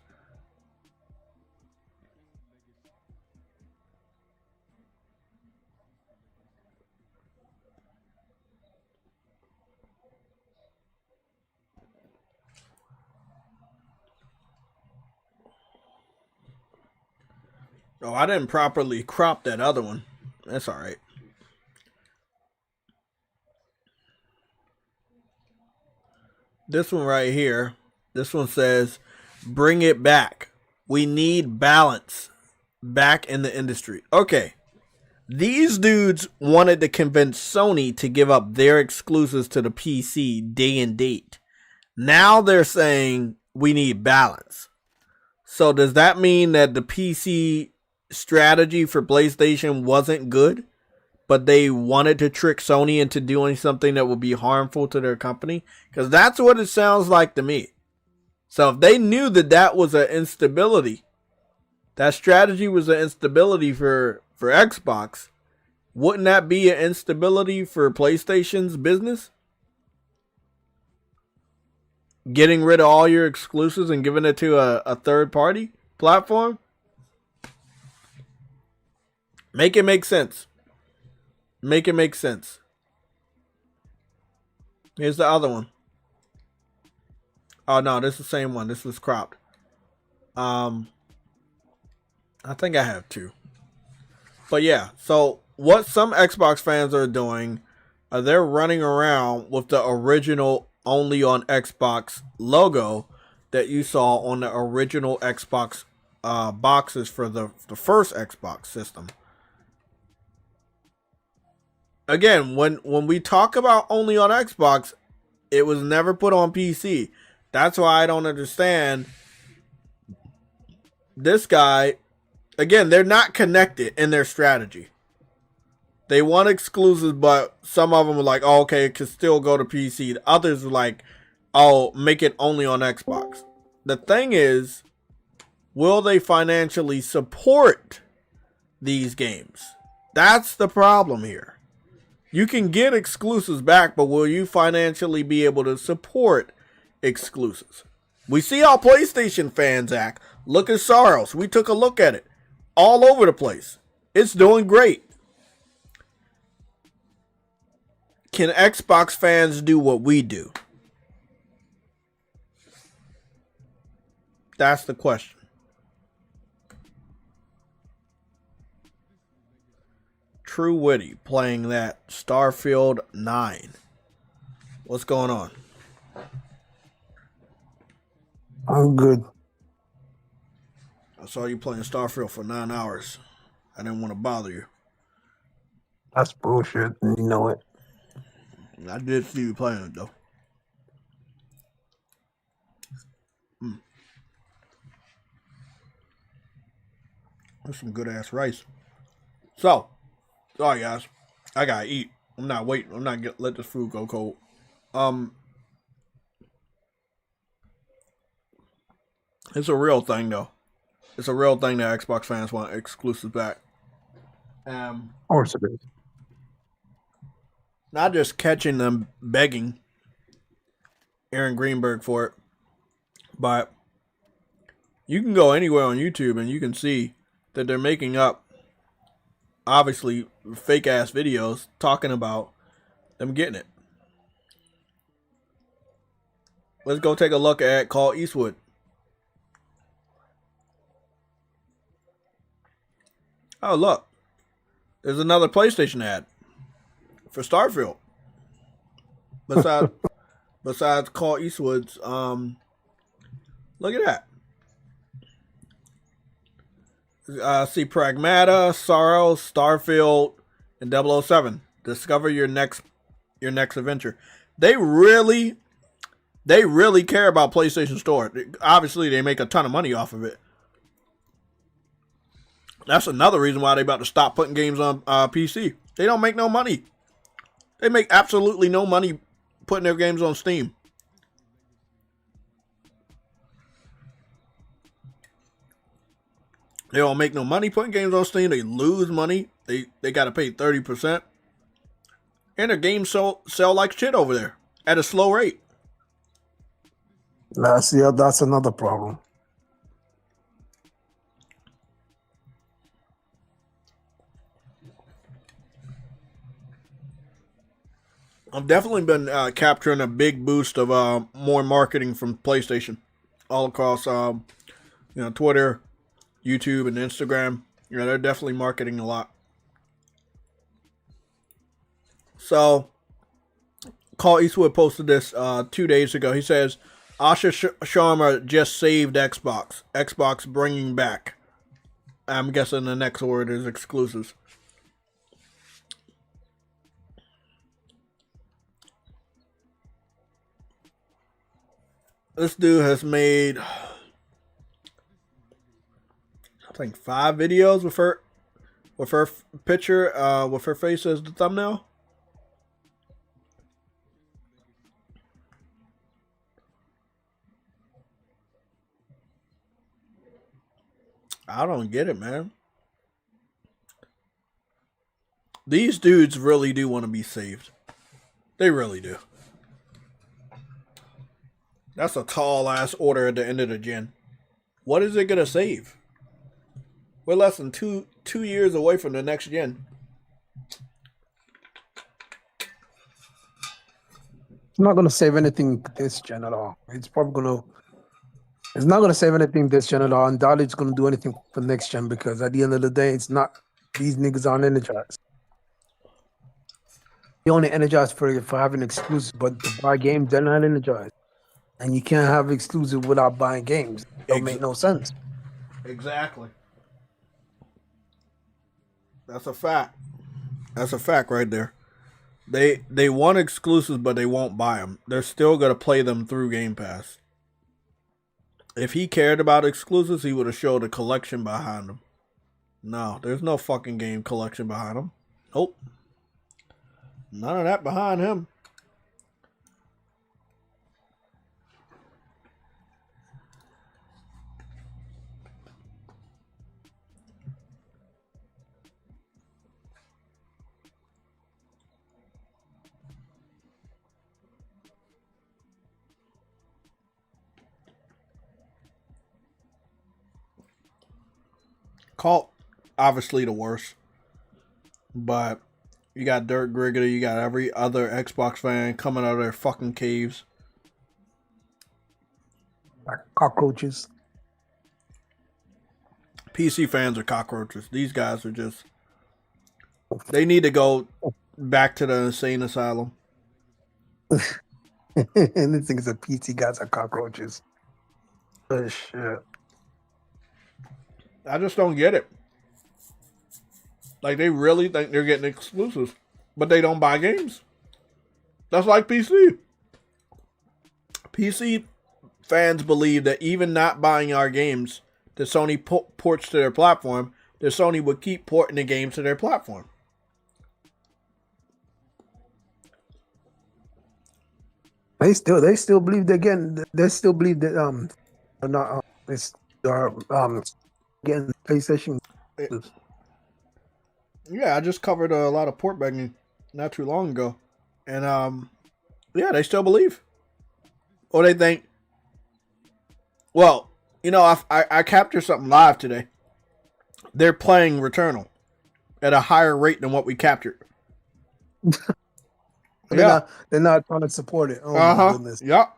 Oh, I didn't properly crop that other one. That's all right. This one right here. This one says, bring it back. We need balance back in the industry. Okay. These dudes wanted to convince Sony to give up their exclusives to the PC day and date. Now they're saying we need balance. So does that mean that the PC strategy for PlayStation wasn't good, but they wanted to trick Sony into doing something that would be harmful to their company? Because that's what it sounds like to me. So if they knew that that was an instability, that strategy was an instability for Xbox, wouldn't that be an instability for PlayStation's business? Getting rid of all your exclusives and giving it to a third party platform? Make it make sense. Make it make sense. Here's the other one. Oh no, this is the same one. This was cropped. I think I have 2. But yeah, so what some Xbox fans are doing, they're running around with the original only on Xbox logo that you saw on the original Xbox boxes for the first Xbox system. Again, when we talk about only on Xbox, it was never put on PC. That's why I don't understand this guy. Again, they're not connected in their strategy. They want exclusives, but some of them are like, oh, okay, it can still go to PC. The others are like, oh, make it only on Xbox. The thing is, will they financially support these games? That's the problem here. You can get exclusives back, but will you financially be able to support exclusives? We see how PlayStation fans act. Look at SAROS. We took a look at it. All over the place. It's doing great. Can Xbox fans do what we do? That's the question. True Witty playing that Starfield 9. What's going on? I'm good. I saw you playing Starfield for 9 hours. I didn't want to bother you. That's bullshit. You know it. I did see you playing it though. That's some good ass rice. So, sorry guys, I gotta eat. I'm not waiting. I'm not gonna let this food go cold. It's a real thing though. It's a real thing that Xbox fans want exclusives back. Of course it is. Not just catching them begging Aaron Greenberg for it, but you can go anywhere on YouTube and you can see that they're making up, obviously, fake ass videos talking about them getting it. Let's go take a look at Call Eastwood. Oh, look. There's another PlayStation ad for Starfield. Besides Clint Eastwood's, look at that. See Pragmata, SAROS, Starfield, and 007. Discover your next adventure. They really care about PlayStation Store. Obviously, they make a ton of money off of it. That's another reason why they about to stop putting games on PC. They don't make no money. They make absolutely no money putting their games on Steam. They don't make no money putting games on Steam. They lose money. They got to pay 30%. And their games sell like shit over there at a slow rate. That's another problem. I've definitely been capturing a big boost of more marketing from PlayStation all across Twitter, YouTube, and Instagram. They're definitely marketing a lot. So, Clint Eastwood posted this 2 days ago. He says, Asha Sharma just saved Xbox. Xbox bringing back. I'm guessing the next word is exclusives. This dude has made, I think, 5 videos with her picture, with her face as the thumbnail. I don't get it, man. These dudes really do want to be saved. They really do. That's a tall ass order at the end of the gen. What is it gonna save? We're less than two years away from the next gen. It's not gonna save anything this gen at all. It's not gonna save anything this gen at all, and doubt it's gonna do anything for next gen, because at the end of the day, it's not, these niggas aren't energized. They only energized for having exclusive, but to buy games, they're not energized. And you can't have exclusive without buying games. It don't make no sense. Exactly. That's a fact. That's a fact right there. They want exclusives, but they won't buy them. They're still gonna play them through Game Pass. If he cared about exclusives, he would have showed a collection behind them. No, there's no fucking game collection behind him. Nope. None of that behind him. Cult, obviously the worst. But you got Dirk Griggity, you got every other Xbox fan coming out of their fucking caves. Like cockroaches. PC fans are cockroaches. These guys are just... They need to go back to the insane asylum. And this thing is a PC guys are cockroaches. Oh shit. I just don't get it. Like, they really think they're getting exclusives, but they don't buy games. That's like PC. PC fans believe that even not buying our games that Sony ports to their platform, that Sony would keep porting the games to their platform. They still believe they still believe that not it's getting PlayStation. Yeah, I just covered a lot of port begging not too long ago, and yeah, they still believe, or they think. Well, I captured something live today. They're playing Returnal at a higher rate than what we captured. They're not trying to support it. Oh my goodness. Yep.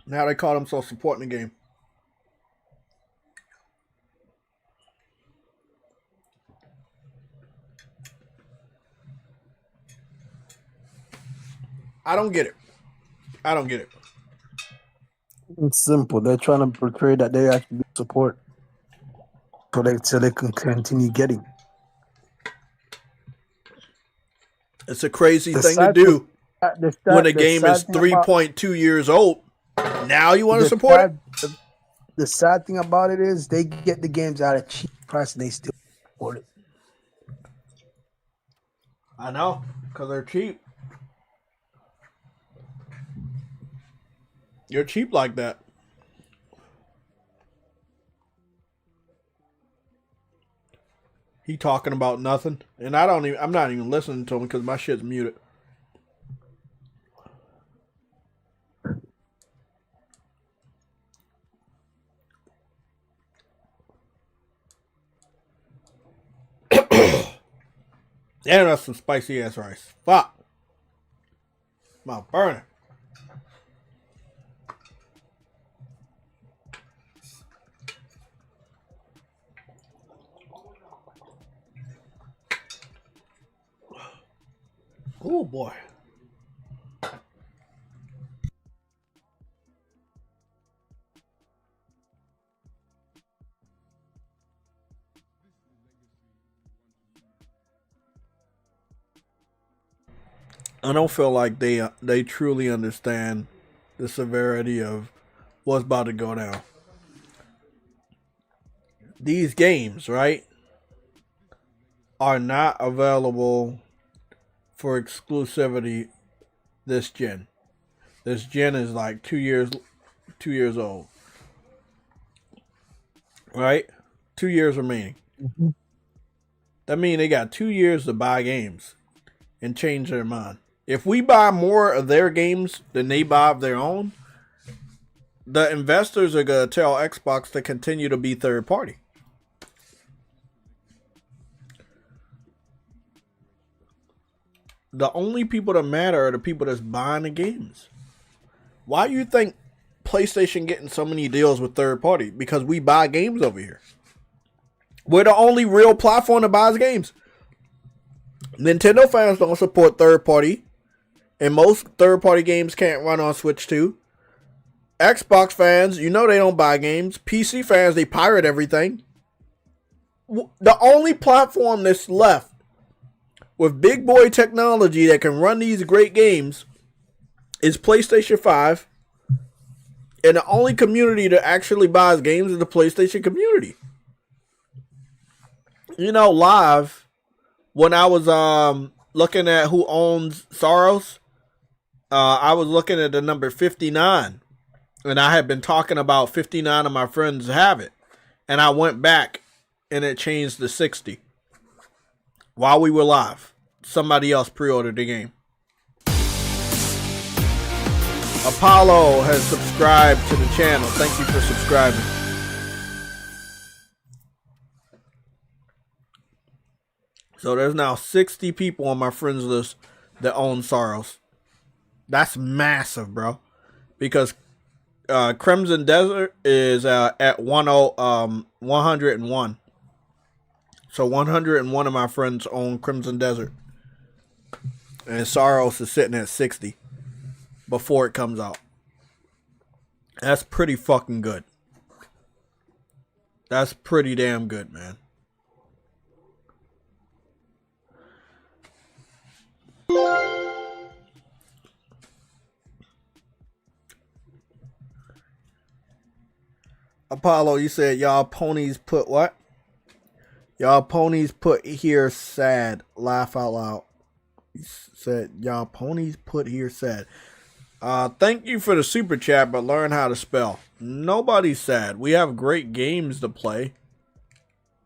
Now they call themselves supporting the game. I don't get it. I don't get it. It's simple. They're trying to portray that they actually support, so they can continue getting. It's a crazy The thing to sad do thing, when a game is 3.2 years old. Now you want to support it? The sad thing about it is they get the games at a cheap price and they still support it. I know, because they're cheap. You're cheap like that. He talking about nothing, and I'm not even listening to him because my shit's muted. Damn, that's some spicy ass rice. Fuck. Mouth burning. Oh boy. I don't feel like they truly understand the severity of what's about to go down. These games, right, are not available for exclusivity this gen. This gen is like 2 years old. Right? 2 years remaining. Mm-hmm. That means they got 2 years to buy games and change their mind. If we buy more of their games than they buy of their own, the investors are going to tell Xbox to continue to be third party. The only people that matter are the people that's buying the games. Why do you think PlayStation getting so many deals with third party? Because we buy games over here. We're the only real platform that buys games. Nintendo fans don't support third party, and most third party games can't run on Switch 2. Xbox fans, you know they don't buy games. PC fans, they pirate everything. The only platform that's left with big boy technology that can run these great games is PlayStation 5. And the only community that actually buys games is the PlayStation community. You know, live, when I was looking at who owns SAROS, I was looking at the number 59. And I had been talking about 59 of my friends have it. And I went back and it changed to 60. While we were live, somebody else pre-ordered the game. Apollo has subscribed to the channel. Thank you for subscribing. So there's now 60 people on my friends list that own SAROS. That's massive, bro. Because Crimson Desert is at 101. So 101 of my friends own Crimson Desert. And SAROS is sitting at 60 before it comes out. That's pretty fucking good. That's pretty damn good, man. Apollo, you said y'all ponies put what? Y'all ponies put here sad. Laugh out loud. You said y'all ponies put here sad. Thank you for the super chat, but learn how to spell. Nobody's sad. We have great games to play.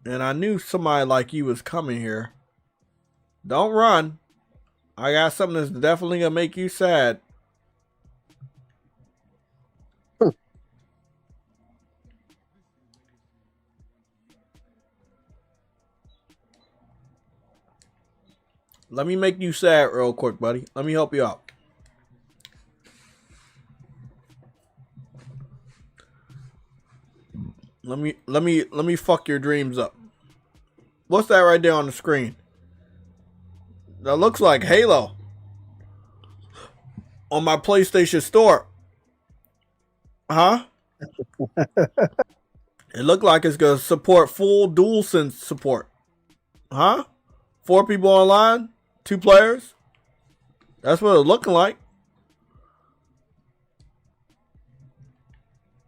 And I knew somebody like you was coming here. Don't run. I got something that's definitely gonna make you sad. Let me make you sad real quick, buddy. Let me help you out. Let me fuck your dreams up. What's that right there on the screen? That looks like Halo. on my PlayStation Store. Huh? It looked like it's going to support full DualSense support. Huh? 4 people online? 2 players? That's what it's looking like.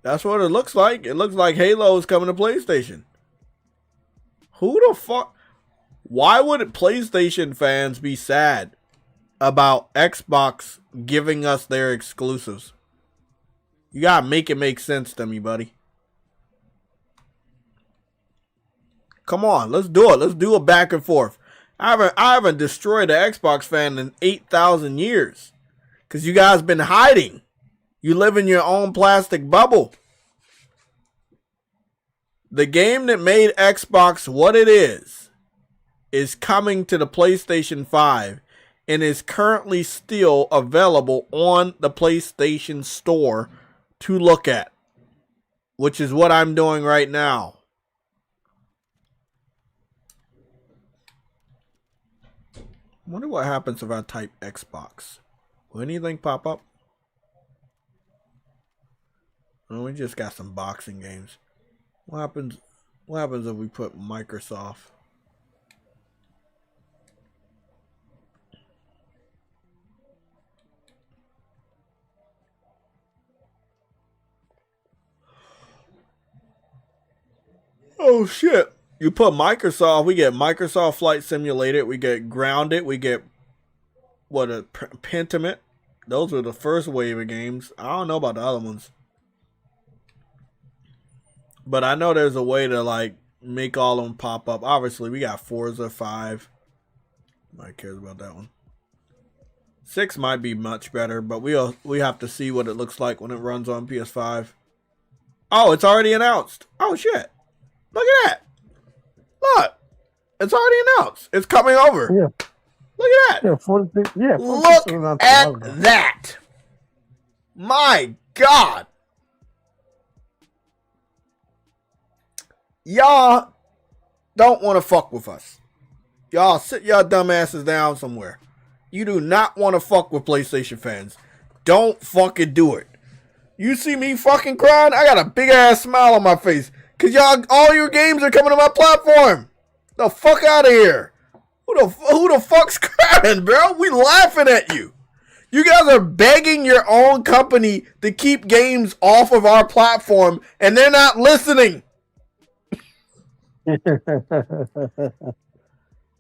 That's what it looks like. It looks like Halo is coming to PlayStation. Who the fuck? Why would PlayStation fans be sad about Xbox giving us their exclusives? You gotta make it make sense to me, buddy. Come on, let's do it. Let's do a back and forth. I haven't destroyed an Xbox fan in 8,000 years. Because you guys been hiding. You live in your own plastic bubble. The game that made Xbox what it is coming to the PlayStation 5 and is currently still available on the PlayStation Store to look at, which is what I'm doing right now. I wonder what happens if I type Xbox. Will anything pop up? Oh, we just got some boxing games. What happens if we put Microsoft? Oh shit. You put Microsoft, we get Microsoft Flight Simulator, we get Grounded, we get Pentiment. Those were the first wave of games. I don't know about the other ones. But I know there's a way to like make all of them pop up. Obviously, we got Forza 5. Nobody cares about that one. 6 might be much better, but we have to see what it looks like when it runs on PS5. Oh, it's already announced. Oh shit. Look at that. Look. It's already announced. It's coming over. Yeah. Look at that. Yeah, 46, yeah, 46 Look at that. My God. Y'all don't want to fuck with us. Y'all sit y'all dumb asses down somewhere. You do not want to fuck with PlayStation fans. Don't fucking do it. You see me fucking crying? I got a big ass smile on my face. Cause y'all, all your games are coming to my platform. The fuck out of here. Who the fuck's crying, bro? We laughing at you. You guys are begging your own company to keep games off of our platform, and they're not listening.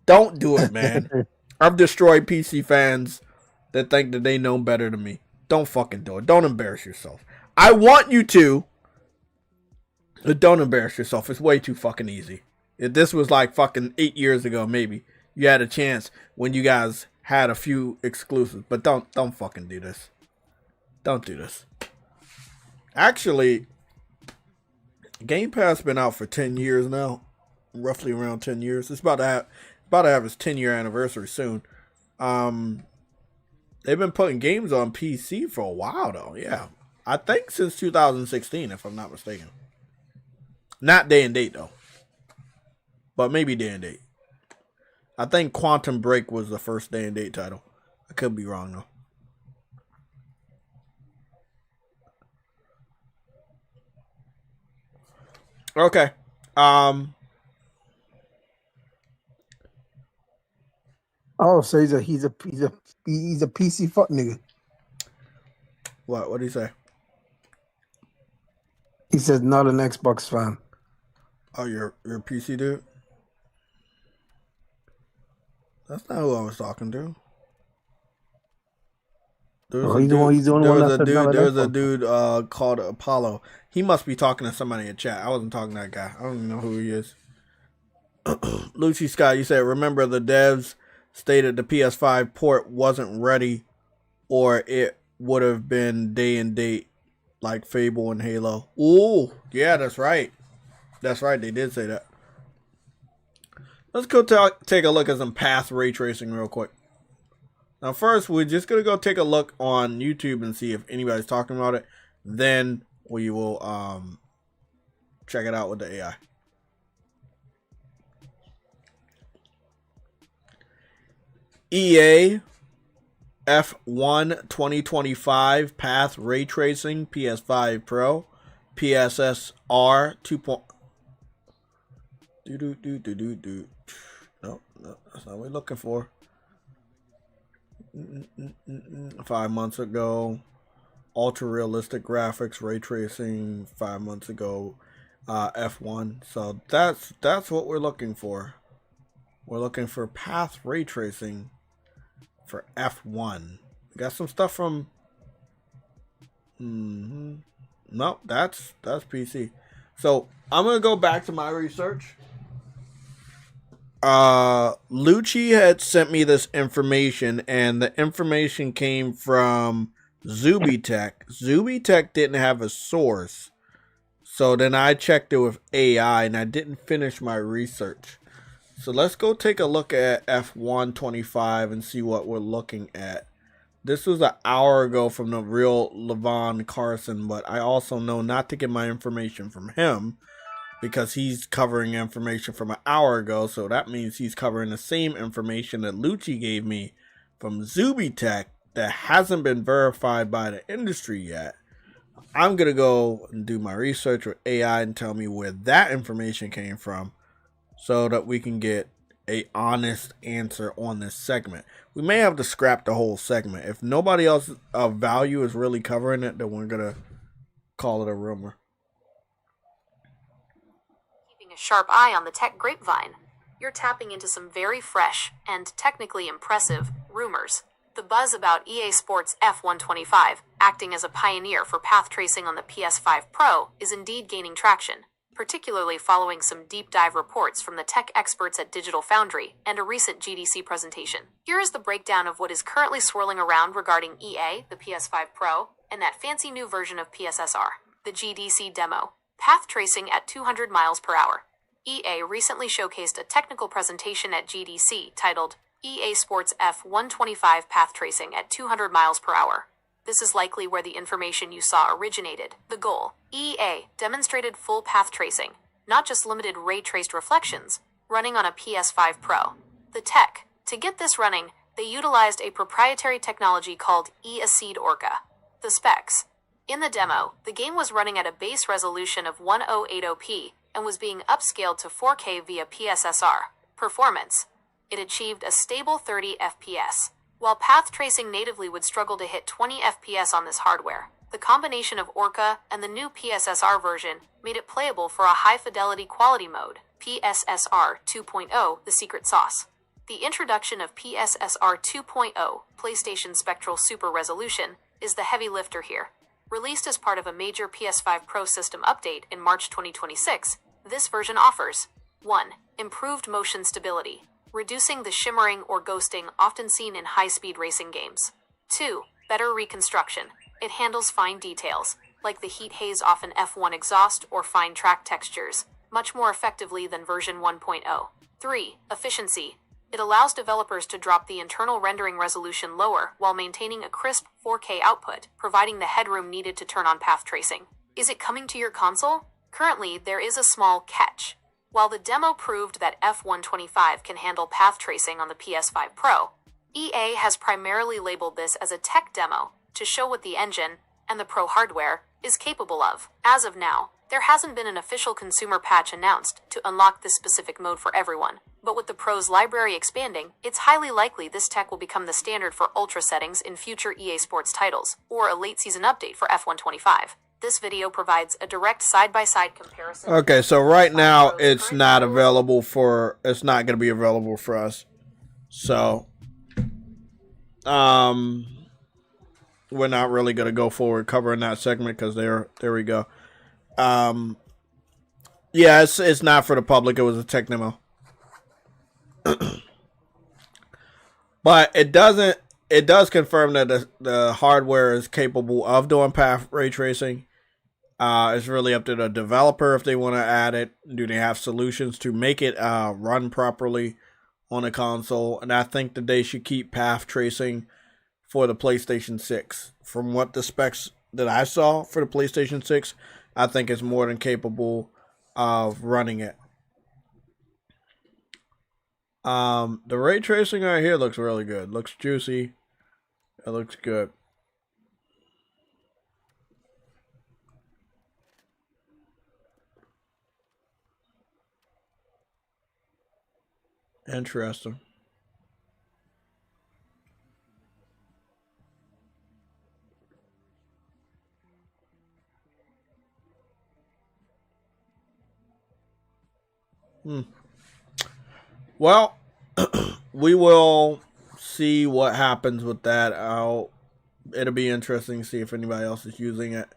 Don't do it, man. I've destroyed PC fans that think that they know better than me. Don't fucking do it. Don't embarrass yourself. I want you to, but don't embarrass yourself. It's way too fucking easy. If this was like fucking 8 years ago, maybe you had a chance when you guys had a few exclusives. But don't fucking do this. Don't do this. Actually, Game Pass been out for 10 years now. Roughly around 10 years. It's about to have its 10-year anniversary soon. They've been putting games on PC for a while though. Yeah. I think since 2016, if I'm not mistaken. Not day and date though. But maybe day and date. I think Quantum Break was the first day and date title. I could be wrong though. Okay. Oh, so he's a PC fuck nigga. What did he say? He says not an Xbox fan. Oh, you're a PC dude? That's not who I was talking to. He's the only one that said not an There's a Xbox. dude called Apollo. He must be talking to somebody in chat. I wasn't talking to that guy. I don't even know who he is. Lucy Scott, you said, remember the devs stated the PS5 port wasn't ready or it would have been day and date like Fable and Halo. Ooh, yeah, that's right. That's right, they did say that. Let's go take a look at some path ray tracing real quick. Now first, we're just going to go take a look on YouTube and see if anybody's talking about it. Then we will check it out with the AI. EA F1 2025 Path Ray Tracing PS5 Pro PSSR 2. No, that's not what we're looking for. 5 months ago. Ultra realistic graphics, ray tracing 5 months ago. F1. So that's what we're looking for. We're looking for path ray tracing for F1. We got some stuff from. Nope, that's PC. So I'm gonna go back to my research. Lucci had sent me this information, and the information came from Zubitech. Zubitech didn't have a source, so then I checked it with AI, and I didn't finish my research. So let's go take a look at F125 and see what we're looking at. This was an hour ago from the real Levon Carson, but I also know not to get my information from him because he's covering information from an hour ago. So that means he's covering the same information that Lucci gave me from Zubitech that hasn't been verified by the industry yet. I'm going to go and do my research with AI and tell me where that information came from so that we can get a honest answer on this segment. We may have to scrap the whole segment. If nobody else of value is really covering it, then we're going to call it a rumor. Keeping a sharp eye on the tech grapevine, you're tapping into some very fresh and technically impressive rumors. The buzz about EA Sports F125 acting as a pioneer for path tracing on the PS5 Pro is indeed gaining traction, particularly following some deep dive reports from the tech experts at Digital Foundry and a recent GDC presentation. Here is the breakdown of what is currently swirling around regarding EA, the PS5 Pro, and that fancy new version of PSSR, the GDC demo, path tracing at 200 miles per hour. EA recently showcased a technical presentation at GDC titled EA Sports F125 Path Tracing at 200 miles per hour. This is likely where the information you saw originated. The goal: EA demonstrated full path tracing, not just limited ray-traced reflections, running on a PS5 Pro. The tech: to get this running, they utilized a proprietary technology called E-Acid Orca. The specs: in the demo, the game was running at a base resolution of 1080p and was being upscaled to 4K via PSSR. Performance: it achieved a stable 30 FPS. While path tracing natively would struggle to hit 20 FPS on this hardware, the combination of Orca and the new PSSR version made it playable for a high-fidelity quality mode, PSSR 2.0, the secret sauce. The introduction of PSSR 2.0, PlayStation Spectral Super Resolution, is the heavy lifter here. Released as part of a major PS5 Pro system update in March 2026, this version offers 1. Improved motion stability, reducing the shimmering or ghosting often seen in high-speed racing games. 2. Better reconstruction. It handles fine details, like the heat haze off an F1 exhaust or fine track textures, much more effectively than version 1.0. 3. Efficiency. It allows developers to drop the internal rendering resolution lower while maintaining a crisp 4K output, providing the headroom needed to turn on path tracing. Is it coming to your console? Currently, there is a small catch. While the demo proved that F125 can handle path tracing on the PS5 Pro, EA has primarily labeled this as a tech demo to show what the engine and the Pro hardware is capable of. As of now, there hasn't been an official consumer patch announced to unlock this specific mode for everyone, but with the Pro's library expanding, it's highly likely this tech will become the standard for ultra settings in future EA Sports titles, or a late season update for F125. This video provides a direct side-by-side comparison. Okay, so right now it's not available for, it's not going to be available for us. So, we're not really going to go forward covering that segment because there we go. Yeah, it's not for the public. It was a tech demo. But it does confirm that the hardware is capable of doing path ray tracing. It's really up to the developer if they want to add it. Do they have solutions to make it run properly on a console? And I think that they should keep path tracing for the PlayStation 6. From what the specs that I saw for the PlayStation 6, I think it's more than capable of running it. The ray tracing right here looks really good. Looks juicy. It looks good. Interesting. Well, we will see what happens with that. It'll be interesting to see if anybody else is using it.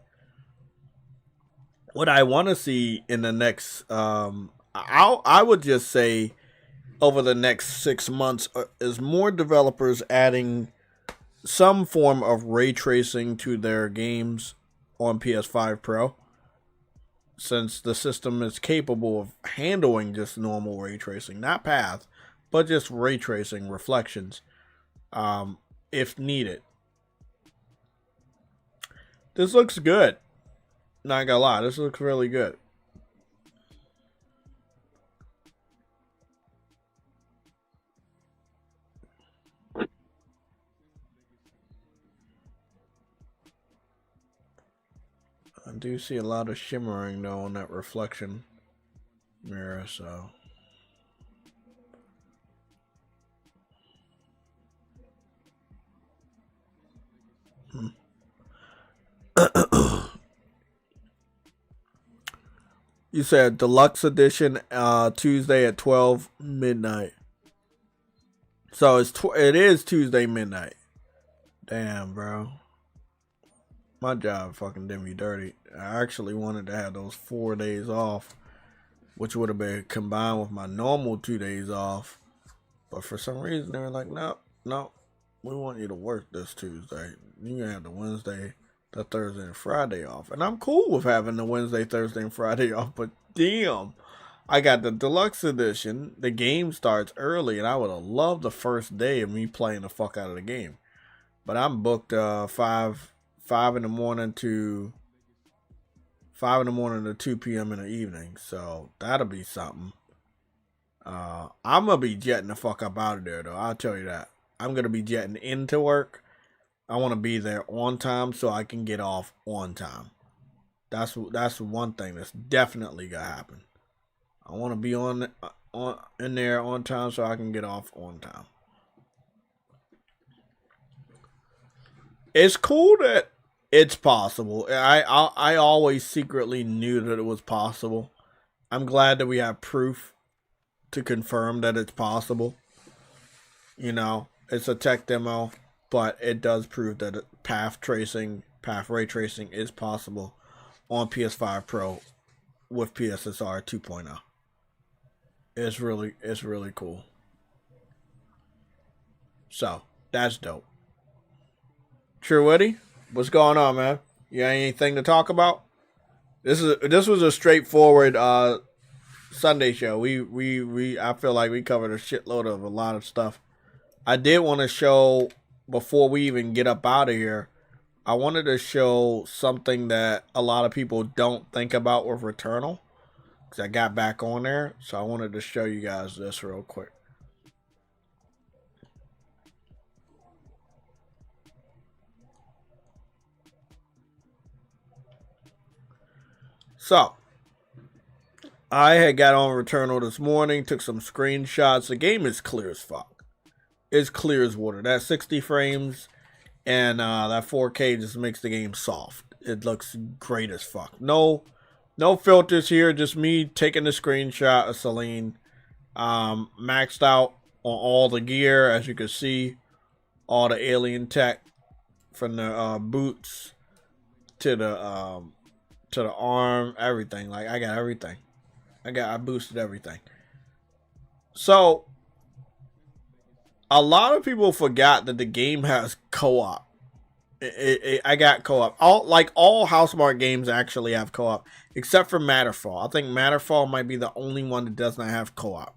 What I want to see in the next, I would just say over the next 6 months is more developers adding some form of ray tracing to their games on PS5 Pro, since the system is capable of handling just normal ray tracing, not path, but just ray tracing reflections, if needed. This looks good. Not gonna lie, this looks really good. I do see a lot of shimmering though on that reflection mirror, so. You said deluxe edition Tuesday at 12 midnight. So it is Tuesday midnight. Damn, bro. My job fucking did me dirty. I actually wanted to have those 4 days off, which would have been combined with my normal 2 days off. But for some reason, they were like, no, we want you to work this Tuesday. You can have the Wednesday, the Thursday, and Friday off. And I'm cool with having the Wednesday, Thursday, and Friday off. But damn, I got the deluxe edition. The game starts early, and I would have loved the first day of me playing the fuck out of the game. But I'm booked 5 in the morning to 2 p.m. in the evening. So that'll be something. I'm gonna be jetting the fuck up out of there though. I'll tell you that. I'm gonna be jetting into work. I want to be there on time so I can get off on time. That's one thing that's definitely gonna happen. I want to be in there on time so I can get off on time. It's cool that it's possible. I always secretly knew that it was possible. I'm glad that we have proof to confirm that it's possible. You know, it's a tech demo, but it does prove that path ray tracing is possible on PS5 Pro with PSSR 2.0. It's really cool. So that's dope. True Woody, what's going on, man? You got anything to talk about? This was a straightforward Sunday show. I feel like we covered a shitload of a lot of stuff. I did want to show, before we even get up out of here, I wanted to show something that a lot of people don't think about with Returnal, because I got back on there, so I wanted to show you guys this real quick. So, I had got on Returnal this morning, took some screenshots. The game is clear as fuck. It's clear as water. That 60 frames and that 4K just makes the game soft. It looks great as fuck. No filters here, just me taking the screenshot of Celine. Maxed out on all the gear, as you can see. All the alien tech, from the boots to the arm, everything. Like, I got everything. I boosted everything. So, a lot of people forgot that the game has co-op. I got co-op. All Housemarque games actually have co-op, except for Matterfall. I think Matterfall might be the only one that does not have co-op.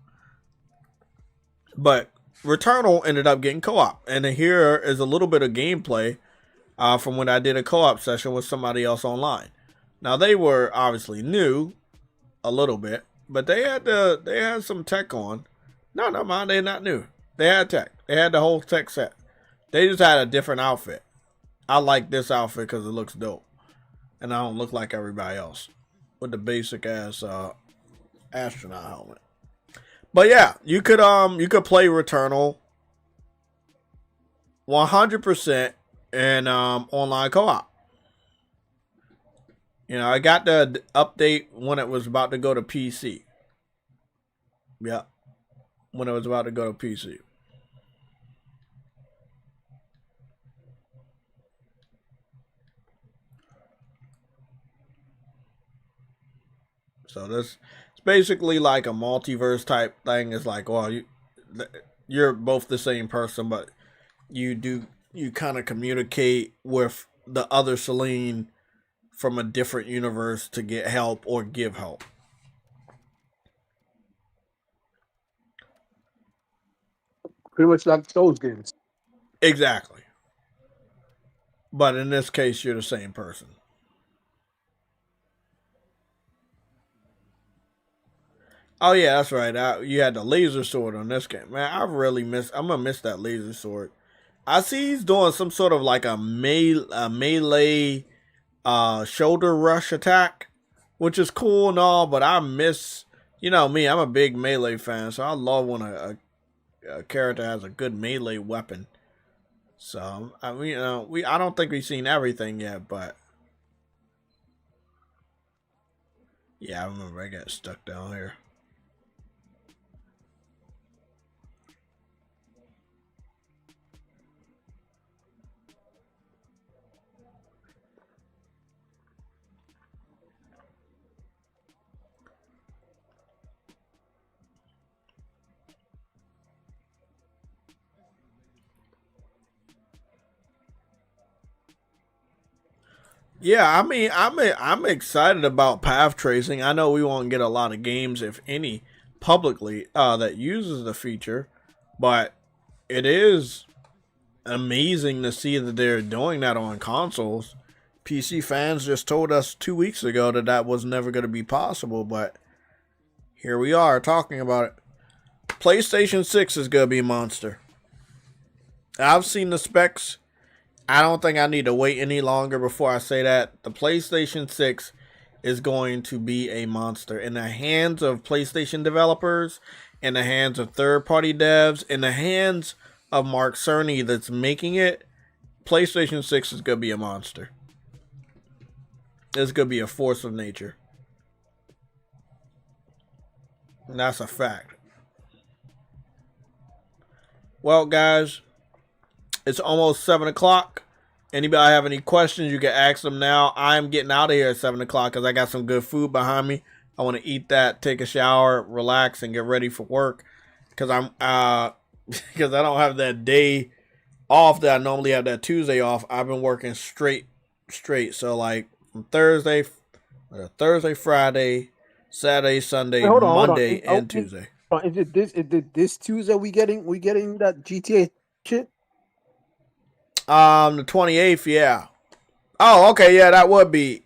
But Returnal ended up getting co-op, and here is a little bit of gameplay from when I did a co-op session with somebody else online. Now, they were obviously new a little bit, but they had some tech on. No, mind, they're not new. They had tech. They had the whole tech set. They just had a different outfit. I like this outfit because it looks dope. And I don't look like everybody else with the basic ass astronaut helmet. But yeah, you could play Returnal 100% in online co-op. You know, I got the update when it was about to go to PC. Yeah, when it was about to go to PC. So this it's basically like a multiverse type thing. It's like, well, you're both the same person, but you kind of communicate with the other Celine from a different universe to get help or give help. Pretty much like those games. Exactly. But in this case, you're the same person. Oh yeah, that's right. You had the laser sword on this game, man. I'm gonna miss that laser sword. I see he's doing some sort of like a melee shoulder rush attack, which is cool and all. But I miss, you know me, I'm a big melee fan, so I love when a character has a good melee weapon. So I mean, I don't think we've seen everything yet, but yeah, I remember I got stuck down here. Yeah, I mean, I'm excited about path tracing. I know we won't get a lot of games, if any, publicly that uses the feature, but it is amazing to see that they're doing that on consoles. PC fans just told us 2 weeks ago that that was never going to be possible, but here we are talking about it. PlayStation 6 is going to be a monster. I've seen the specs. I don't think I need to wait any longer before I say that. The PlayStation 6 is going to be a monster in the hands of PlayStation developers, in the hands of third-party devs, in the hands of Mark Cerny that's making it. PlayStation 6 is going to be a monster. It's going to be a force of nature. And that's a fact. Well, guys, it's almost 7 o'clock. Anybody have any questions, you can ask them now. I'm getting out of here at 7 o'clock because I got some good food behind me. I want to eat that, take a shower, relax, and get ready for work. Because because I don't have that day off that I normally have, that Tuesday off. I've been working straight. So like from Thursday, Friday, Saturday, Sunday, Hey, hold on. Monday, and Tuesday. Is it this Tuesday we getting that GTA shit? The 28th, yeah. Oh, okay, yeah, that would be.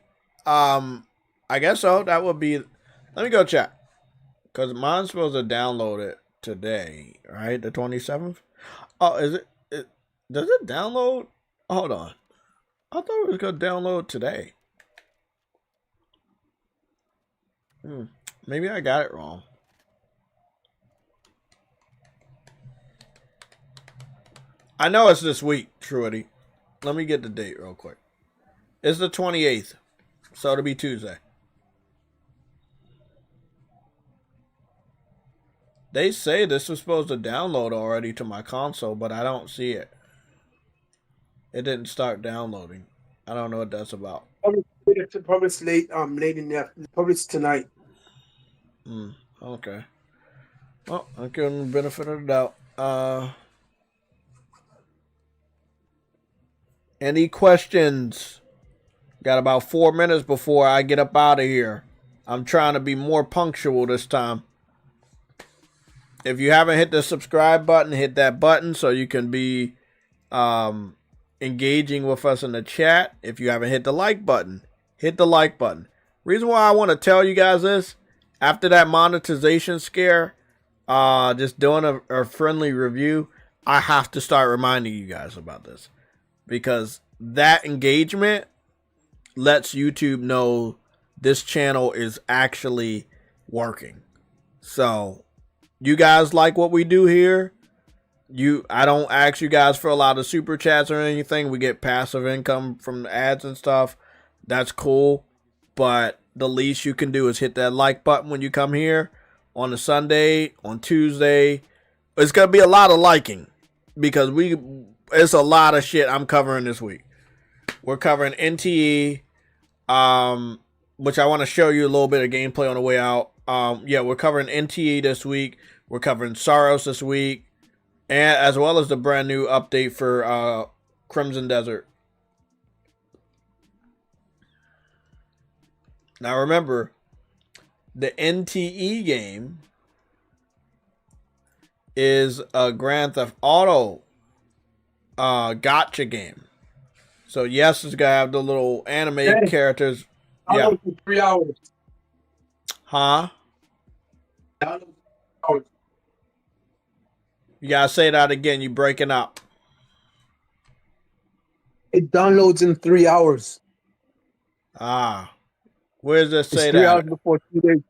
I guess so. That would be. Let me go check, cause mine's supposed to download it today, right? The 27th. Oh, is it? Does it download? Hold on. I thought it was gonna download today. Maybe I got it wrong. I know it's this week, Truity. Let me get the date real quick. It's the 28th, so it'll be Tuesday. They say this was supposed to download already to my console, but I don't see it. It didn't start downloading. I don't know what that's about. Probably it's late in the probably it's tonight. Okay. Well, I give them the benefit of the doubt. Any questions? Got about 4 minutes before I get up out of here. I'm trying to be more punctual this time. If you haven't hit the subscribe button, hit that button so you can be engaging with us in the chat. If you haven't hit the like button, hit the like button. Reason why I want to tell you guys this, after that monetization scare, just doing a friendly review, I have to start reminding you guys about this, because that engagement lets YouTube know this channel is actually working. So you guys like what we do here. I don't ask you guys for a lot of super chats or anything. We get passive income from the ads and stuff. That's cool. But the least you can do is hit that like button when you come here on a Sunday, on Tuesday. It's going to be a lot of liking, because it's a lot of shit I'm covering this week. We're covering NTE, which I want to show you a little bit of gameplay on the way out. Yeah, we're covering NTE this week. We're covering SAROS this week, and as well as the brand new update for Crimson Desert. Now remember, the NTE game is a Grand Theft Auto gotcha game. So yes, it's gonna have the little anime characters. Yeah. 3 hours. Huh? You gotta say that again. You breaking up. It downloads in 3 hours. Ah, where does it say It's 3 that? hours before 2 days.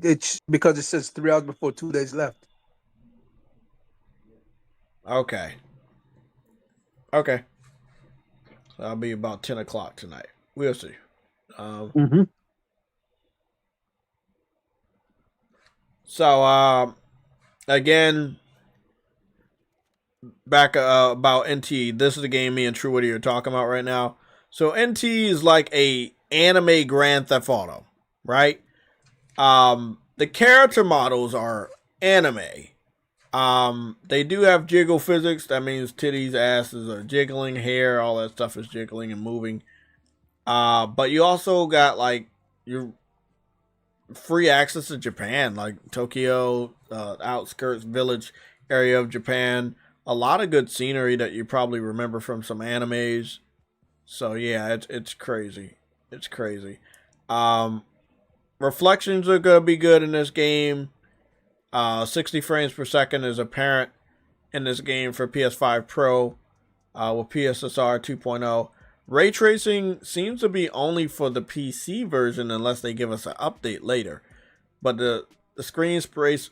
It's because it says 3 hours before 2 days left. Okay. Okay. So that'll be about 10 o'clock tonight. We'll see. So, again, back about NT. This is the game me and True Woody are talking about right now. So NT is like a anime Grand Theft Auto, right? The character models are anime. They do have jiggle physics. That means titties, asses are jiggling, hair, all that stuff is jiggling and moving. But you also got like your free access to Japan, like Tokyo, outskirts village area of Japan. A lot of good scenery that you probably remember from some animes. So yeah, it's crazy. It's crazy. Reflections are gonna be good in this game. 60 frames per second is apparent in this game for PS5 Pro with PSSR 2.0. Ray tracing seems to be only for the PC version unless they give us an update later. But the screen space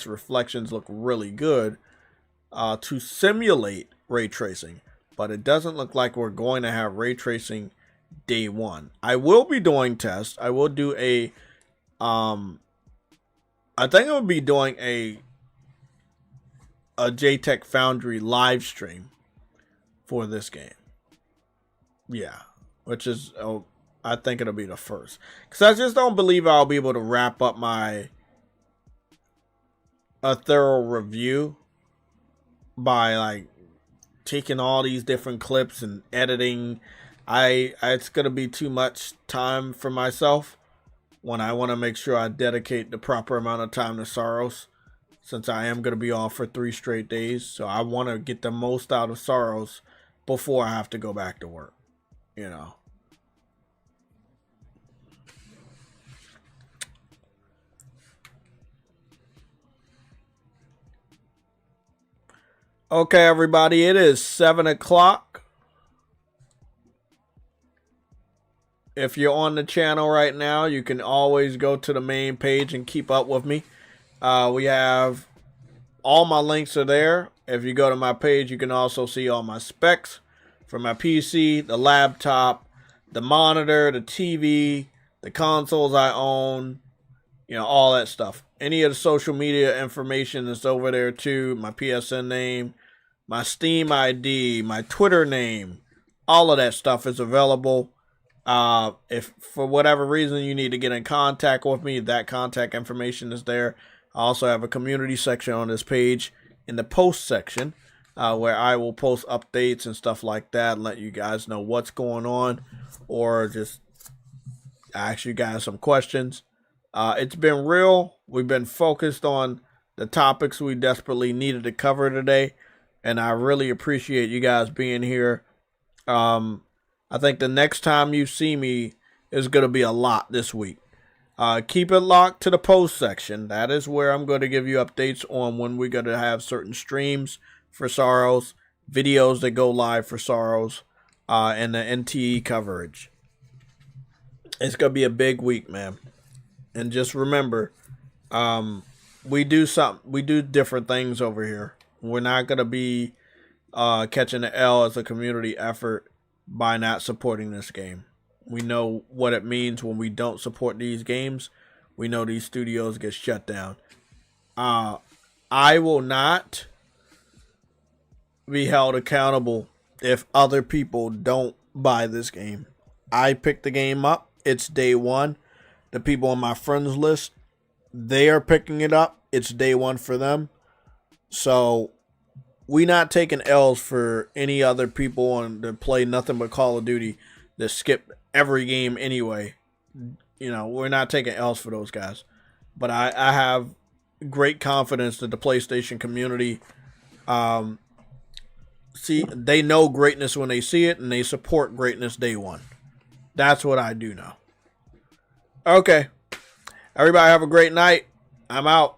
reflections look really good to simulate ray tracing. But it doesn't look like we're going to have ray tracing day one. I will be doing tests. I will do a I think I will be doing a JTech Foundry live stream for this game. Yeah, which is, I think it'll be the first. Because I just don't believe I'll be able to wrap up a thorough review by like taking all these different clips and editing. It's going to be too much time for myself when I want to make sure I dedicate the proper amount of time to SAROS, since I am going to be off for 3 straight days. So I want to get the most out of SAROS before I have to go back to work, you know. Okay, everybody, it is 7 o'clock. If you're on the channel right now, you can always go to the main page and keep up with me. We have all my links are there. If you go to my page, you can also see all my specs for my PC, the laptop, the monitor, the TV, the consoles I own, you know, all that stuff. Any of the social media information is over there too. My PSN name, my Steam ID, my Twitter name, all of that stuff is available. If for whatever reason you need to get in contact with me, that contact information is there. I also have a community section on this page in the post section where I will post updates and stuff like that and let you guys know what's going on, or just ask you guys some questions. It's been real. We've been focused on the topics we desperately needed to cover today, and I really appreciate you guys being here. I think the next time you see me is going to be a lot this week. Keep it locked to the post section. That is where I'm going to give you updates on when we're going to have certain streams for SAROS, videos that go live for SAROS, and the NTE coverage. It's going to be a big week, man. And just remember, we do different things over here. We're not going to be catching the L as a community effort by not supporting this game. We know what it means when we don't support these games. We know these studios get shut down. I will not be held accountable if other people don't buy this game. I picked the game up. It's day one. The people on my friends list, they are picking it up. It's day one for them. So we not taking L's for any other people on to play nothing but Call of Duty that skip every game anyway. You know, we're not taking L's for those guys. But I have great confidence that the PlayStation community, they know greatness when they see it, and they support greatness day one. That's what I do know. Okay. Everybody have a great night. I'm out.